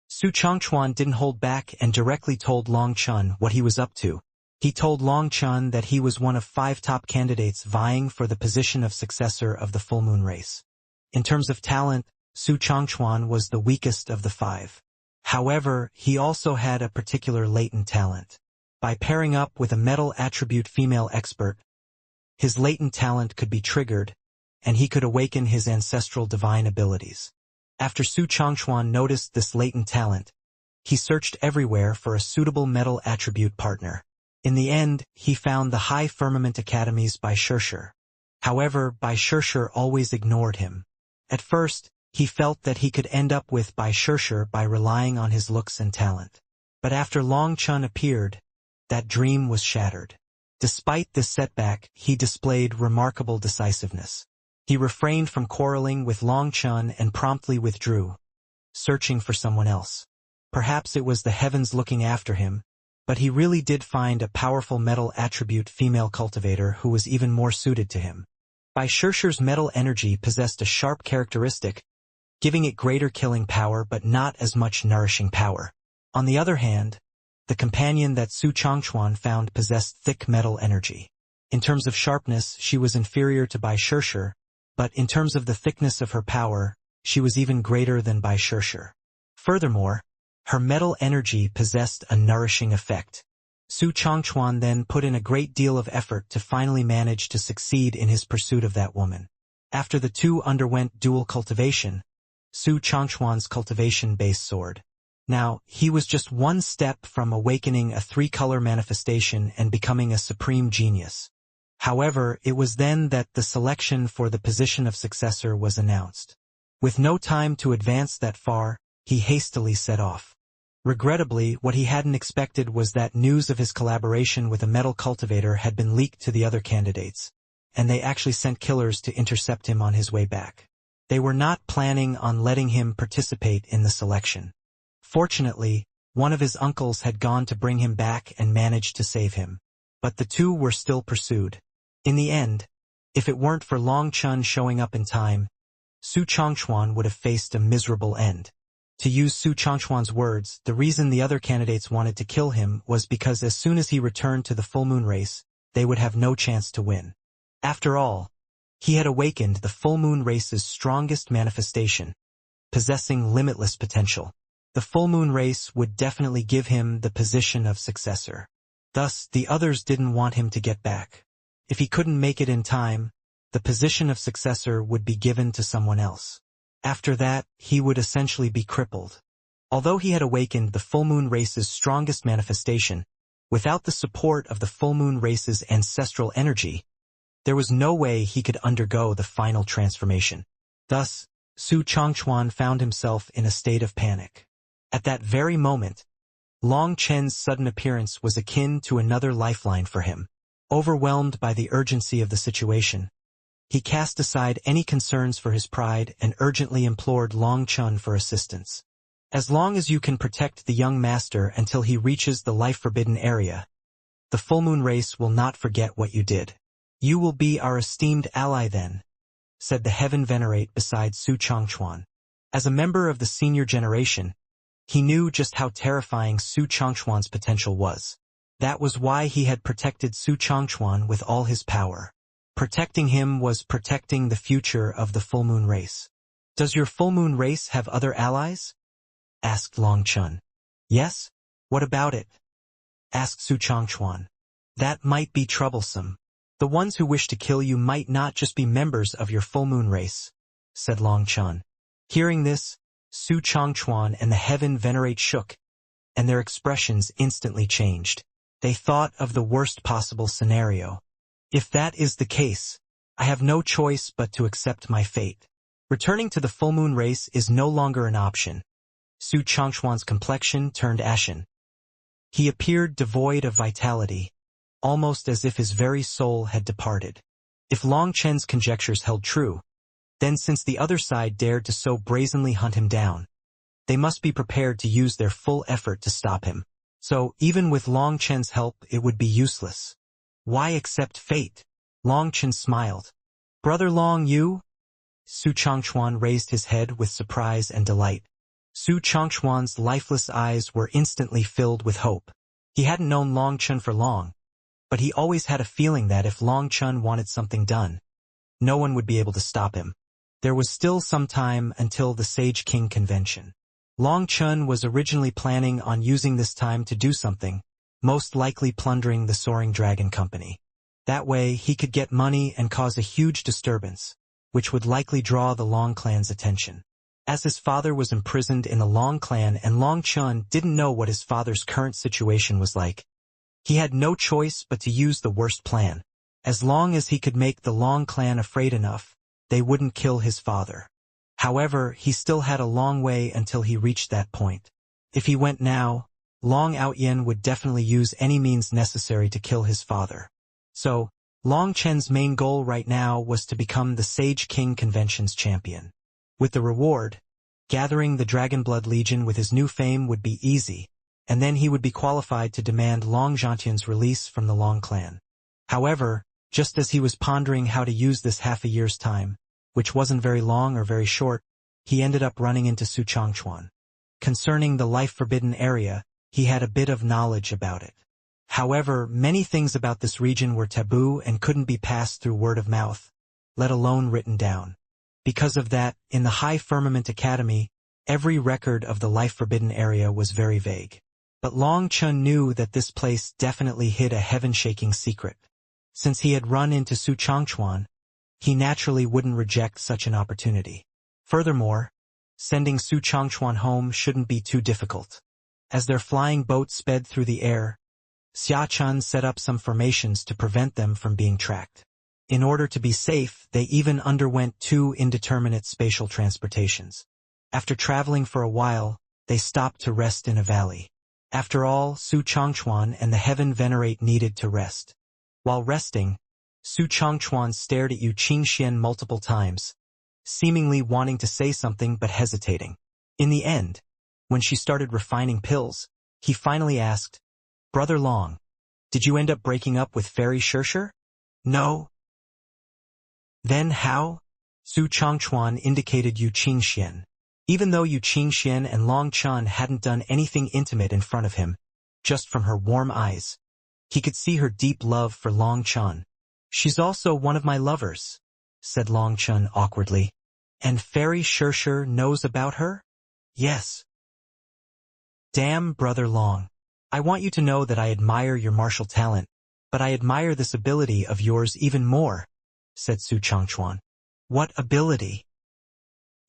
Su Changchuan didn't hold back and directly told Long Chen what he was up to. He told Long Chen that he was one of 5 top candidates vying for the position of successor of the full moon race. In terms of talent, Su Changchuan was the weakest of the 5. However, he also had a particular latent talent. By pairing up with a metal attribute female expert, his latent talent could be triggered, and he could awaken his ancestral divine abilities. After Su Changchuan noticed this latent talent, he searched everywhere for a suitable metal attribute partner. In the end, he found the High Firmament Academies by Shirshir. However, Bai Shirshir always ignored him. At first, he felt that he could end up with Bai Shirshir by relying on his looks and talent. But after Long Chun appeared, that dream was shattered. Despite this setback, he displayed remarkable decisiveness. He refrained from quarreling with Long Chun and promptly withdrew, searching for someone else. Perhaps it was the heavens looking after him, but he really did find a powerful metal attribute female cultivator who was even more suited to him. Bai Shirshir's metal energy possessed a sharp characteristic, giving it greater killing power but not as much nourishing power. On the other hand, the companion that Su Changchuan found possessed thick metal energy. In terms of sharpness, she was inferior to Bai Shirshir, but in terms of the thickness of her power, she was even greater than Bai Shirshir. Furthermore, her metal energy possessed a nourishing effect. Su Changchuan then put in a great deal of effort to finally manage to succeed in his pursuit of that woman. After the two underwent dual cultivation, Su Changchuan's cultivation-based sword. Now, he was just one step from awakening a 3-color manifestation and becoming a supreme genius. However, it was then that the selection for the position of successor was announced. With no time to advance that far, he hastily set off. Regrettably, what he hadn't expected was that news of his collaboration with a metal cultivator had been leaked to the other candidates, and they actually sent killers to intercept him on his way back. They were not planning on letting him participate in the selection. Fortunately, one of his uncles had gone to bring him back and managed to save him. But the two were still pursued. In the end, if it weren't for Long Chun showing up in time, Su Changchuan would have faced a miserable end. To use Su Changchuan's words, the reason the other candidates wanted to kill him was because as soon as he returned to the full moon race, they would have no chance to win. After all, he had awakened the full moon race's strongest manifestation, possessing limitless potential. The full moon race would definitely give him the position of successor. Thus, the others didn't want him to get back. If he couldn't make it in time, the position of successor would be given to someone else. After that, he would essentially be crippled. Although he had awakened the full moon race's strongest manifestation, without the support of the full moon race's ancestral energy, there was no way he could undergo the final transformation. Thus, Su Changchuan found himself in a state of panic. At that very moment, Long Chen's sudden appearance was akin to another lifeline for him. Overwhelmed by the urgency of the situation, he cast aside any concerns for his pride and urgently implored Long Chun for assistance. As long as you can protect the young master until he reaches the life-forbidden area, The full moon race will not forget what you did. You will be our esteemed ally then, said the heaven venerate beside Su Changchuan. As a member of the senior generation, he knew just how terrifying Su Changchuan's potential was. That was why he had protected Su Changchuan with all his power. Protecting him was protecting the future of the full moon race. Does your full moon race have other allies? Asked Long Chun. Yes? What about it? Asked Su Changchuan. That might be troublesome. The ones who wish to kill you might not just be members of your full moon race, said Long Chun. Hearing this, Su Changchuan and the heaven venerate shook, and their expressions instantly changed. They thought of the worst possible scenario. If that is the case, I have no choice but to accept my fate. Returning to the full moon race is no longer an option. Su Changchuan's complexion turned ashen. He appeared devoid of vitality, almost as if his very soul had departed. If Long Chen's conjectures held true, then since the other side dared to so brazenly hunt him down, they must be prepared to use their full effort to stop him. So, even with Long Chen's help, it would be useless. Why accept fate? Long Chen smiled. Brother Long, you? Su Changchuan raised his head with surprise and delight. Su Changchuan's lifeless eyes were instantly filled with hope. He hadn't known Long Chen for long, but he always had a feeling that if Long Chen wanted something done, no one would be able to stop him. There was still some time until the Sage King convention. Long Chen was originally planning on using this time to do something, most likely plundering the Soaring Dragon Company. That way, he could get money and cause a huge disturbance, which would likely draw the Long clan's attention. As his father was imprisoned in the Long clan and Long Chen didn't know what his father's current situation was like, he had no choice but to use the worst plan. As long as he could make the Long clan afraid enough, they wouldn't kill his father. However, he still had a long way until he reached that point. If he went now, Long Outyen would definitely use any means necessary to kill his father. So, Long Chen's main goal right now was to become the Sage King Convention's champion. With the reward, gathering the Dragonblood Legion with his new fame would be easy, and then he would be qualified to demand Long Zhantian's release from the Long clan. However, just as he was pondering how to use this half a year's time, which wasn't very long or very short, he ended up running into Su Changchuan. Concerning the life-forbidden area, he had a bit of knowledge about it. However, many things about this region were taboo and couldn't be passed through word of mouth, let alone written down. Because of that, in the High Firmament Academy, every record of the life-forbidden area was very vague. But Long Chen knew that this place definitely hid a heaven-shaking secret. Since he had run into Su Changchuan, he naturally wouldn't reject such an opportunity. Furthermore, sending Su Changchuan home shouldn't be too difficult. As their flying boat sped through the air, Xia Chun set up some formations to prevent them from being tracked. In order to be safe, they even underwent 2 indeterminate spatial transportations. After traveling for a while, they stopped to rest in a valley. After all, Su Changchuan and the Heaven Venerate needed to rest. While resting, Su Changchuan stared at Yu Qingxian multiple times, seemingly wanting to say something but hesitating. In the end, when she started refining pills, he finally asked, Brother Long, did you end up breaking up with Fairy Shershur? No. Then how? Su Changchuan indicated Yu Qingxian. Even though Yu Qingxian and Long Chun hadn't done anything intimate in front of him, just from her warm eyes, he could see her deep love for Long Chun. She's also one of my lovers, said Long Chun awkwardly. And Fairy Shershur knows about her? Yes. Damn, Brother Long. I want you to know that I admire your martial talent, but I admire this ability of yours even more, said Su Changchuan. What ability?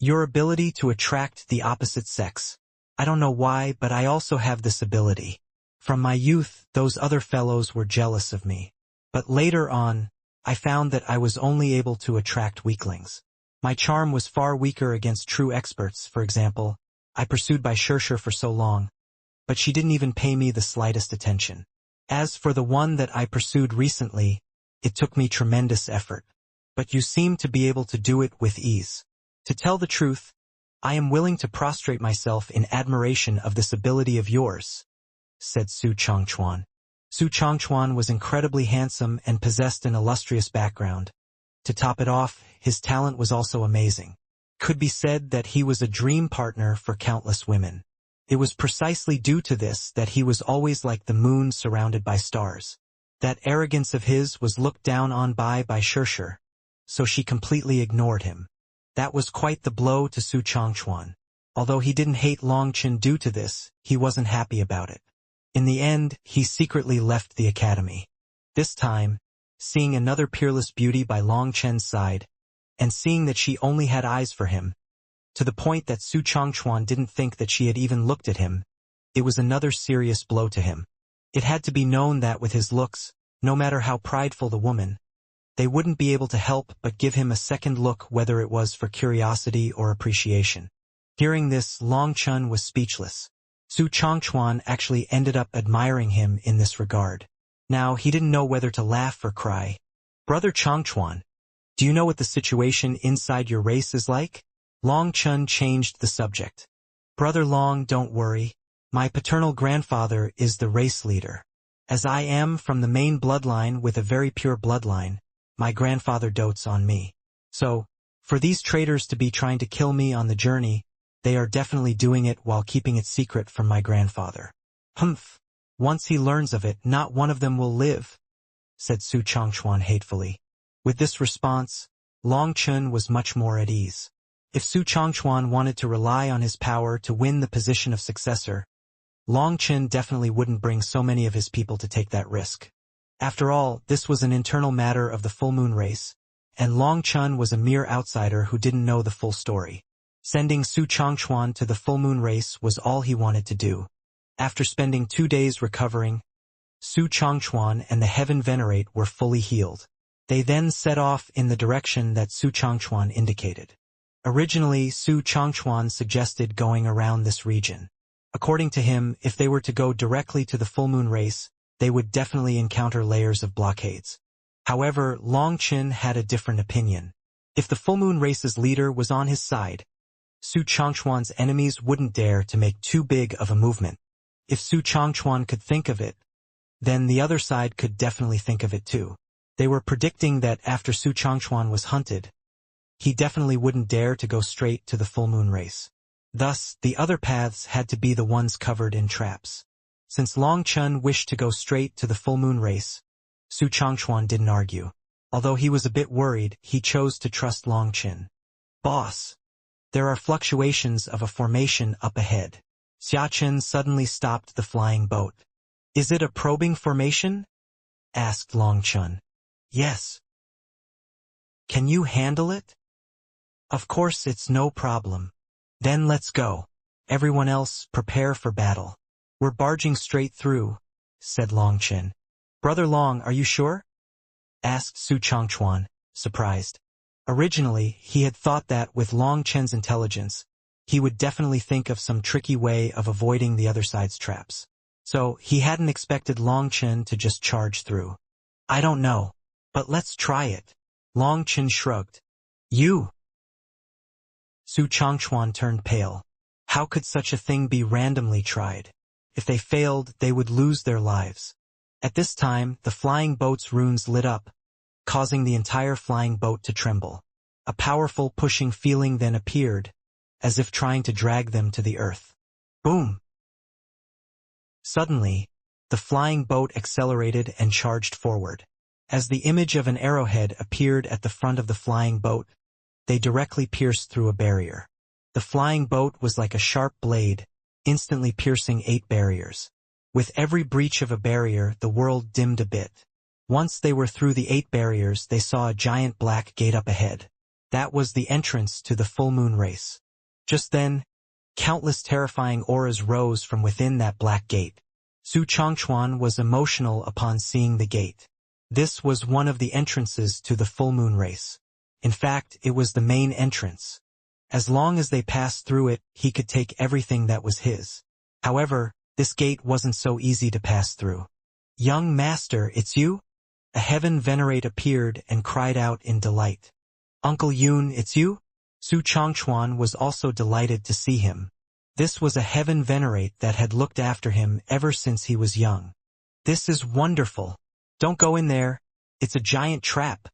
Your ability to attract the opposite sex. I don't know why, but I also have this ability. From my youth, those other fellows were jealous of me. But later on, I found that I was only able to attract weaklings. My charm was far weaker against true experts. For example, I pursued by Shershur for so long, but she didn't even pay me the slightest attention. As for the one that I pursued recently, it took me tremendous effort. But you seem to be able to do it with ease. To tell the truth, I am willing to prostrate myself in admiration of this ability of yours, said Su Changchuan. Su Changchuan was incredibly handsome and possessed an illustrious background. To top it off, his talent was also amazing. Could be said that he was a dream partner for countless women. It was precisely due to this that he was always like the moon surrounded by stars. That arrogance of his was looked down on by Shirshir, so she completely ignored him. That was quite the blow to Su Changchuan. Although he didn't hate Long Chen due to this, he wasn't happy about it. In the end, he secretly left the academy. This time, seeing another peerless beauty by Long Chen's side, and seeing that she only had eyes for him, to the point that Su Changchuan didn't think that she had even looked at him, it was another serious blow to him. It had to be known that with his looks, no matter how prideful the woman, they wouldn't be able to help but give him a second look, whether it was for curiosity or appreciation. Hearing this, Long Chen was speechless. Su Changchuan actually ended up admiring him in this regard. Now, he didn't know whether to laugh or cry. "Brother Changchuan, do you know what the situation inside your race is like?" Long Chen changed the subject. "Brother Long, don't worry. My paternal grandfather is the race leader. As I am from the main bloodline with a very pure bloodline, my grandfather dotes on me. So, for these traitors to be trying to kill me on the journey, they are definitely doing it while keeping it secret from my grandfather." "Humph. Once he learns of it, not one of them will live," said Su Changchuan hatefully. With this response, Long Chen was much more at ease. If Su Changchuan wanted to rely on his power to win the position of successor, Long Chen definitely wouldn't bring so many of his people to take that risk. After all, this was an internal matter of the full moon race, and Long Chen was a mere outsider who didn't know the full story. Sending Su Changchuan to the full moon race was all he wanted to do. After spending 2 days recovering, Su Changchuan and the Heaven Venerate were fully healed. They then set off in the direction that Su Changchuan indicated. Originally, Su Changchuan suggested going around this region. According to him, if they were to go directly to the full moon race, they would definitely encounter layers of blockades. However, Long Chen had a different opinion. If the full moon race's leader was on his side, Su Changchuan's enemies wouldn't dare to make too big of a movement. If Su Changchuan could think of it, then the other side could definitely think of it too. They were predicting that after Su Changchuan was hunted, he definitely wouldn't dare to go straight to the full moon race. Thus, the other paths had to be the ones covered in traps. Since Long Chen wished to go straight to the full moon race, Su Changchuan didn't argue. Although he was a bit worried, he chose to trust Long Chen. "Boss, there are fluctuations of a formation up ahead." Xia Chen suddenly stopped the flying boat. "Is it a probing formation?" asked Long Chen. "Yes." "Can you handle it?" "Of course, it's no problem." "Then let's go. Everyone else, prepare for battle." "We're barging straight through," said Long Chen. "Brother Long, are you sure?" asked Su Changchuan, surprised. Originally, he had thought that with Long Chen's intelligence, he would definitely think of some tricky way of avoiding the other side's traps. So, he hadn't expected Long Chen to just charge through. "I don't know, but let's try it." Long Chen shrugged. "You?" Su Changchuan turned pale. How could such a thing be randomly tried? If they failed, they would lose their lives. At this time, the flying boat's runes lit up, causing the entire flying boat to tremble. A powerful pushing feeling then appeared, as if trying to drag them to the earth. Boom! Suddenly, the flying boat accelerated and charged forward. As the image of an arrowhead appeared at the front of the flying boat, they directly pierced through a barrier. The flying boat was like a sharp blade, instantly piercing 8 barriers. With every breach of a barrier, the world dimmed a bit. Once they were through the 8 barriers, they saw a giant black gate up ahead. That was the entrance to the full moon race. Just then, countless terrifying auras rose from within that black gate. Su Changchuan was emotional upon seeing the gate. This was one of the entrances to the full moon race. In fact, it was the main entrance. As long as they passed through it, he could take everything that was his. However, this gate wasn't so easy to pass through. "Young master, it's you?" A heaven venerate appeared and cried out in delight. "Uncle Yun, it's you?" Su Changchuan was also delighted to see him. This was a heaven venerate that had looked after him ever since he was young. This is wonderful. Don't go in there. It's a giant trap,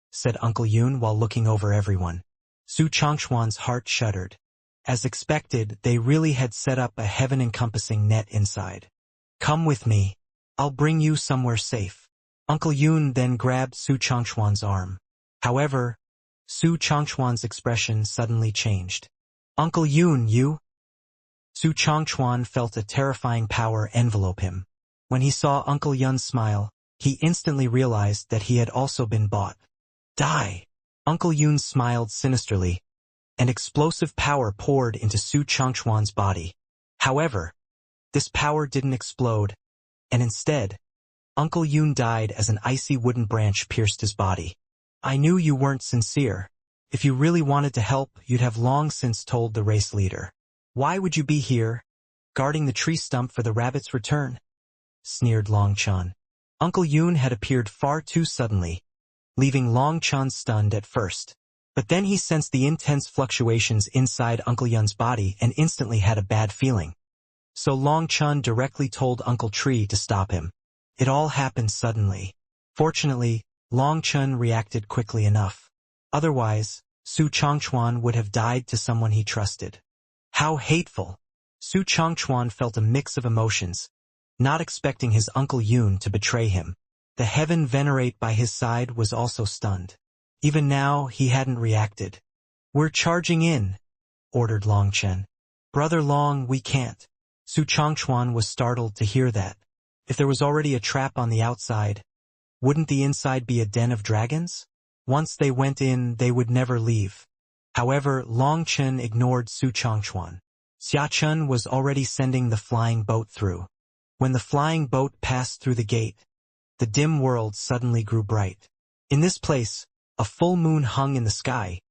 said Uncle Yun while looking over everyone. Su Changchuan's heart shuddered. As expected, they really had set up a heaven-encompassing net inside. Come with me. I'll bring you somewhere safe. Uncle Yun then grabbed Su Changchuan's arm. However, Su Changchuan's expression suddenly changed. Uncle Yun, you? Su Changchuan felt a terrifying power envelope him. When he saw Uncle Yun's smile, he instantly realized that he had also been bought. Die! Uncle Yun smiled sinisterly, and explosive power poured into Su Changchuan's body. However, this power didn't explode, and instead, Uncle Yun died as an icy wooden branch pierced his body. I knew you weren't sincere. If you really wanted to help, you'd have long since told the race leader. Why would you be here, guarding the tree stump for the rabbit's return? Sneered Long Chun. Uncle Yun had appeared far too suddenly, leaving Long Chun stunned at first. But then he sensed the intense fluctuations inside Uncle Yun's body and instantly had a bad feeling. So Long Chun directly told Uncle Tree to stop him. It all happened suddenly. Fortunately, Long Chun reacted quickly enough. Otherwise, Su Changchuan would have died to someone he trusted. How hateful! Su Changchuan felt a mix of emotions, not expecting his Uncle Yun to betray him. The heaven venerate by his side was also stunned. Even now, he hadn't reacted. We're charging in, ordered Long Chen. Brother Long, we can't. Su Changchuan was startled to hear that. If there was already a trap on the outside, wouldn't the inside be a den of dragons? Once they went in, they would never leave. However, Long Chen ignored Su Changchuan. Xia Chun was already sending the flying boat through. When the flying boat passed through the gate, the dim world suddenly grew bright. In this place, a full moon hung in the sky,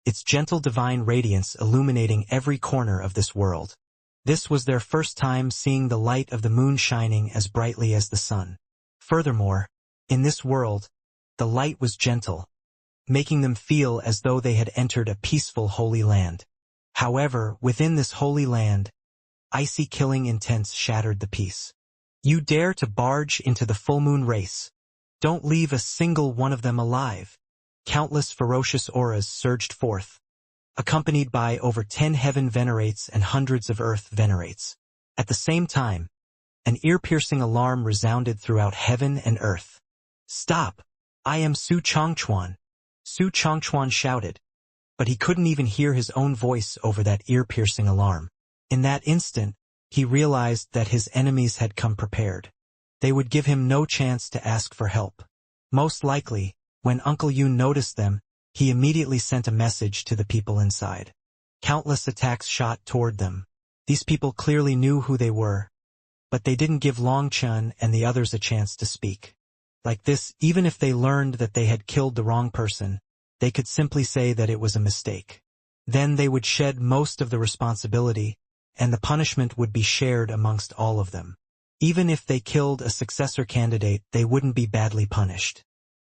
its gentle divine radiance illuminating every corner of this world. This was their first time seeing the light of the moon shining as brightly as the sun. Furthermore, in this world, the light was gentle, making them feel as though they had entered a peaceful holy land. However, within this holy land, icy killing intents shattered the peace. You dare to barge into the full moon race. Don't leave a single one of them alive. Countless ferocious auras surged forth, accompanied by over 10 heaven venerates and hundreds of earth venerates. At the same time, an ear-piercing alarm resounded throughout heaven and earth. Stop! I am Su Changchuan. Su Changchuan shouted, but he couldn't even hear his own voice over that ear-piercing alarm. In that instant, he realized that his enemies had come prepared. They would give him no chance to ask for help. Most likely, when Uncle Yun noticed them, he immediately sent a message to the people inside. Countless attacks shot toward them. These people clearly knew who they were, but they didn't give Long Chun and the others a chance to speak. Like this, even if they learned that they had killed the wrong person, they could simply say that it was a mistake. Then they would shed most of the responsibility, and the punishment would be shared amongst all of them. Even if they killed a successor candidate, they wouldn't be badly punished.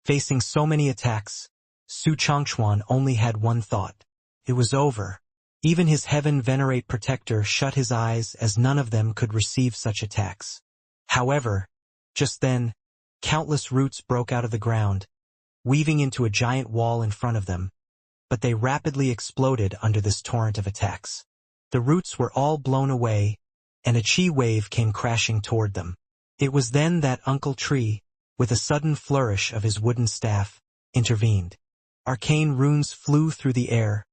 Facing so many attacks, Su Changchuan only had one thought. It was over. Even his heaven venerate protector shut his eyes as none of them could receive such attacks. However, just then, countless roots broke out of the ground, weaving into a giant wall in front of them, but they rapidly exploded under this torrent of attacks. The roots were all blown away, and a chi wave came crashing toward them. It was then that Uncle Tree, with a sudden flourish of his wooden staff, intervened. Arcane runes flew through the air,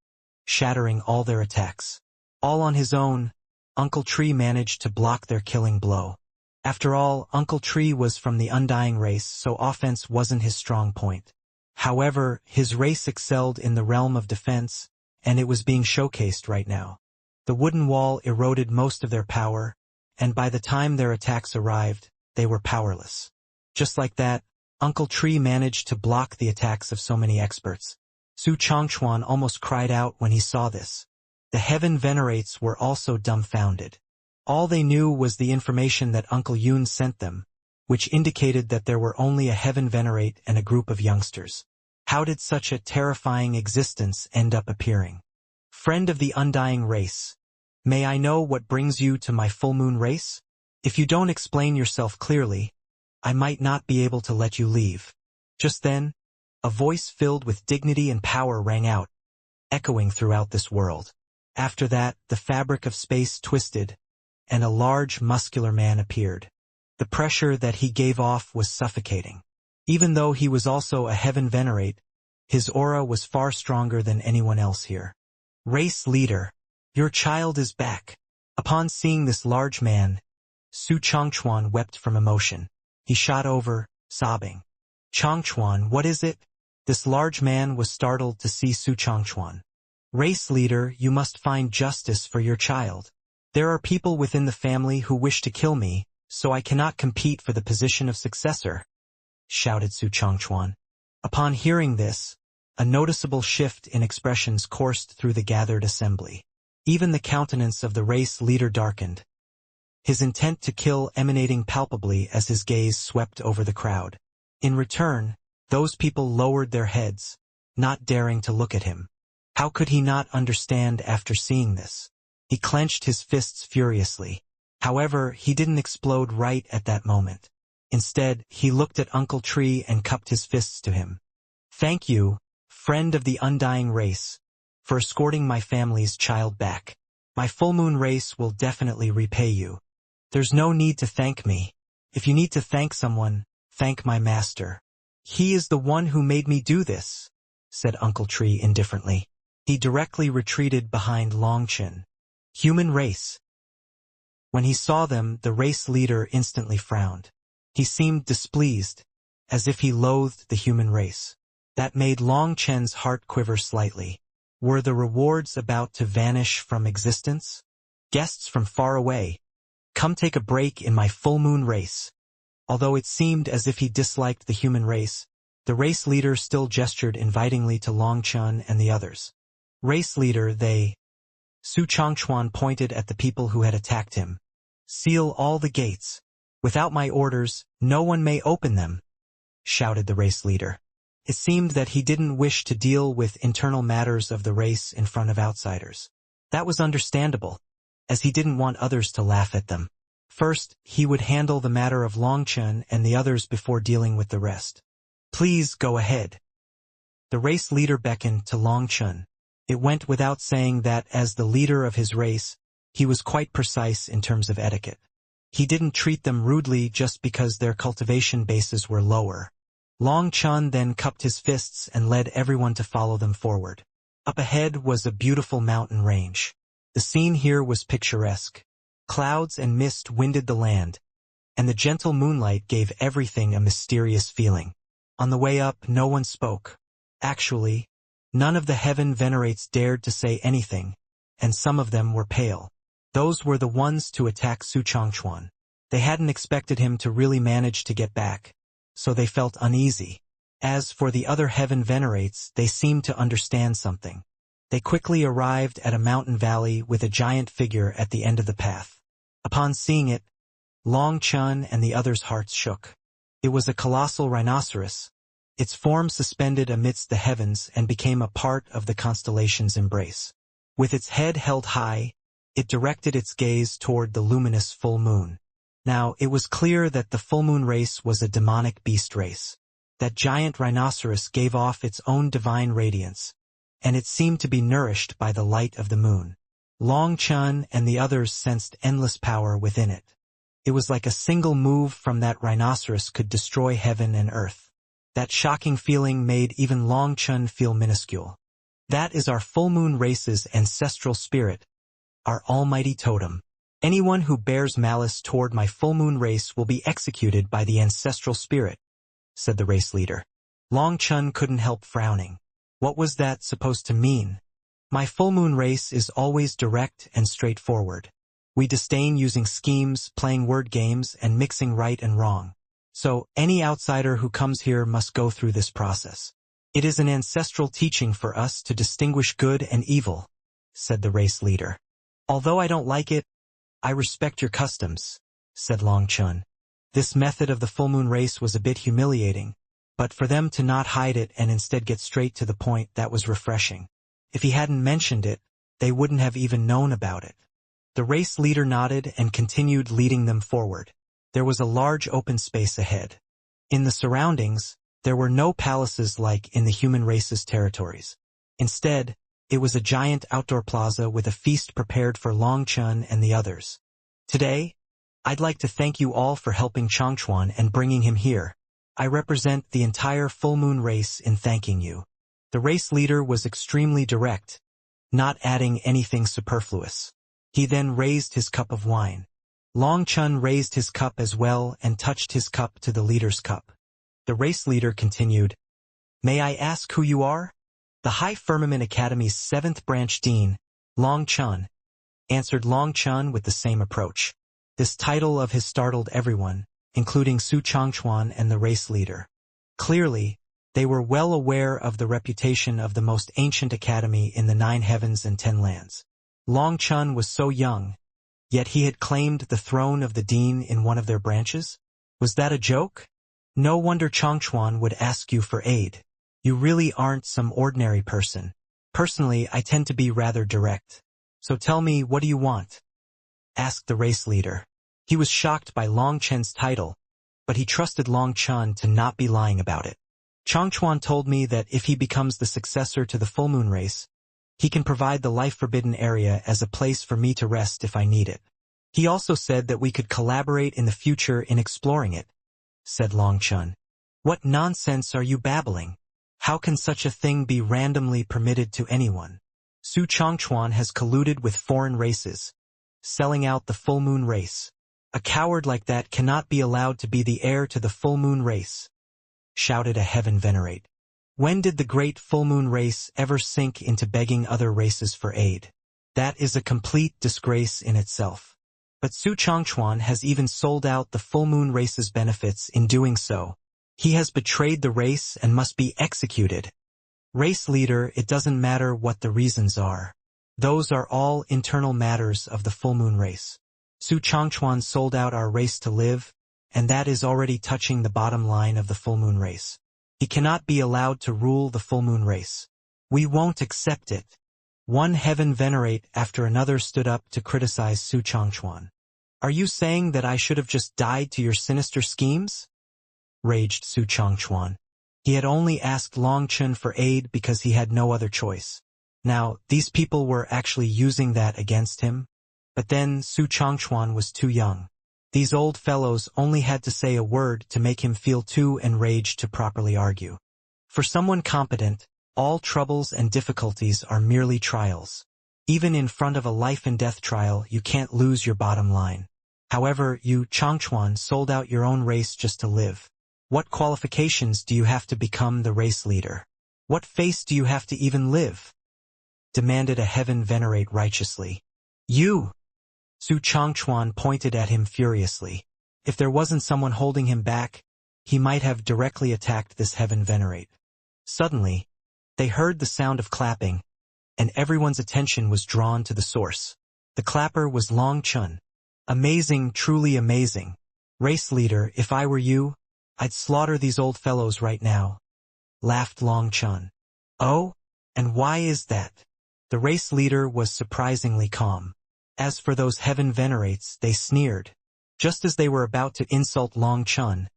shattering all their attacks. All on his own, Uncle Tree managed to block their killing blow. After all, Uncle Tree was from the Undying race, so offense wasn't his strong point. However, his race excelled in the realm of defense, and it was being showcased right now. The wooden wall eroded most of their power, and by the time their attacks arrived, they were powerless. Just like that, Uncle Tree managed to block the attacks of so many experts. Su Changchuan almost cried out when he saw this. The heaven venerates were also dumbfounded. All they knew was the information that Uncle Yun sent them, which indicated that there were only a heaven venerate and a group of youngsters. How did such a terrifying existence end up appearing? Friend of the Undying race, may I know what brings you to my full moon race? If you don't explain yourself clearly, I might not be able to let you leave. Just then, a voice filled with dignity and power rang out, echoing throughout this world. After that, the fabric of space twisted, and a large, muscular man appeared. The pressure that he gave off was suffocating. Even though he was also a heaven venerate, his aura was far stronger than anyone else here. Race leader, your child is back. Upon seeing this large man, Su Changchuan wept from emotion. He shot over, sobbing. Changchuan, what is it? This large man was startled to see Su Changchuan. Race leader, you must find justice for your child. There are people within the family who wish to kill me, so I cannot compete for the position of successor, shouted Su Changchuan. Upon hearing this, a noticeable shift in expressions coursed through the gathered assembly. Even the countenance of the race leader darkened, his intent to kill emanating palpably as his gaze swept over the crowd. In return, those people lowered their heads, not daring to look at him. How could he not understand after seeing this? He clenched his fists furiously. However, he didn't explode right at that moment. Instead, he looked at Uncle Tree and cupped his fists to him. Thank you, friend of the undying race, for escorting my family's child back. My full moon race will definitely repay you. There's no need to thank me. If you need to thank someone, thank my master. He is the one who made me do this, said Uncle Tree indifferently. He directly retreated behind Longchen. Human race. When he saw them, the race leader instantly frowned. He seemed displeased, as if he loathed the human race. That made Long Chen's heart quiver slightly. Were the rewards about to vanish from existence? Guests from far away, come take a break in my full moon race. Although it seemed as if he disliked the human race, the race leader still gestured invitingly to Long Chen and the others. Race leader, they... Su Changchuan pointed at the people who had attacked him. Seal all the gates. Without my orders, no one may open them, shouted the race leader. It seemed that he didn't wish to deal with internal matters of the race in front of outsiders. That was understandable, as he didn't want others to laugh at them. First, he would handle the matter of Longchen and the others before dealing with the rest. Please go ahead. The race leader beckoned to Longchen. It went without saying that as the leader of his race, he was quite precise in terms of etiquette. He didn't treat them rudely just because their cultivation bases were lower. Long Chen then cupped his fists and led everyone to follow them forward. Up ahead was a beautiful mountain range. The scene here was picturesque. Clouds and mist winded the land, and the gentle moonlight gave everything a mysterious feeling. On the way up, no one spoke. Actually, none of the heaven venerates dared to say anything, and some of them were pale. Those were the ones to attack Su Changchuan. They hadn't expected him to really manage to get back, so they felt uneasy. As for the other heaven venerates, they seemed to understand something. They quickly arrived at a mountain valley with a giant figure at the end of the path. Upon seeing it, Long Chen and the others' hearts shook. It was a colossal rhinoceros. Its form suspended amidst the heavens and became a part of the constellation's embrace. With its head held high, it directed its gaze toward the luminous full moon. Now, it was clear that the full moon race was a demonic beast race. That giant rhinoceros gave off its own divine radiance, and it seemed to be nourished by the light of the moon. Long Chen and the others sensed endless power within it. It was like a single move from that rhinoceros could destroy heaven and earth. That shocking feeling made even Long Chen feel minuscule. That is our full moon race's ancestral spirit, our almighty totem. Anyone who bears malice toward my full moon race will be executed by the ancestral spirit, said the race leader. Long Chen couldn't help frowning. What was that supposed to mean? My full moon race is always direct and straightforward. We disdain using schemes, playing word games, and mixing right and wrong. So, any outsider who comes here must go through this process. It is an ancestral teaching for us to distinguish good and evil, said the race leader. Although I don't like it, I respect your customs, said Long Chen. This method of the full moon race was a bit humiliating, but for them to not hide it and instead get straight to the point, that was refreshing. If he hadn't mentioned it, they wouldn't have even known about it. The race leader nodded and continued leading them forward. There was a large open space ahead. In the surroundings, there were no palaces like in the human race's territories. Instead, it was a giant outdoor plaza with a feast prepared for Long Chun and the others. Today, I'd like to thank you all for helping Changchuan and bringing him here. I represent the entire full moon race in thanking you. The race leader was extremely direct, not adding anything superfluous. He then raised his cup of wine. Long Chun raised his cup as well and touched his cup to the leader's cup. The race leader continued, "May I ask who you are?" "The High Firmament Academy's 7th branch dean, Long Chun," answered Long Chun with the same approach. This title of his startled everyone, including Su Changchuan and the race leader. Clearly, they were well aware of the reputation of the most ancient academy in the 9 heavens and 10 lands. Long Chun was so young, yet he had claimed the throne of the dean in one of their branches? Was that a joke? No wonder Changchuan would ask you for aid. You really aren't some ordinary person. Personally, I tend to be rather direct. So tell me, what do you want? Asked the race leader. He was shocked by Long Chen's title, but he trusted Long Chun to not be lying about it. Changchuan told me that if he becomes the successor to the full moon race, he can provide the life-forbidden area as a place for me to rest if I need it. He also said that we could collaborate in the future in exploring it, said Long Chun. What nonsense are you babbling? How can such a thing be randomly permitted to anyone? Su Changchuan has colluded with foreign races, selling out the full moon race. A coward like that cannot be allowed to be the heir to the full moon race, shouted a heaven venerate. When did the great full moon race ever sink into begging other races for aid? That is a complete disgrace in itself. But Su Changchuan has even sold out the full moon race's benefits in doing so. He has betrayed the race and must be executed. Race leader, it doesn't matter what the reasons are. Those are all internal matters of the full moon race. Su Changchuan sold out our race to live, and that is already touching the bottom line of the full moon race. He cannot be allowed to rule the full moon race. We won't accept it. One heaven venerate after another stood up to criticize Su Changchuan. Are you saying that I should have just died to your sinister schemes? Raged Su Changchuan. He had only asked Long Chun for aid because he had no other choice. Now, these people were actually using that against him. But then Su Changchuan was too young. These old fellows only had to say a word to make him feel too enraged to properly argue. For someone competent, all troubles and difficulties are merely trials. Even in front of a life and death trial, you can't lose your bottom line. However, you, Changchuan, sold out your own race just to live. What qualifications do you have to become the race leader? What face do you have to even live? Demanded a heaven venerate righteously. You! Su Changchuan pointed at him furiously. If there wasn't someone holding him back, he might have directly attacked this heaven venerate. Suddenly, they heard the sound of clapping, and everyone's attention was drawn to the source. The clapper was Long Chun. Amazing, truly amazing. Race leader, if I were you, I'd slaughter these old fellows right now, laughed Long Chun. Oh? And why is that? The race leader was surprisingly calm. As for those heaven venerates, they sneered. Just as they were about to insult Long Chun,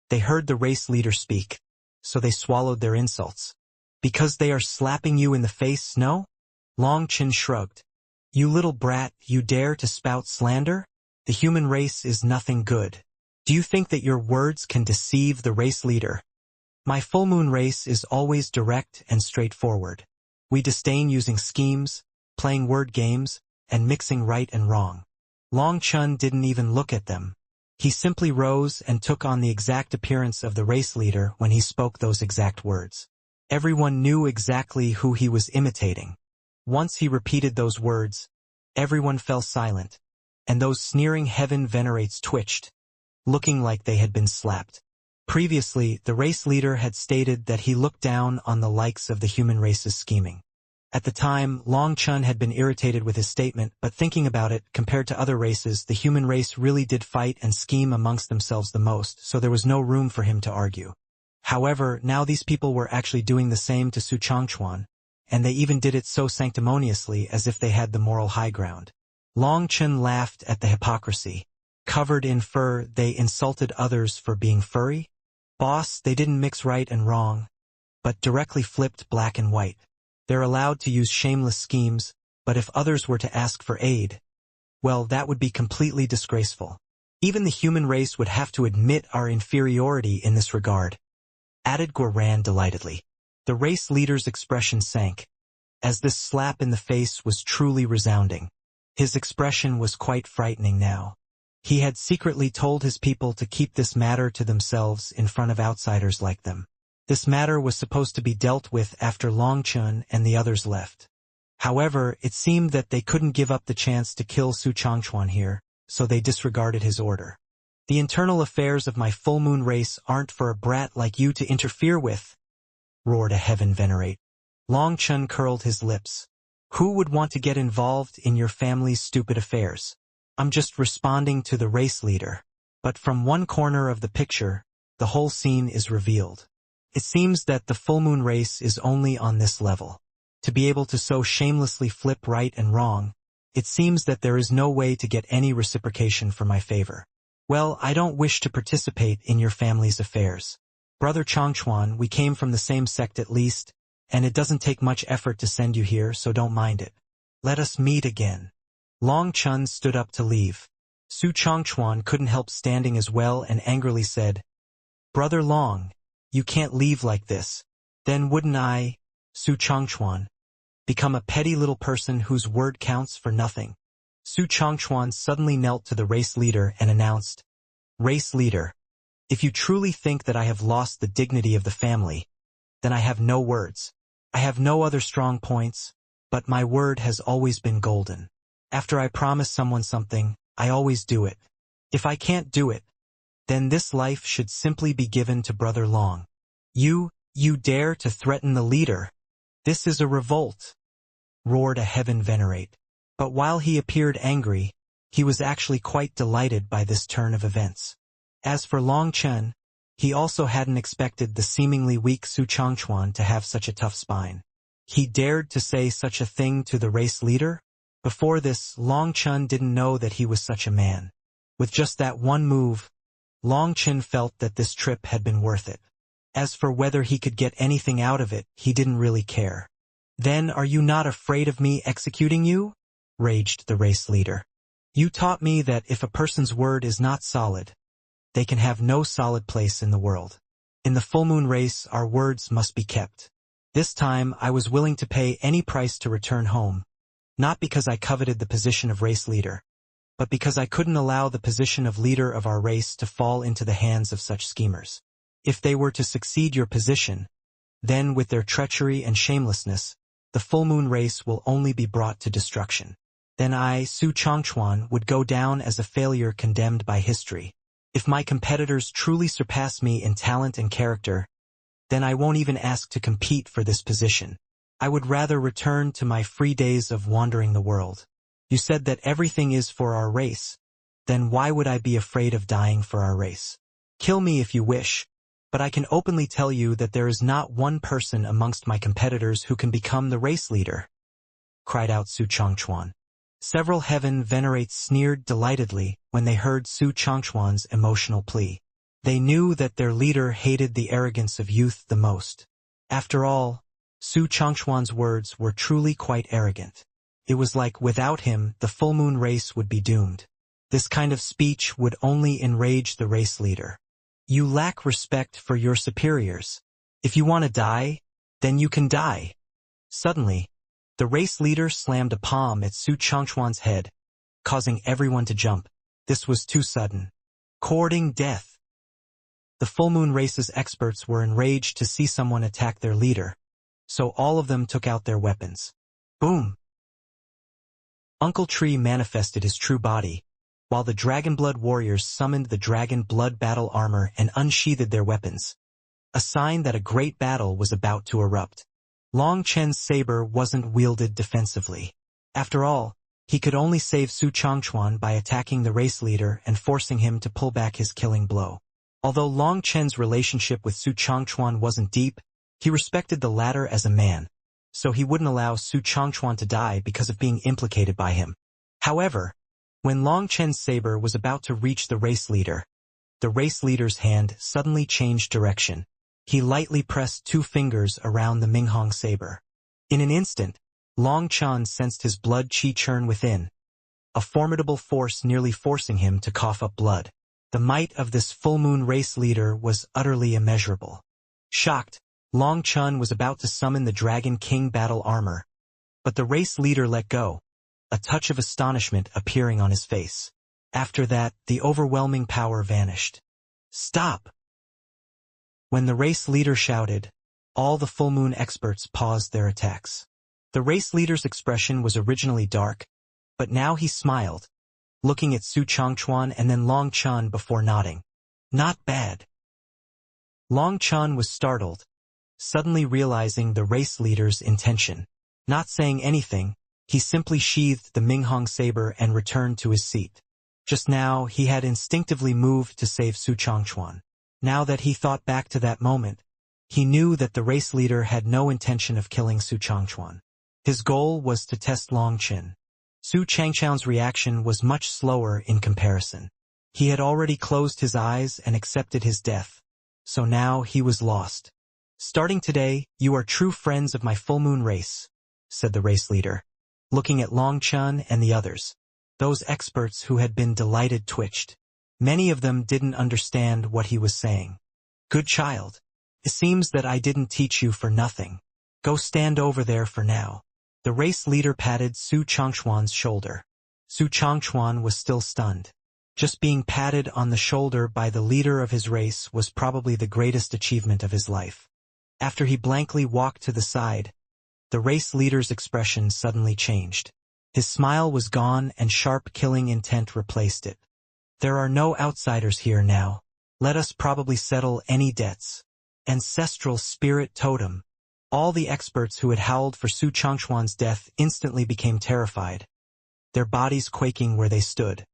they heard the race leader speak, so they swallowed their insults. Because they are slapping you in the face, no? Long Chun shrugged. You little brat, you dare to spout slander? The human race is nothing good. Do you think that your words can deceive the race leader? My full moon race is always direct and straightforward. We disdain using schemes, playing word games, and mixing right and wrong. Long Chun didn't even look at them. He simply rose and took on the exact appearance of the race leader when he spoke those exact words. Everyone knew exactly who he was imitating. Once he repeated those words, everyone fell silent, and those sneering heaven venerates twitched, looking like they had been slapped. Previously, the race leader had stated that he looked down on the likes of the human race's scheming. At the time, Long Chun had been irritated with his statement, but thinking about it, compared to other races, the human race really did fight and scheme amongst themselves the most, so there was no room for him to argue. However, now these people were actually doing the same to Su Changchuan, and they even did it so sanctimoniously as if they had the moral high ground. Long Chun laughed at the hypocrisy. covered in fur, they insulted others for being furry? Boss, they didn't mix right and wrong, but directly flipped black and white. They're allowed to use shameless schemes, but if others were to ask for aid, well, that would be completely disgraceful. Even the human race would have to admit our inferiority in this regard. Added Goran delightedly. The race leader's expression sank, as this slap in the face was truly resounding. His expression was quite frightening now. He had secretly told his people to keep this matter to themselves in front of outsiders like them. This matter was supposed to be dealt with after Longchun and the others left. However, it seemed that they couldn't give up the chance to kill Su Changchuan here, so they disregarded his order. The internal affairs of my full moon race aren't for a brat like you to interfere with, roared a heaven venerate. Longchun curled his lips. Who would want to get involved in your family's stupid affairs? I'm just responding to the race leader. But from one corner of the picture, the whole scene is revealed. It seems that the full moon race is only on this level. To be able to so shamelessly flip right and wrong, it seems that there is no way to get any reciprocation for my favor. Well, I don't wish to participate in your family's affairs. Brother Changchuan, we came from the same sect at least, and it doesn't take much effort to send you here, so don't mind it. Let us meet again. Long Chun stood up to leave. Su Changchuan couldn't help standing as well and angrily said, Brother Long, you can't leave like this. Then wouldn't I, Su Changchuan, become a petty little person whose word counts for nothing? Su Changchuan suddenly knelt to the race leader and announced, Race leader, if you truly think that I have lost the dignity of the family, then I have no words. I have no other strong points, but my word has always been golden. After I promise someone something, I always do it. If I can't do it, then this life should simply be given to Brother Long. You dare to threaten the leader? This is a revolt, roared a heaven venerate. But while he appeared angry, he was actually quite delighted by this turn of events. As for Long Chen, he also hadn't expected the seemingly weak Su Changchuan to have such a tough spine. He dared to say such a thing to the race leader? Before this, Long Chen didn't know that he was such a man. With just that one move, Long Chen felt that this trip had been worth it. As for whether he could get anything out of it, he didn't really care. Then are you not afraid of me executing you? Raged the race leader. You taught me that if a person's word is not solid, they can have no solid place in the world. In the full moon race, our words must be kept. This time, I was willing to pay any price to return home, not because I coveted the position of race leader, but because I couldn't allow the position of leader of our race to fall into the hands of such schemers. If they were to succeed your position, then with their treachery and shamelessness, the full moon race will only be brought to destruction. Then I, Su Changchuan, would go down as a failure condemned by history. If my competitors truly surpass me in talent and character, then I won't even ask to compete for this position. I would rather return to my free days of wandering the world. You said that everything is for our race. Then why would I be afraid of dying for our race? Kill me if you wish, but I can openly tell you that there is not one person amongst my competitors who can become the race leader, cried out Su Changchuan. Several heaven venerates sneered delightedly when they heard Su Changchuan's emotional plea. They knew that their leader hated the arrogance of youth the most. After all, Su Changchuan's words were truly quite arrogant. It was like without him, the full moon race would be doomed. This kind of speech would only enrage the race leader. You lack respect for your superiors. If you want to die, then you can die. Suddenly, the race leader slammed a palm at Su Changchuan's head, causing everyone to jump. This was too sudden. Courting death. The full moon race's experts were enraged to see someone attack their leader, so all of them took out their weapons. Boom! Uncle Tree manifested his true body, while the Dragon Blood warriors summoned the Dragon Blood battle armor and unsheathed their weapons, a sign that a great battle was about to erupt. Long Chen's saber wasn't wielded defensively. After all, he could only save Su Changchuan by attacking the race leader and forcing him to pull back his killing blow. Although Long Chen's relationship with Su Changchuan wasn't deep, he respected the latter as a man, so he wouldn't allow Su Changchuan to die because of being implicated by him. However, When Long Chen's saber was about to reach the race leader's hand suddenly changed direction. He lightly pressed 2 fingers around the Minghong saber. In an instant, Long Chen sensed his blood qi churn within, a formidable force nearly forcing him to cough up blood. The might of this full-moon race leader was utterly immeasurable. Shocked, Long Chen was about to summon the Dragon King battle armor. But the race leader let go, a touch of astonishment appearing on his face. After that, the overwhelming power vanished. "Stop!" When the race leader shouted, all the full-moon experts paused their attacks. The race leader's expression was originally dark, but now he smiled, looking at Su Changchuan and then Long Chen before nodding. "Not bad." Long Chen was startled, suddenly realizing the race leader's intention. Not saying anything, he simply sheathed the Minghong saber and returned to his seat. Just now, he had instinctively moved to save Su Changchuan. Now that he thought back to that moment, he knew that the race leader had no intention of killing Su Changchuan. His goal was to test Long Chen. Su Changchuan's reaction was much slower in comparison. He had already closed his eyes and accepted his death, so now he was lost. "Starting today, you are true friends of my full-moon race," said the race leader, looking at Long Chen and the others. Those experts who had been delighted twitched. Many of them didn't understand what he was saying. "Good child. It seems that I didn't teach you for nothing. Go stand over there for now." The race leader patted Su Changchuan's shoulder. Su Changchuan was still stunned. Just being patted on the shoulder by the leader of his race was probably the greatest achievement of his life. After he blankly walked to the side, the race leader's expression suddenly changed. His smile was gone and sharp killing intent replaced it. "There are no outsiders here now. Let us probably settle any debts." Ancestral spirit totem. All the experts who had howled for Su Changchuan's death instantly became terrified, their bodies quaking where they stood.